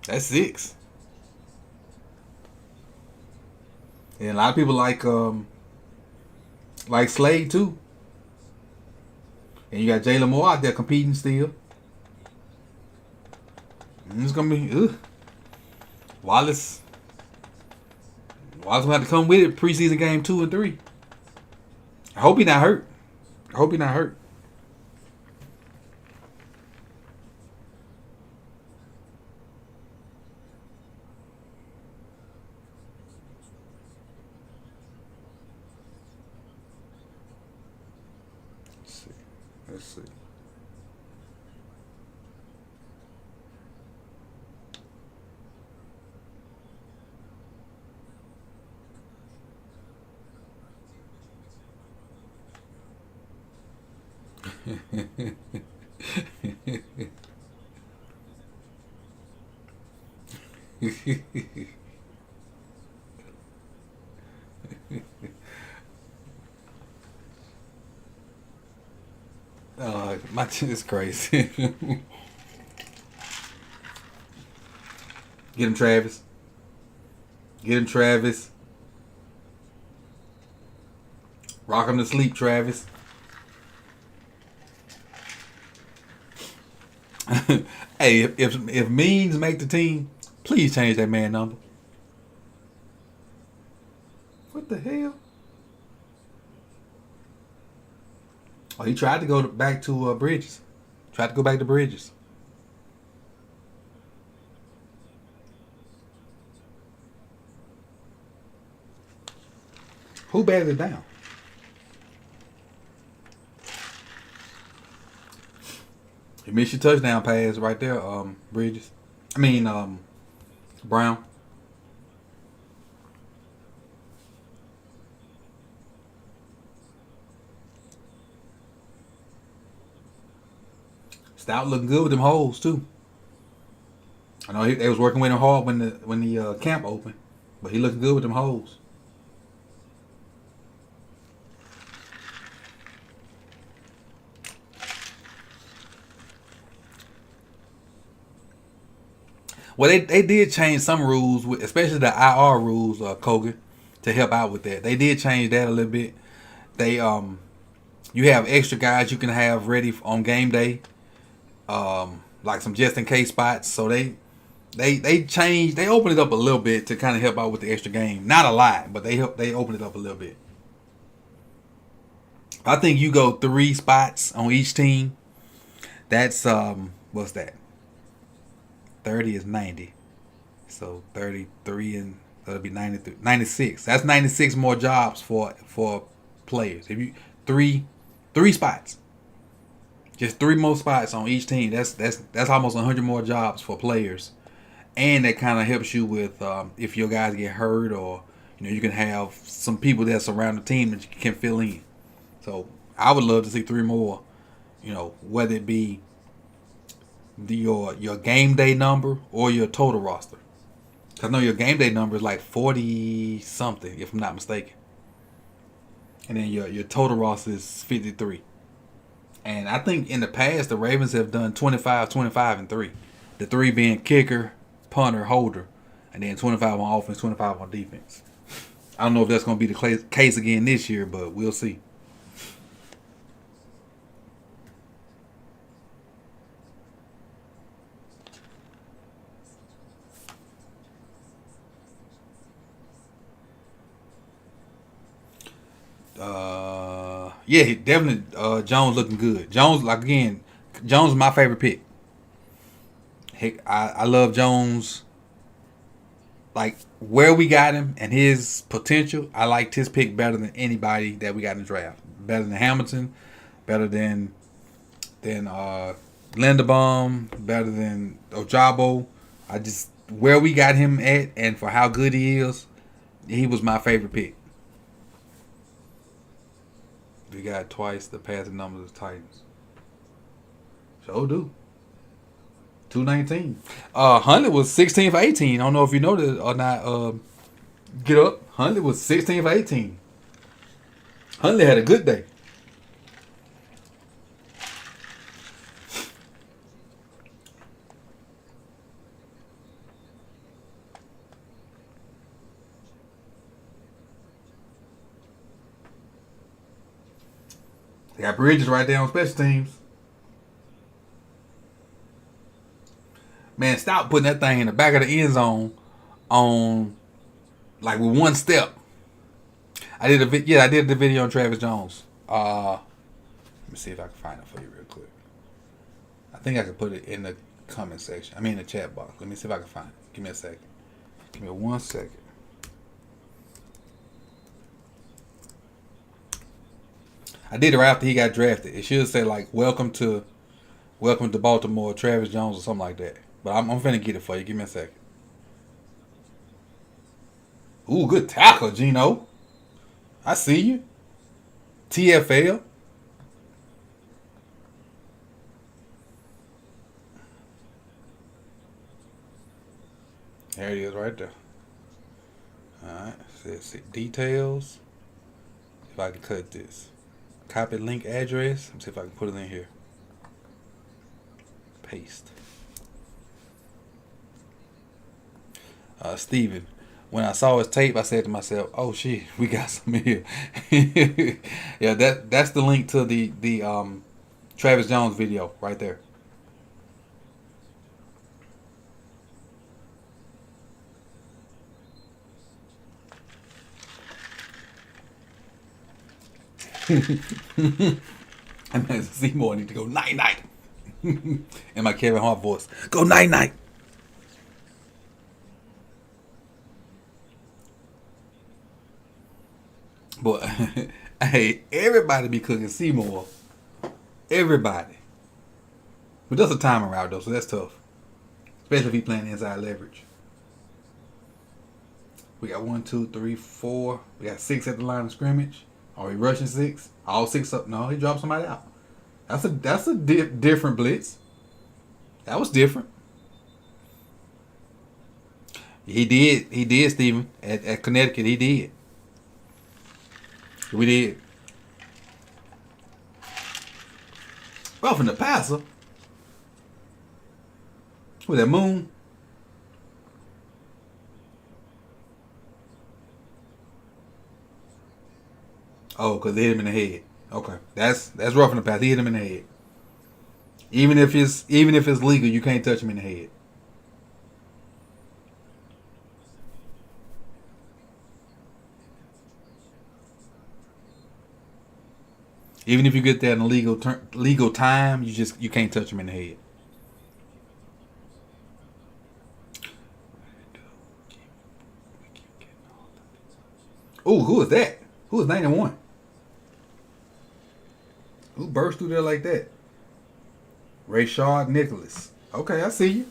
That's 6. And a lot of people like Slade too. And you got Jalen Moore out there competing still. It's gonna be Wallace gonna have to come with it preseason game 2 and 3. I hope he's not hurt. Let's see. Let's see. My chin is crazy. Get him, Travis. Get him, Travis. Rock him to sleep, Travis. Hey, if Means make the team, please change that man number. What the hell? Oh, he tried to go back to Bridges. Tried to go back to Bridges. Who batted it down? You missed your touchdown pass right there, Bridges. I mean, Brown. Stout looking good with them holes too. I know they was working with him hard when the camp opened, but he looking good with them holes. Well, they did change some rules, especially the IR rules, Kogan, to help out with that. They did change that a little bit. They you have extra guys you can have ready on game day, like some just in case spots. So they changed, they opened it up a little bit to kind of help out with the extra game. Not a lot, but they opened it up a little bit. I think you go 3 spots on each team. That's what's that? 30 is 90. So 33 and that'll be 93, 96. That's 96 more jobs for players. If you three spots. Just 3 more spots on each team. That's almost 100 more jobs for players. And that kind of helps you with if your guys get hurt, or you can have some people that surround the team that you can fill in. So I would love to see 3 more. Whether it be your game day number or your total roster. I know your game day number is like 40 something, if I'm not mistaken. And then your total roster is 53. And I think in the past the Ravens have done 25, 25, and 3. The 3 being kicker, punter, holder, and then 25 on offense, 25 on defense. I don't know if that's going to be the case again this year, but we'll see. Yeah, he definitely. Jones looking good. Jones, Jones is my favorite pick. Heck, I love Jones. Like where we got him and his potential, I liked his pick better than anybody that we got in the draft. Better than Hamilton, better than Linderbaum, better than Ojabo. Where we got him at and for how good he is, he was my favorite pick. We got twice the passing numbers of Titans. So do. 219. Huntley was 16 for 18. I don't know if you know that or not. Get up. Huntley was 16 for 18. Huntley had a good day. They got Bridges right there on special teams. Man, stop putting that thing in the back of the end zone on like with one step. I did the video on Travis Jones. Let me see if I can find it for you real quick. I think I could put it in the comment section. I mean in the chat box. Let me see if I can find it. Give me a second. Give me 1 second. I did it right after he got drafted. It should say like welcome to Baltimore, Travis Jones or something like that. But I'm finna get it for you. Give me a second. Ooh, good tackle, Gino. I see you. TFL. There it is right there. Alright. See details. If I can cut this. Copy link address. Let me see if I can put it in here. Paste. Steven. When I saw his tape, I said to myself, "Oh shit, we got some here." Yeah, that's the link to the Travis Jones video right there. And man, Seymour need to go night night. In my Kevin Hart voice, go night night. But hey, everybody be cooking Seymour. Everybody. But that's a timing route though, so that's tough. Especially if he playing inside leverage. We got 1, 2, 3, 4. We got 6 at the line of scrimmage. Are we rushing 6? All 6 up? No, he dropped somebody out. That's a different blitz. That was different. He did, Steven. At Connecticut, he did. We did. Roughing the passer. With that moon. Oh, because they hit him in the head. Okay, that's roughing the passer. He hit him in the head. Even if it's legal, you can't touch him in the head. Even if you get that in a legal time, you can't touch him in the head. Oh, who is that? Who is 91? Who burst through there like that? Rayshard Nicholas. Okay, I see you.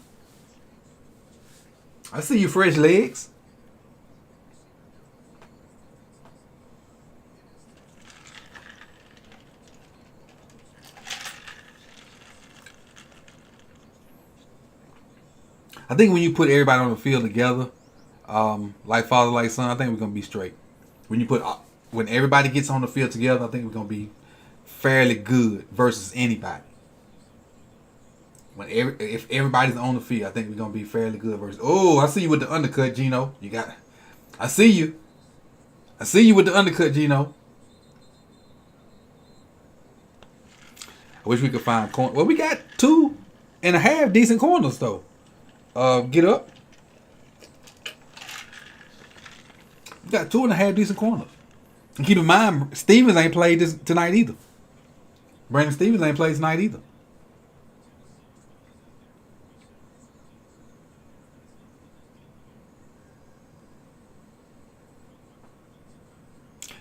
I see you, fresh legs. I think when you put everybody on the field together, like father, like son, I think we're gonna be straight. When everybody gets on the field together, I think we're gonna be fairly good versus anybody. If everybody's on the field, I think we're gonna be fairly good versus. Oh, I see you with the undercut, Gino. I see you. I see you with the undercut, Gino. I wish we could find corner. Well, we got 2.5 decent corners though. Get up. We got 2.5 decent corners. And keep in mind, Stevens ain't played tonight either. Brandon Stevens ain't played tonight either.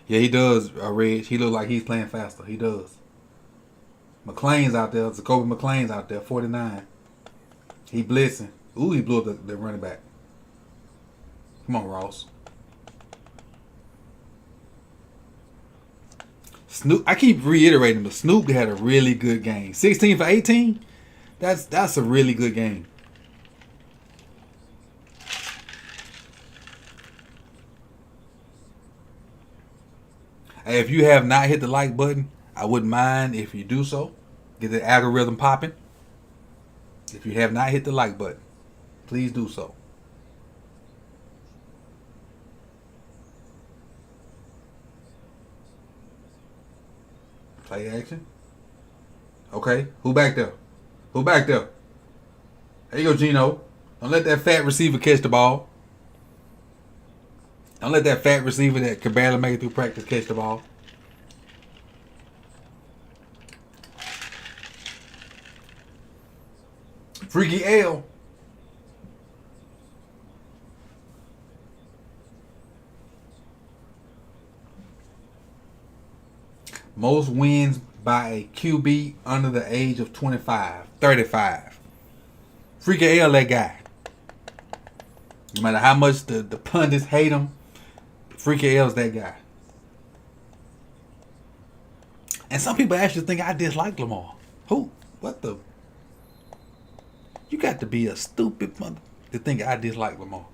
Yeah, he does, Reg. He look like he's playing faster. He does. McLean's out there. Jacoby McLean's out there, 49. He blitzing. Ooh, he blew up the running back. Come on, Ross. Snoop, I keep reiterating, but Snoop had a really good game. 16 for 18? That's a really good game. Hey, if you have not hit the like button, I wouldn't mind if you do so. Get the algorithm popping. If you have not hit the like button, please do so. Play action. Okay, who back there? Who back there? There you go, Gino. Don't let that fat receiver catch the ball. Don't let that fat receiver that can barely make it through practice catch the ball. Freaky L. Most wins by a QB under the age of 25, 35. Freaking L that guy. No matter how much the pundits hate him, Freaking L's that guy. And some people actually think I dislike Lamar. Who? What the? You got to be a stupid mother to think I dislike Lamar.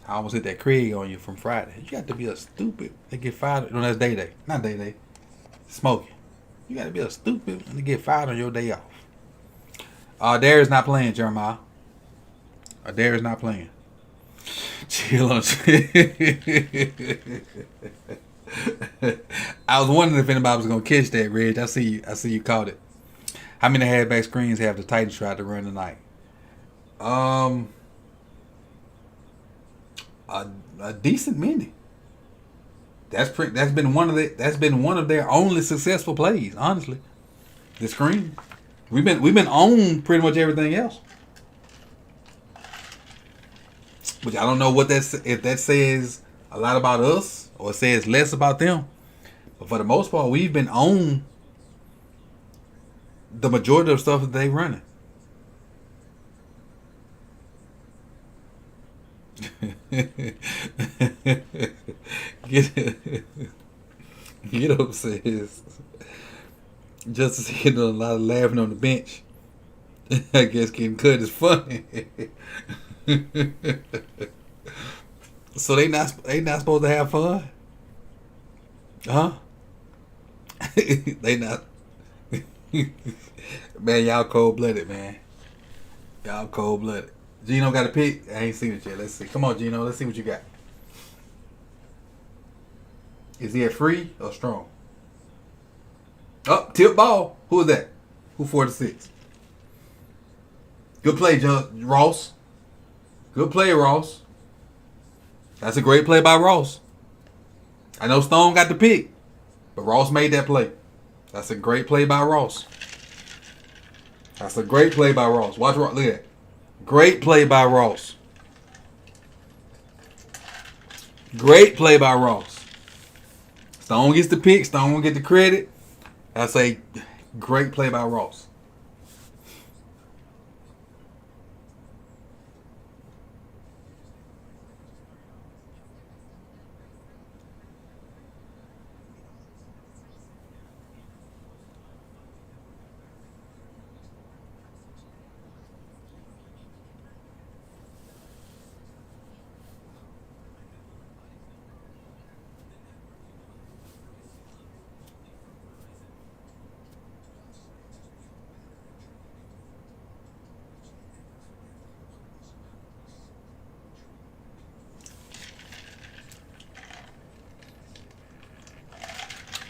I almost hit that Craig on you from Friday. You got to be a stupid to get fired. No, that's Day Day. Not Day Day. Smoking. You got to be a stupid to get fired on your day off. Darius not playing, Jeremiah. Darius not playing. Chill on. I was wondering if anybody was gonna catch that, Reg. I see you caught it. How many halfback screens have the Titans tried to run tonight? A decent many. That's been one of their only successful plays, honestly. The screen. We've been on pretty much everything else. Which I don't know if that says a lot about us or it says less about them. But for the most part, we've been on the majority of stuff that they running. Get up says Justice hitting a lot of laughing on the bench. I guess getting cut is funny. So they not supposed to have fun? Huh? They not. Man, y'all cold blooded, man. Y'all cold blooded. Gino got a pick. I ain't seen it yet. Let's see. Come on, Gino. Let's see what you got. Is he at free or strong? Oh, tip ball. Who is that? Who 46? Good play, Ross. Good play, Ross. That's a great play by Ross. I know Stone got the pick, but Ross made that play. That's a great play by Ross. That's a great play by Ross. Watch Ross. Look at that. Great play by Ross. Great play by Ross. Stone gets the pick. Stone will get the credit. That's a great play by Ross.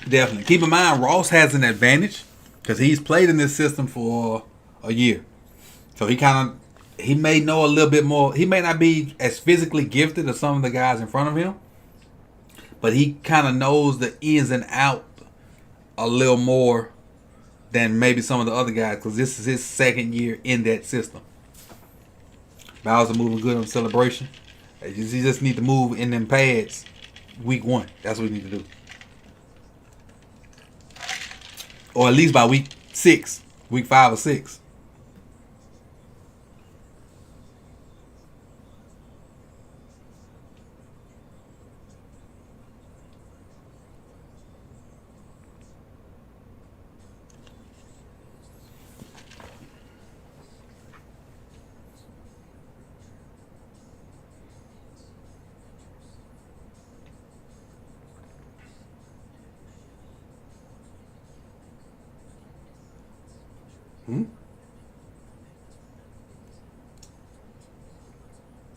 Definitely. Keep in mind, Ross has an advantage because he's played in this system for a year. So he may know a little bit more. He may not be as physically gifted as some of the guys in front of him, but he kind of knows the ins and out a little more than maybe some of the other guys because this is his second year in that system. Bowser moving good on celebration. You just need to move in them pads week 1. That's what we need to do. Or at least by week 6, week 5 or 6.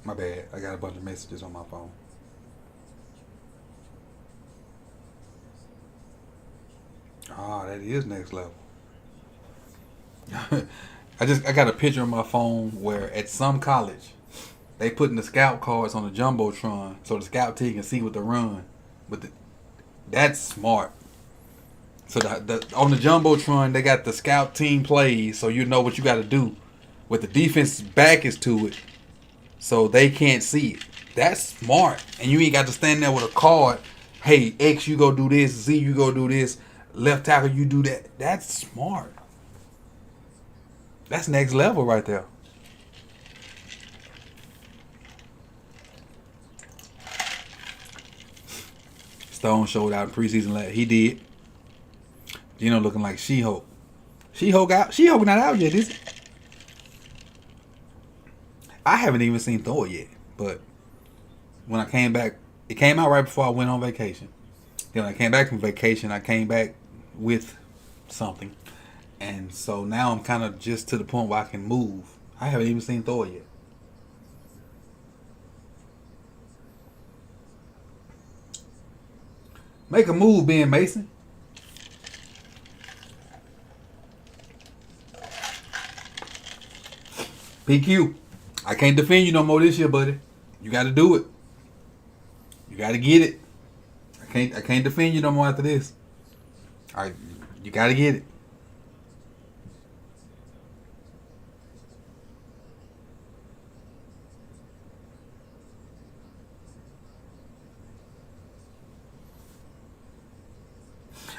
My bad. I got a bunch of messages on my phone. That is next level. I got a picture on my phone where at some college they putting the scout cards on the jumbotron so the scout team can see what they run. But that's smart. So on the jumbotron they got the scout team plays, so you know what you got to do. With the defense back is to it, so they can't see it. That's smart, and you ain't got to stand there with a card hey, X, you go do this. Z, you go do this. Left tackle, you do that. That's smart. That's next level right there. Stone showed out in preseason. He did. Gino looking like She-Hulk. She-Hulk out. She-Hulk not out yet, is it? I haven't even seen Thor yet. But when I came back, it came out right before I went on vacation. Then when I came back from vacation, I came back with something. And so now I'm kind of just to the point where I can move. I haven't even seen Thor yet. Make a move, Ben Mason. PQ, I can't defend you no more this year, buddy. You got to do it. You got to get it. I can't defend you no more after this. All right, you got to get it.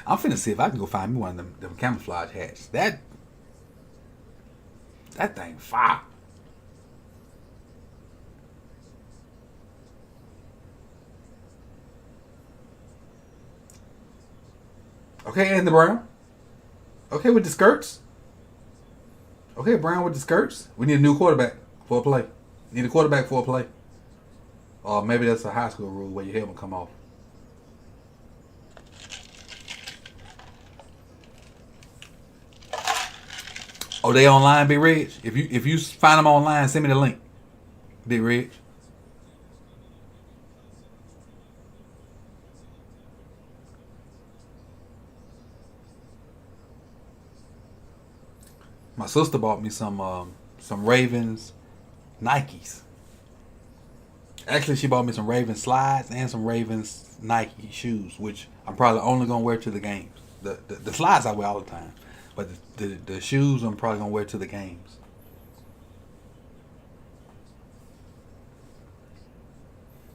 I'm finna see if I can go find me one of them camouflage hats. That thing fire. Okay, and the Brown. Okay, with the skirts. Okay, Brown with the skirts. We need a new quarterback for a play. Need a quarterback for a play. Or maybe that's a high school rule where your helmet come off. Oh, they online, Big Reg? If you find them online, send me the link, Big Reg. My sister bought me some Ravens Nikes. Actually, she bought me some Ravens slides and some Ravens Nike shoes, which I'm probably only gonna wear to the games. The slides I wear all the time, but the shoes I'm probably gonna wear to the games.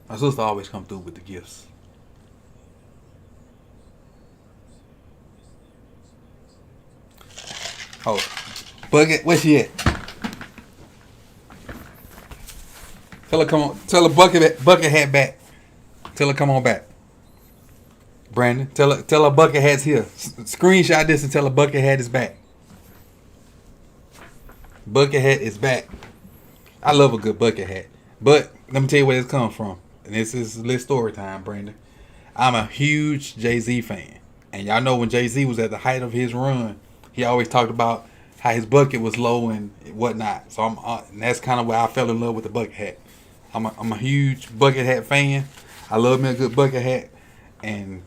My sister always come through with the gifts. Oh, Bucket, where she at? Tell her come on. Tell her bucket hat back. Tell her come on back. Brandon, tell her bucket hat's here. Screenshot this and tell her bucket hat is back. Bucket hat is back. I love a good bucket hat. But let me tell you where this comes from. And this is lit story time, Brandon. I'm a huge Jay-Z fan. And y'all know when Jay-Z was at the height of his run, he always talked about how his bucket was low and whatnot. So and that's kind of where I fell in love with the bucket hat. I'm a huge bucket hat fan. I love me a good bucket hat. And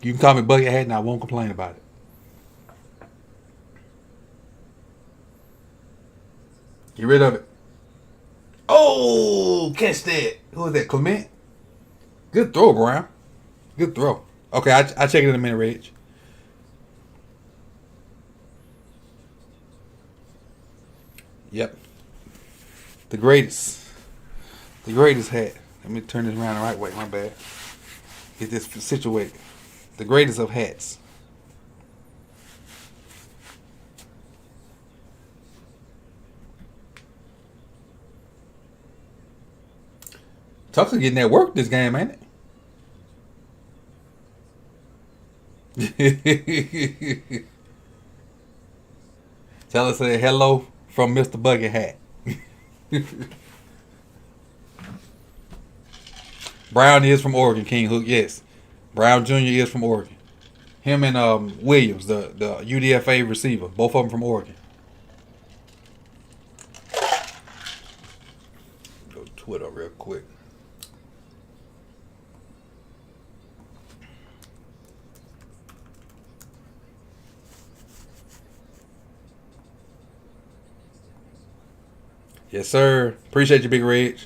you can call me bucket hat and I won't complain about it. Get rid of it. Oh, catch that. Who is that, Clement? Good throw, Brown. Good throw. Okay, I'll check it in a minute, Reg. Yep. The greatest. The greatest hat. Let me turn this around the right way. My bad. Get this situated. The greatest of hats. Tucker getting that work this game, ain't it? Tell us say hello from Mr. Bucket Hat. Brown is from Oregon, King Hook, yes. Brown Jr. is from Oregon. Him and Williams, the UDFA receiver, both of them from Oregon. Go to Twitter real quick. Yes, sir. Appreciate you, Big Reg.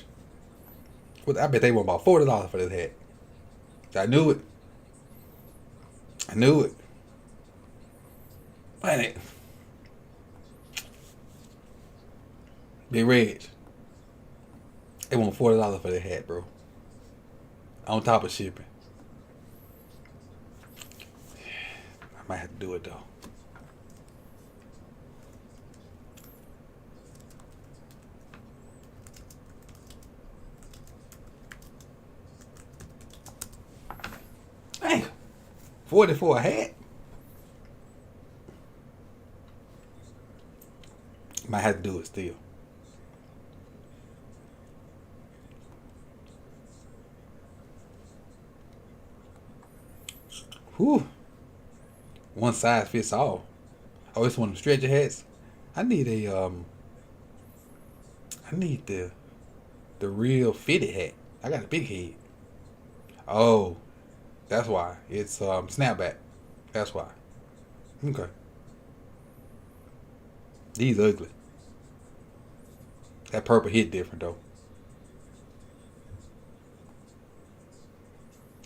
I bet they want about $40 for this hat. I knew it. I knew it. Man, it. Big Reg. They want $40 for that hat, bro. On top of shipping. I might have to do it though. Dang. 40 for a hat. Might have to do it still. Whew. One size fits all. Oh, it's one of the stretcher hats. I need I need the real fitted hat. I got a big head. Oh, that's why. It's snapback. That's why. Okay. These ugly. That purple hit different though.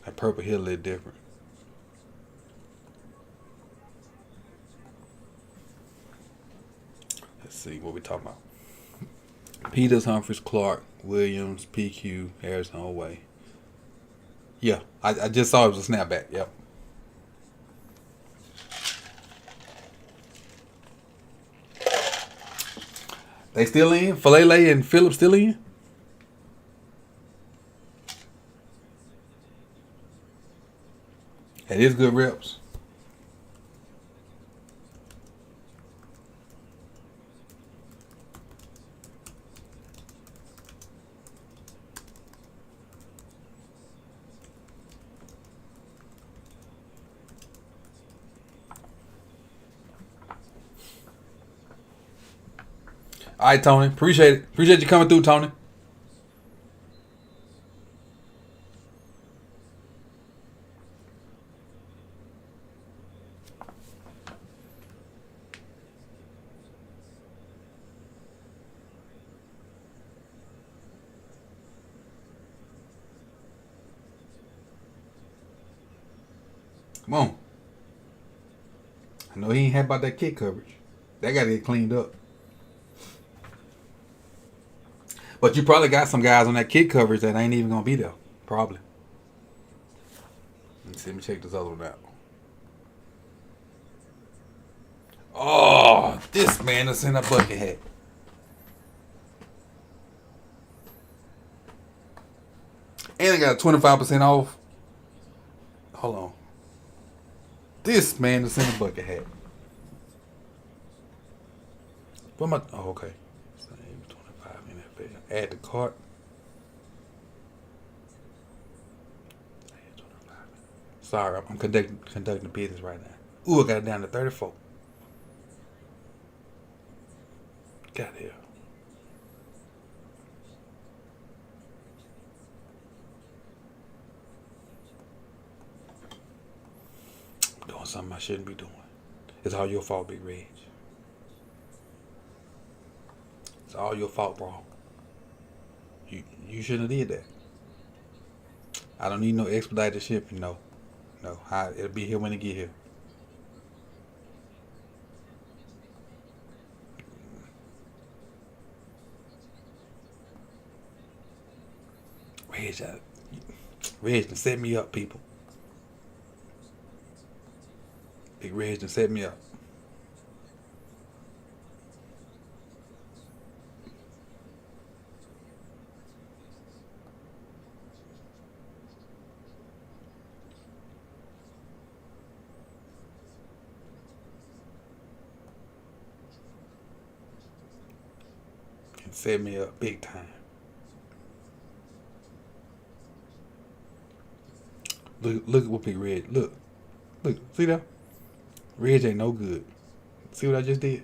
That purple hit a little different. Let's see what we talking about. Peters, Humphries, Clark, Williams, PQ, Harrison, Way. Yeah, I just saw it was a snapback. Yep. They still in? Falele and Phillips still in? That is good reps. All right, Tony. Appreciate it. Appreciate you coming through, Tony. Come on. I know he ain't happy about that kick coverage. That got to get cleaned up. But you probably got some guys on that kick coverage that ain't even going to be there. Probably. Let me check this other one out. Oh, this man is in a bucket hat. And I got 25% off. Hold on. This man is in a bucket hat. What am I? Oh, okay. Same 25 NFL. Add the cart. Sorry, I'm conducting business right now. Ooh, I got it down to 34. Got here. I'm doing something I shouldn't be doing. It's all your fault, Big Reg. It's all your fault, bro. You shouldn't have did that. I don't need no expedited shipping, no. No, it'll be here when it get here. Reg done set me up, people. Big Reg done set me up. Set me up big time. Look at what Big Reg. Look. See that? Reg ain't no good. See what I just did?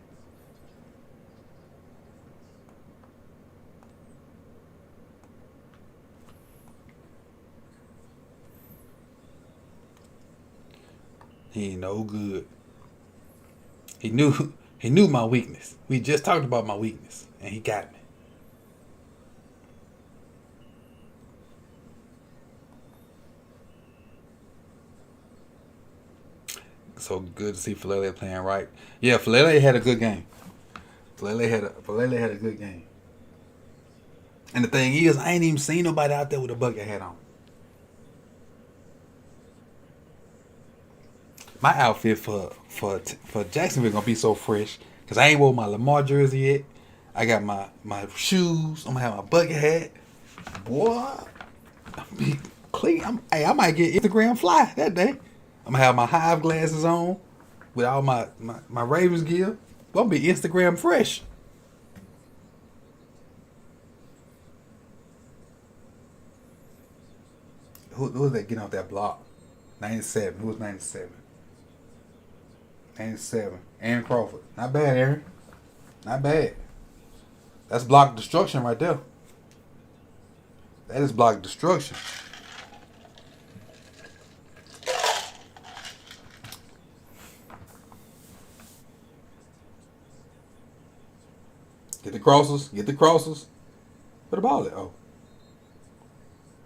He ain't no good. He knew my weakness. We just talked about my weakness, and he got me. So good to see Falele playing right. Yeah, Falele had a good game. Falele had a good game. And the thing is, I ain't even seen nobody out there with a bucket hat on. my outfit for Jacksonville gonna be so fresh because I ain't wore my Lamar jersey yet. I got my shoes. I'm gonna have my bucket hat. Boy, I'm be clean. I might get Instagram fly that day. I'm gonna have my Hive glasses on with all my Ravens gear. I'm gonna be Instagram fresh. Who's that getting off that block? 97. Who was 97? 97. Aaron Crawford. Not bad, Aaron. Not bad. That's block destruction right there. That is block destruction. Get the crosses. Get the crosses. Where the ball at? Oh.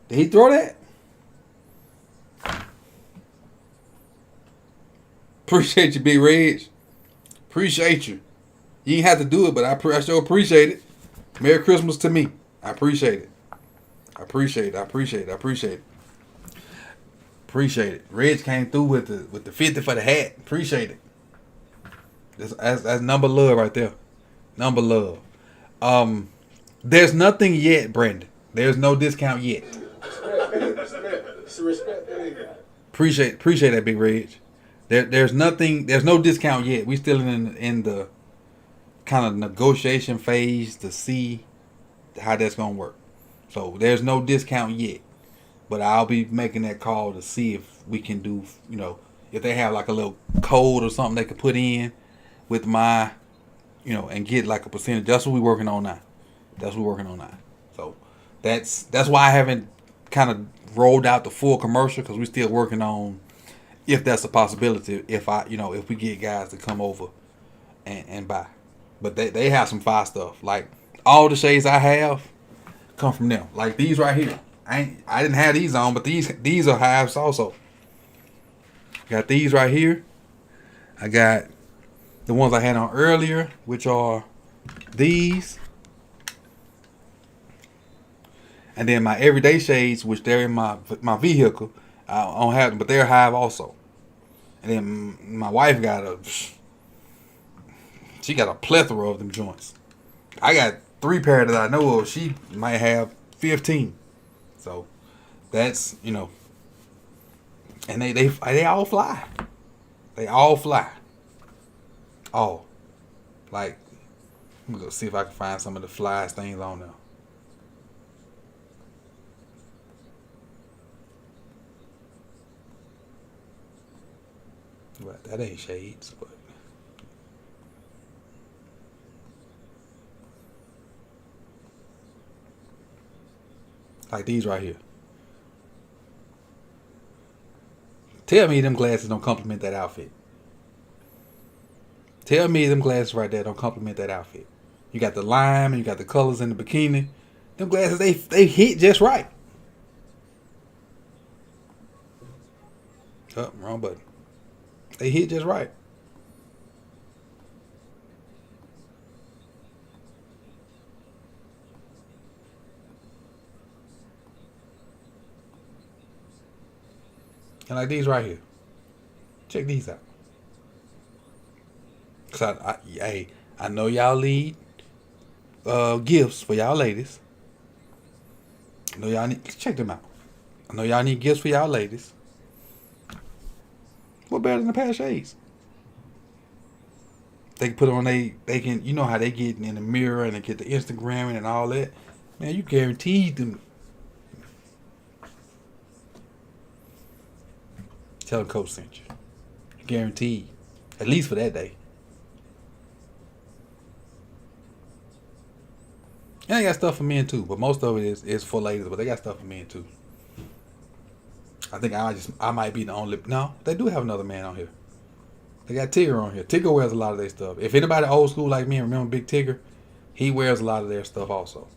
Did he throw that? Appreciate you, Big Reg. Appreciate you. You ain't have to do it, but I sure appreciate it. Merry Christmas to me. I appreciate it. I appreciate it. I appreciate it. I appreciate it. Appreciate it. Reg came through with the 50 for the hat. Appreciate it. That's number love right there. Number love. There's nothing yet, Brandon. There's no discount yet. Appreciate that, Big Reg. There's nothing. There's no discount yet. We still in the kind of negotiation phase to see how that's gonna work. So there's no discount yet, but I'll be making that call to see if we can do. If they have like a little code or something they could put in with my, and get like a percentage. That's what we're working on now. So that's why I haven't kind of rolled out the full commercial because we're still working on if that's a possibility. If we get guys to come over and buy, but they have some fire stuff. Like all the shades I have come from them. Like these right here. I didn't have these on, but these are Hives also. Got these right here. I got the ones I had on earlier, which are these. And then my everyday shades, which they're in my vehicle. I don't have them, but they're Hive also. And then my wife got a plethora of them joints. I got 3 pair that I know of. She might have 15. So that's, and they all fly. They all fly. Oh, like, let me go see if I can find some of the flyest things on there. Well, that ain't shades, but like these right here. Tell me them glasses don't compliment that outfit. Tell me them glasses right there don't compliment that outfit. You got the lime and you got the colors in the bikini. Them glasses, they hit just right. Oh, wrong button. They hit just right. And like these right here. Check these out. Cause I know y'all need gifts for y'all ladies. I know y'all need, check them out. I know y'all need gifts for y'all ladies. What better than a pair of shades? They can put on they can, you know how they get in the mirror and they get the Instagram and all that. Man, you guaranteed them. Tell the coach sent you. Guaranteed. At least for that day. And they got stuff for men too, but most of it is for ladies, but they got stuff for men too. I think I might be the only. No, they do have another man on here. They got Tigger on here. Tigger wears a lot of their stuff. If anybody old school like me remember Big Tigger, he wears a lot of their stuff also.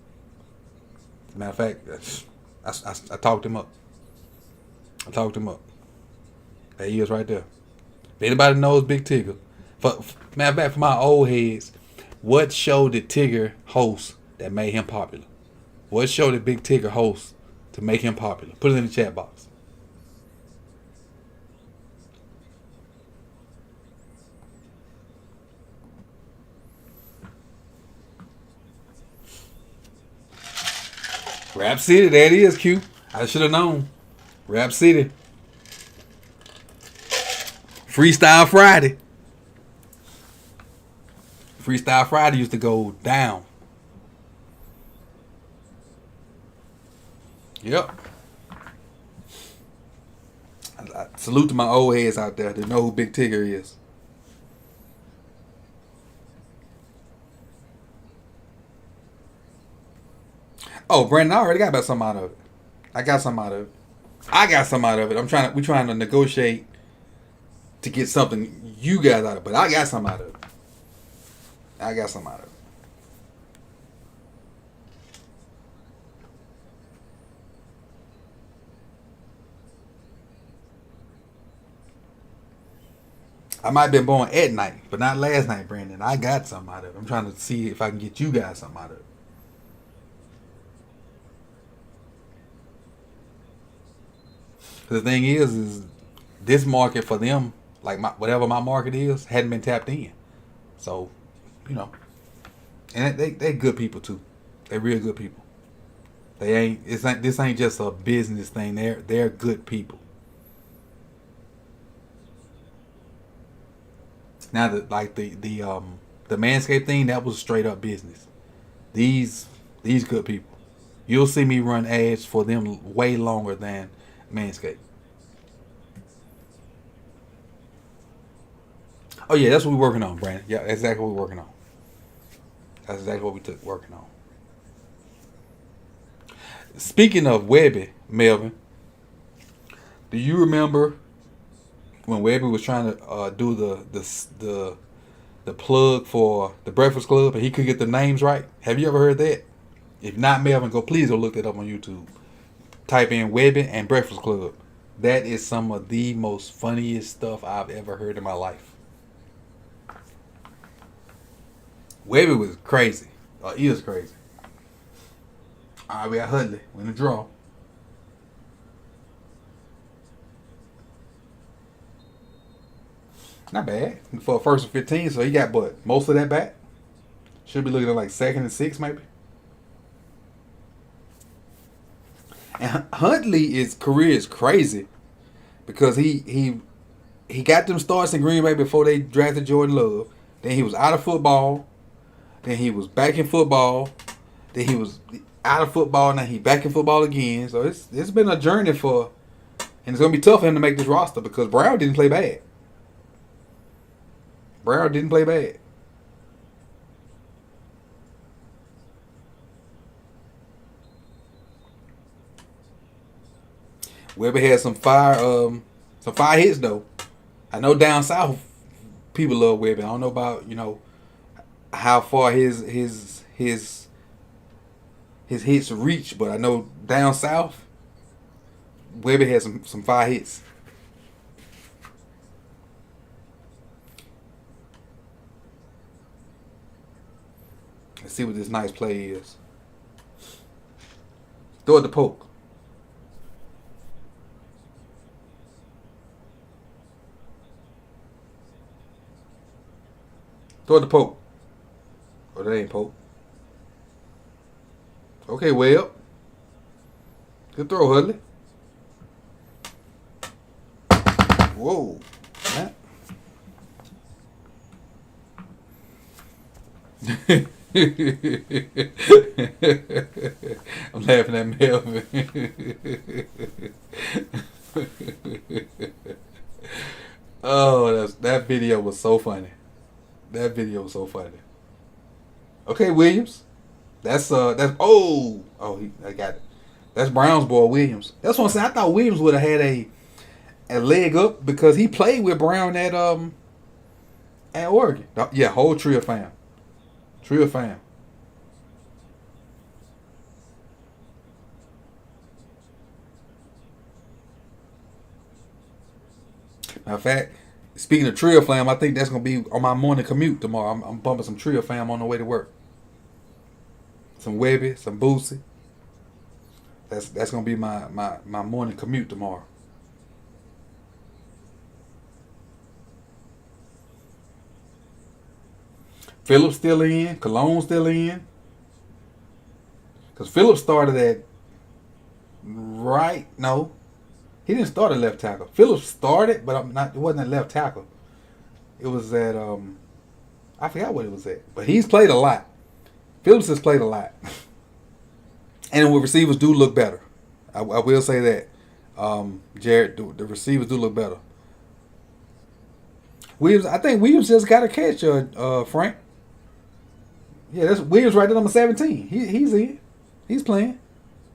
As a matter of fact, I talked him up. There he is right there. If anybody knows Big Tigger, matter of fact, for my old heads, what show did Tigger host that made him popular? What show did Big Tigger host to make him popular? Put it in the chat box. Rap City, there it is, Q. I should have known. Rap City. Freestyle Friday. Freestyle Friday used to go down. Yep. I salute to my old heads out there that know who Big Tigger is. Oh, Brandon, I already got about something out of it. I got something out of it. I got something out of it. We're trying to negotiate to get something you guys out of it. But I got something out of it. I got something out of it. I might have been born at night, but not last night, Brandon. I got something out of it. I'm trying to see if I can get you guys something out of it. The thing is this market for them, like whatever my market is, hadn't been tapped in. So, you know, and they good people too. They real good people. This ain't just a business thing. They're good people. Now the Manscaped thing, that was straight up business. These good people. You'll see me run ads for them way longer than Manscaped. Oh yeah, that's what we're working on, Brandon. Yeah, that's exactly what we're working on. That's exactly what we took working on. Speaking of Webby, Melvin, do you remember when Webby was trying to do the plug for the Breakfast Club and he couldn't get the names right? Have you ever heard that? If not, Melvin, please go look that up on YouTube. Type in Webby and Breakfast Club. That is some of the most funniest stuff I've ever heard in my life. Webby was crazy. He was crazy. All right, we got Hudley. We're in the draw. Not bad. For a first and 15, so he got most of that back? Should be looking at like second and 6 maybe. And Huntley's career is crazy because he got them starts in Green Bay before they drafted Jordan Love. Then he was out of football. Then he was back in football. Then he was out of football. Now he back in football again. So it's been a journey and it's gonna be tough for him to make this roster because Brown didn't play bad. Brown didn't play bad. Webber had some fire hits though. I know down south people love Webber. I don't know about how far his hits reach, but I know down south Webber had some fire hits. Let's see what this nice play is. Throw it to Poke. Throw it to Poke. Oh, that ain't Poke. Okay, well. Good throw, Hudley. Whoa. Man. I'm laughing at Melvin. Oh, that video was so funny. That video was so funny. Okay, Williams. I got it. That's Brown's boy Williams. That's what I'm saying. I thought Williams would have had a leg up because he played with Brown at Oregon. Yeah, whole Trio fam. Trio fam. Matter of fact, speaking of Trio fam, I think that's gonna be on my morning commute tomorrow. I'm bumping some Trio fam on the way to work. Some Webby, some Boosie. That's gonna be my morning commute tomorrow. Phillips still in. Cologne still in. Because Phillips started Right? No, he didn't start at left tackle. Phillips started, but I'm not. It wasn't at left tackle. It was at I forgot what it was at. But he's played a lot. Phillips has played a lot, and with receivers do look better. I will say that. Jared, the receivers do look better. Williams, I think Williams just got a catch. Frank. Yeah, that's Williams right there, number 17. He's in. He's playing.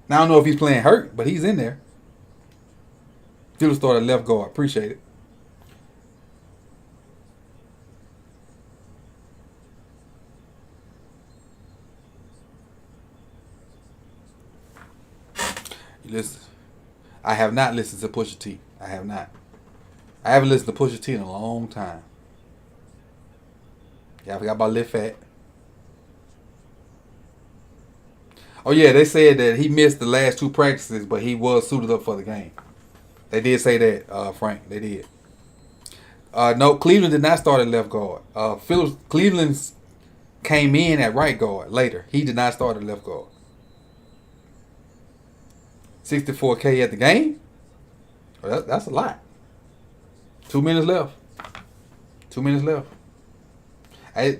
Now I don't know if he's playing hurt, but he's in there. Phillips started left guard. Appreciate it. You listen. I have not listened to Pusha T. I have not. I haven't listened to Pusha T in a long time. Yeah, I forgot about Lil Fat. Oh yeah, they said that he missed the last two practices, but he was suited up for the game. They did say that, Frank. They did. No, Cleveland did not start at left guard. Cleveland's came in at right guard later. He did not start at left guard. 64K at the game? Oh, that's a lot. 2 minutes left. 2 minutes left.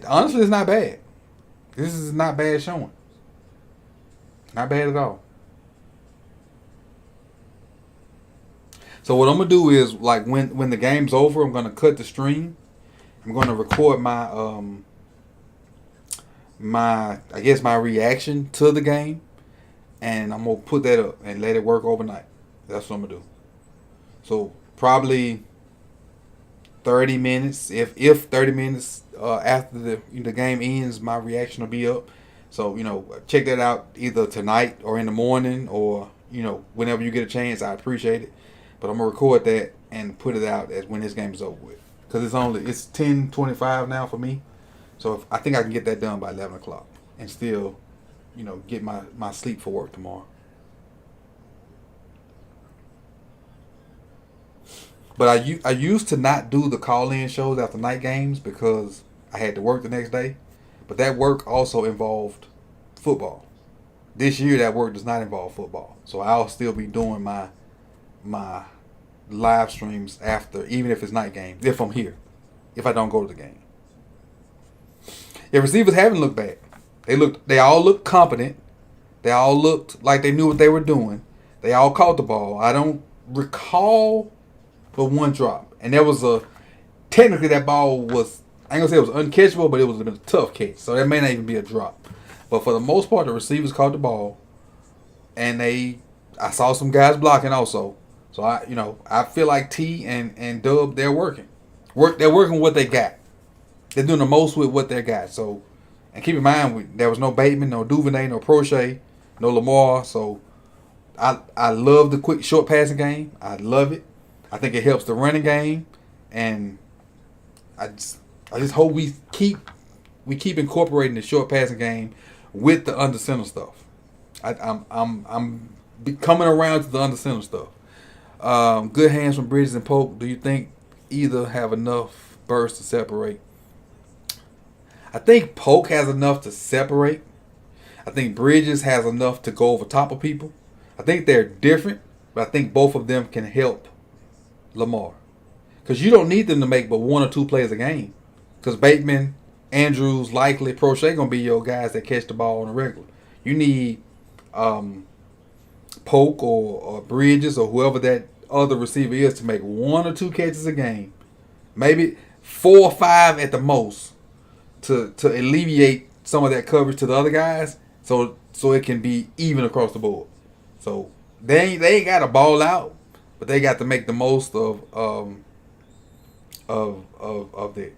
Honestly, it's not bad. This is not bad showing. Not bad at all. So what I'm gonna do is like when the game's over, I'm gonna cut the stream. I'm gonna record my I guess my reaction to the game, and I'm gonna put that up and let it work overnight. That's what I'm gonna do. So probably 30 minutes, if 30 minutes after the game ends, my reaction will be up. So check that out either tonight or in the morning or whenever you get a chance. I appreciate it. But I'm gonna record that and put it out as when this game is over with. Cause it's 10:25 now for me. So I think I can get that done by 11 o'clock and still, get my sleep for work tomorrow. But I used to not do the call-in shows after night games because I had to work the next day. But that work also involved football. This year that work does not involve football. So I'll still be doing my live streams after, even if it's night games, if I'm here, if I don't go to the game. If receivers haven't looked bad. They all looked competent. They all looked like they knew what they were doing. They all caught the ball. I don't recall but one drop. And there was technically that ball was, I ain't gonna say it was uncatchable, but it was a tough catch. So that may not even be a drop. But for the most part, the receivers caught the ball. And I saw some guys blocking also. So I feel like T and Dub, they're working. They're working with what they got. They're doing the most with what they got. So, and keep in mind, there was no Bateman, no Duvernay, no Prochet, no Lamar. So I love the quick short passing game. I love it. I think it helps the running game, and I just hope we keep incorporating the short passing game with the under center stuff. I'm coming around to the under center stuff. Good hands from Bridges and Polk. Do you think either have enough burst to separate? I think Polk has enough to separate. I think Bridges has enough to go over top of people. I think they're different, but I think both of them can help Lamar. Because you don't need them to make but one or two plays a game. Because Bateman, Andrews, Likely, Prochet going to be your guys that catch the ball on a regular. You need Polk or Bridges or whoever that other receiver is to make one or two catches a game. Maybe 4 or 5 at the most to alleviate some of that coverage to the other guys so it can be even across the board. So they ain't got to ball out, but they got to make the most of that.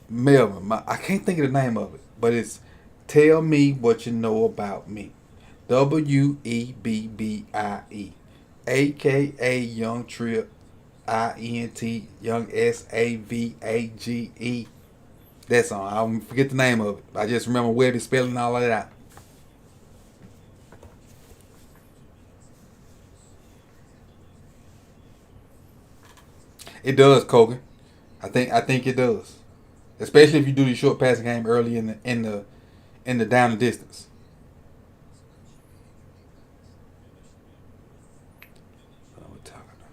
Melvin, I can't think of the name of it, but it's Tell Me What You Know About Me. WEBBIE. AKA Young Trip. INT Young SAVAGE. That song. I forget the name of it. I just remember where they're spelling all of that out. It does, Kogan. I think it does. Especially if you do the short passing game early in the down and distance.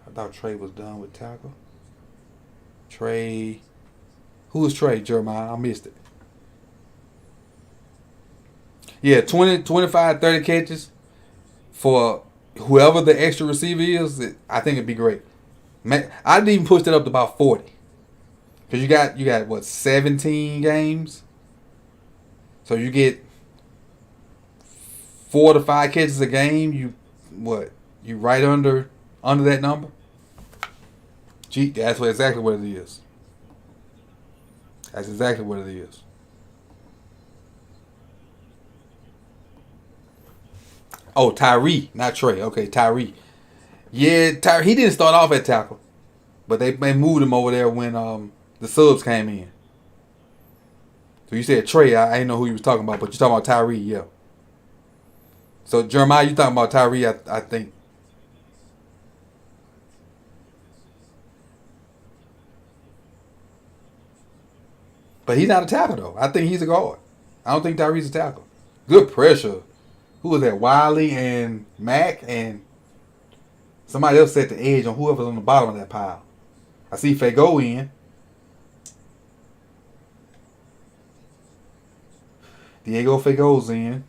I thought Trey was done with tackle. Trey. Who was Trey, Jeremiah? I missed it. Yeah, 20, 25, 30 catches for whoever the extra receiver is. I think it'd be great. Man, I'd even push that up to about 40. Because you got what, 17 games? So you get 4 to 5 catches a game. You right under that number? Gee, that's exactly what it is. That's exactly what it is. Oh, Tyree, not Trey. Okay, Tyree. Yeah, he didn't start off at tackle, but they moved him over there when the subs came in. So you said Trey. I didn't know who you was talking about, but you're talking about Tyree, yeah. So Jeremiah, you talking about Tyree? I think. But he's not a tackle, though. I think he's a guard. I don't think Tyree's a tackle. Good pressure. Who was that? Wiley and Mack and somebody else set the edge on whoever's on the bottom of that pile. I see Fago in. Diego Fago's in.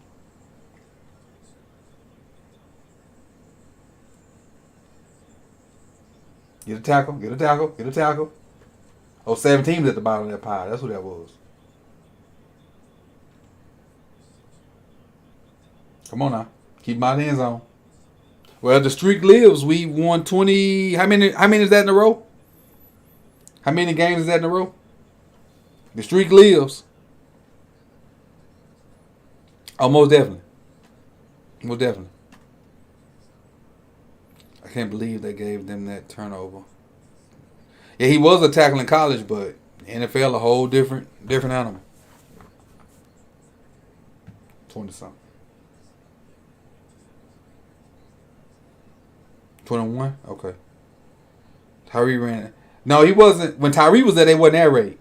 Get a tackle. Get a tackle. Get a tackle. Oh, 17 was at the bottom of that pile. That's who that was. Come on now. Keep him out of the end zone. Well, the streak lives. We won 20. How many is that in a row? How many games is that in a row? The streak lives. Oh, most definitely. Most definitely. I can't believe they gave them that turnover. Yeah, he was a tackle in college, but NFL a whole different animal. 20-something. 21? Okay. Tyree ran it. No, he wasn't. When Tyree was there, they wasn't air raid.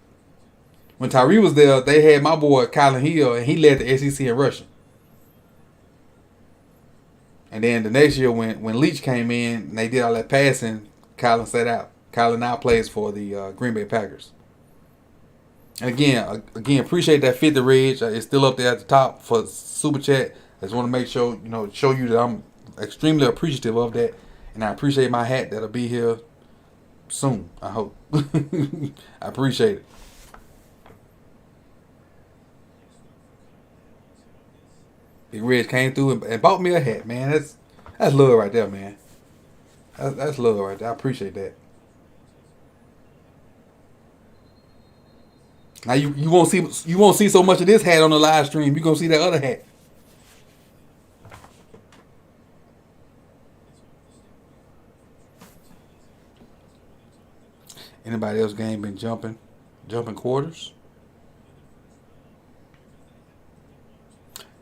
When Tyree was there, they had my boy Colin Hill, and he led the SEC in rushing. And then the next year, when Leach came in, and they did all that passing, Colin sat out. Colin now plays for the Green Bay Packers. And again, appreciate that 50 Reg. It's still up there at the top for Super Chat. I just want to make sure, show you that I'm extremely appreciative of that. And I appreciate my hat that'll be here soon, I hope. I appreciate it. Big Reg came through and bought me a hat, man. That's love right there, man. That's love right there. I appreciate that. Now you won't see so much of this hat on the live stream. You're gonna see that other hat. Anybody else game been jumping quarters?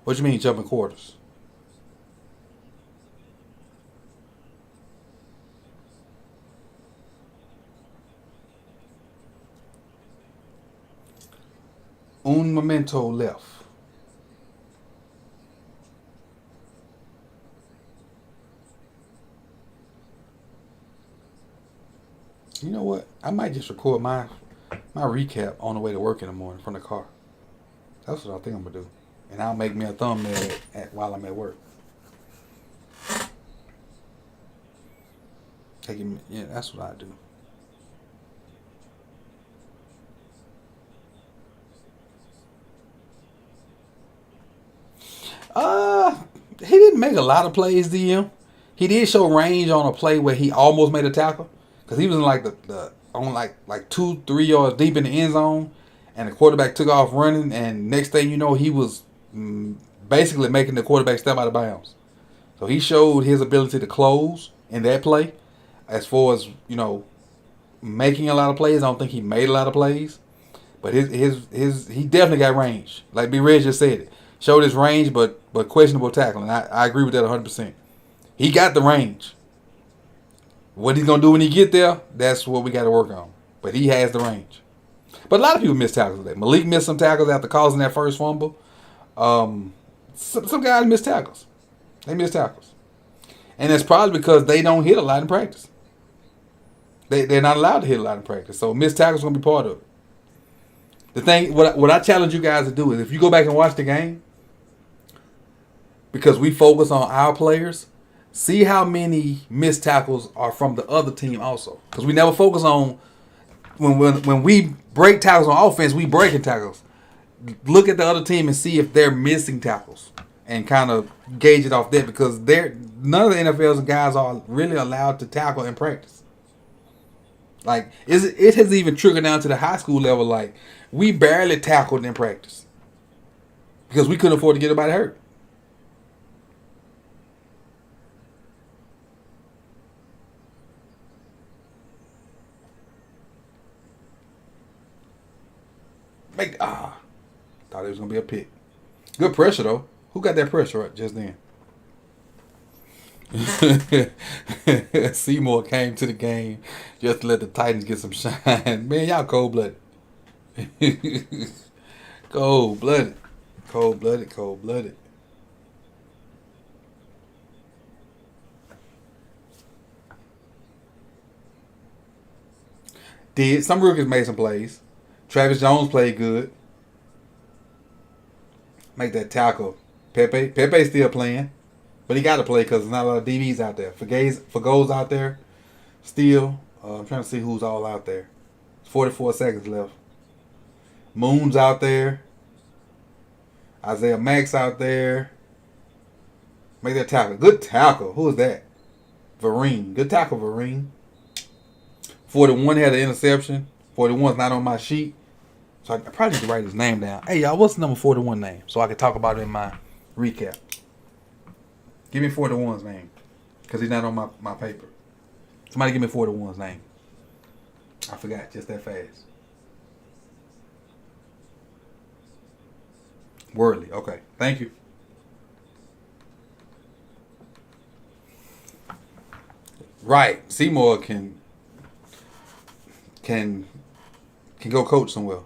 What you mean jumping quarters? Un memento left. You know what? I might just record my recap on the way to work in the morning from the car. That's what I think I'm gonna do, and I'll make me a thumbnail while I'm at work. Yeah, that's what I do. He didn't make a lot of plays, DM. He did show range on a play where he almost made a tackle. Because he was in like on 2-3 yards deep in the end zone. And the quarterback took off running. And next thing you know, he was basically making the quarterback step out of bounds. So he showed his ability to close in that play. As far as, making a lot of plays, I don't think he made a lot of plays. But he definitely got range. Like B. Reg just said it. Showed his range, but questionable tackling. I agree with that 100%. He got the range. What he's going to do when he get there, that's what we got to work on. But he has the range. But a lot of people miss tackles today. Malik missed some tackles after causing that first fumble. Some guys miss tackles. They miss tackles. And it's probably because they don't hit a lot in practice. They're not allowed to hit a lot in practice. So missed tackles going to be part of it. The thing, what I challenge you guys to do is if you go back and watch the game, because we focus on our players, see how many missed tackles are from the other team also. Because we never focus on, when we break tackles on offense, we breaking tackles. Look at the other team and see if they're missing tackles and kind of gauge it off that, because none of the NFL's guys are really allowed to tackle in practice. Like, it has even trickled down to the high school level. Like, we barely tackled in practice because we couldn't afford to get anybody hurt. Thought it was gonna be a pick. Good pressure though. Who got that pressure right just then? Seymour came to the game just to let the Titans get some shine. Man, y'all cold-blooded. Cold-blooded. Cold-blooded, cold-blooded. Some rookies made some plays. Travis Jones played good. Make that tackle. Pepe's still playing. But he got to play because there's not a lot of DBs out there. Fago's out there still. I'm trying to see who's all out there. 44 seconds left. Moon's out there. Isaiah Max out there. Make that tackle. Good tackle. Who is that? Vereen. Good tackle, Vereen. 41 had an interception. 41's not on my sheet. So I probably need to write his name down. Hey, y'all, what's the number 41 name? So I can talk about it in my recap. Give me 41's name. Because he's not on my paper. Somebody give me 41's name. I forgot just that fast. Worley. Okay. Thank you. Right. Seymour can go coach somewhere.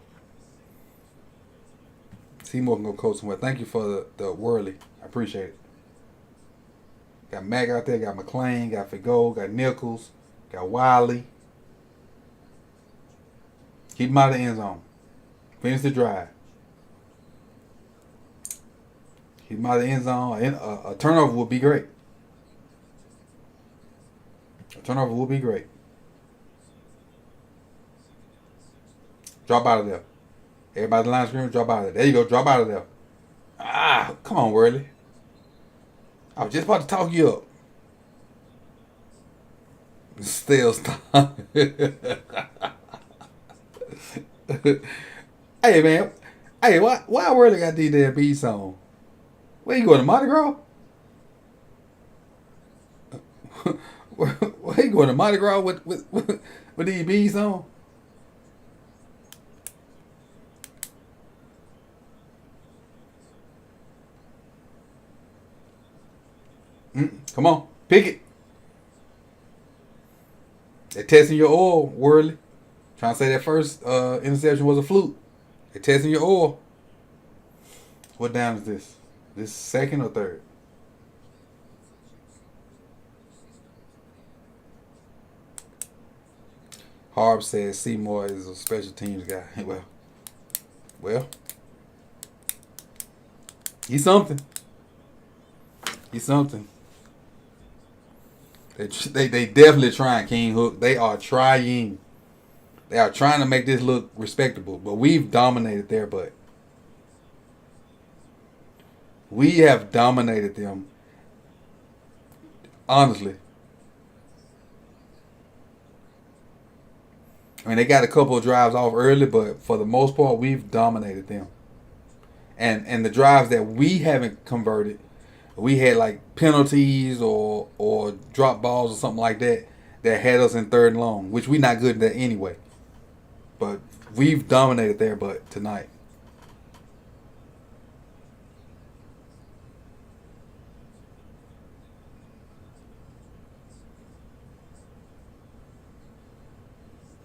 Seymour can go coach somewhere. Thank you for the Worley. I appreciate it. Got Mac out there, got McClain, got Figo, got Nichols, got Wiley. Keep him out of the end zone. Finish the drive. Keep him out of the end zone. A turnover would be great. A turnover would be great. Drop out of there. Everybody in the line of scrimmage, drop out of there. There you go, drop out of there. Come on, Worley. I was just about to talk you up. Still stop. Hey, man. Hey, why Worley got these damn beats on? Where you going to Mardi Gras? Where you going to Mardi Gras with these beats on? Come on, pick it. They're testing your oil, Worley. Trying to say that first interception was a fluke. They're testing your oil. What down is this? This second or third? Harb says Seymour is a special teams guy. Well, he's something. He's something. They definitely trying, King Hook. They are trying. They are trying to make this look respectable. But we've dominated their butt. We have dominated them. Honestly. I mean, they got a couple of drives off early, but for the most part, we've dominated them. And the drives that we haven't converted, we had like penalties or drop balls or something like that had us in third and long, which we're not good at that anyway. But we've dominated their butt tonight.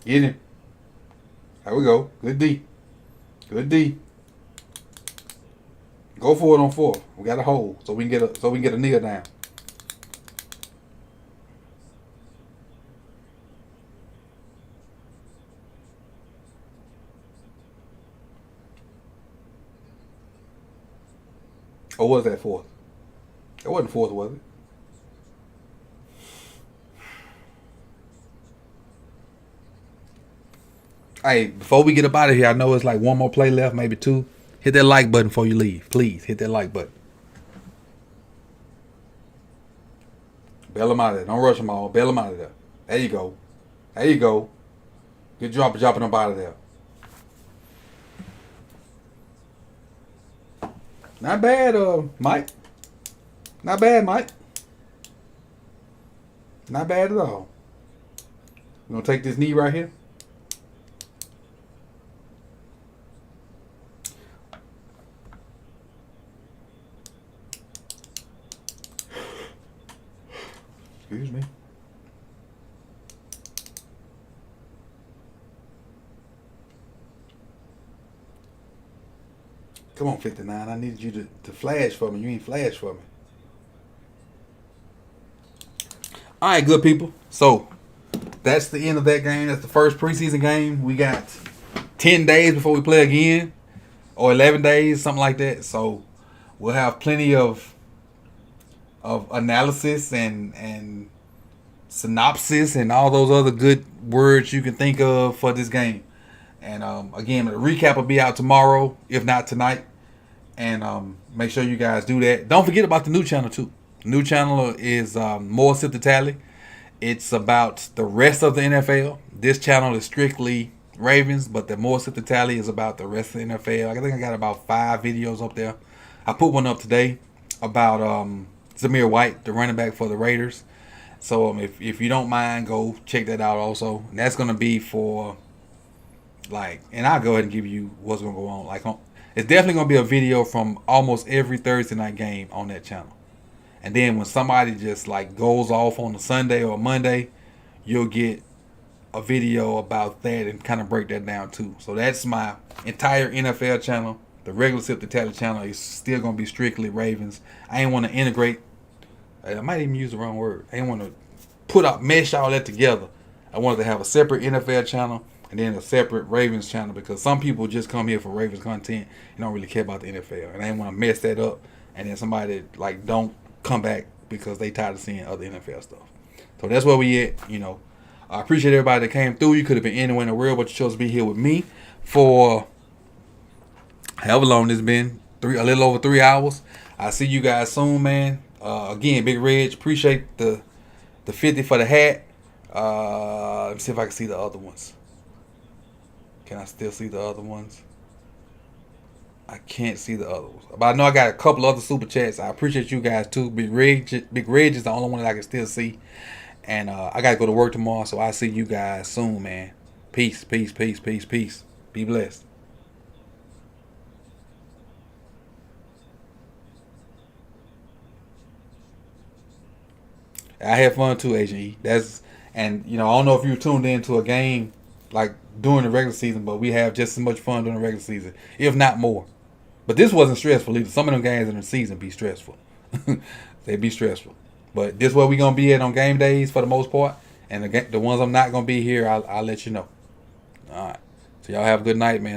Get him. There we go. Good D. Good D. Go for it on fourth. We got a hole, so we can get a kneel down. Or was that fourth? It wasn't fourth, was it? Hey, before we get up out of here, I know it's like one more play left, maybe two. Hit that like button before you leave. Please hit that like button. Bail them out of there. Don't rush them all. Bail them out of there. There you go. There you go. Good job of dropping them out of there. Not bad, Mike. Not bad, Mike. Not bad at all. We're gonna take this knee right here. Excuse me. Come on, 59. I need you to flash for me. You ain't flash for me. All right, good people. So that's the end of that game. That's the first preseason game. We got 10 days before we play again, or 11 days, something like that. So we'll have plenty of analysis and synopsis and all those other good words you can think of for this game. And again, the recap will be out tomorrow, if not tonight. And make sure you guys do that. Don't forget about the new channel too. The new channel is More Sip the Tally. It's about the rest of the NFL. This channel is strictly Ravens, but the More Sip the Tally is about the rest of the NFL. I think I got about 5 videos up there. I put one up today about Zamir White, the running back for the Raiders. So if you don't mind, go check that out also. And that's going to be for, and I'll go ahead and give you what's going to go on. It's definitely going to be a video from almost every Thursday night game on that channel. And then when somebody just goes off on a Sunday or a Monday, you'll get a video about that and kind of break that down too. So that's my entire NFL channel. The regular Sip the Tally channel is still going to be strictly Ravens. I ain't want to integrate. I might even use the wrong word. I ain't want to mesh all that together. I wanted to have a separate NFL channel and then a separate Ravens channel, because some people just come here for Ravens content and don't really care about the NFL. And I didn't want to mess that up. And then somebody don't come back because they tired of seeing other NFL stuff. So that's where we at. I appreciate everybody that came through. You could have been anywhere in the world, but you chose to be here with me for however long it's been, a little over 3 hours. I'll see you guys soon, man. Again, Big Reg, appreciate the 50 for the hat. Let me see if I can see the other ones. Can I still see the other ones? I can't see the other ones. But I know I got a couple other super chats. I appreciate you guys too. Big Reg is the only one that I can still see. And I got to go to work tomorrow, so I'll see you guys soon, man. Peace, peace, peace, peace, peace. Be blessed. I had fun too, Agent E. I don't know if you tuned into a game during the regular season, but we have just as much fun during the regular season, if not more. But this wasn't stressful either. Some of them games in the season be stressful. They be stressful. But this is where we gonna be at on game days for the most part. And the ones I'm not gonna be here, I'll let you know. All right. So y'all have a good night, man.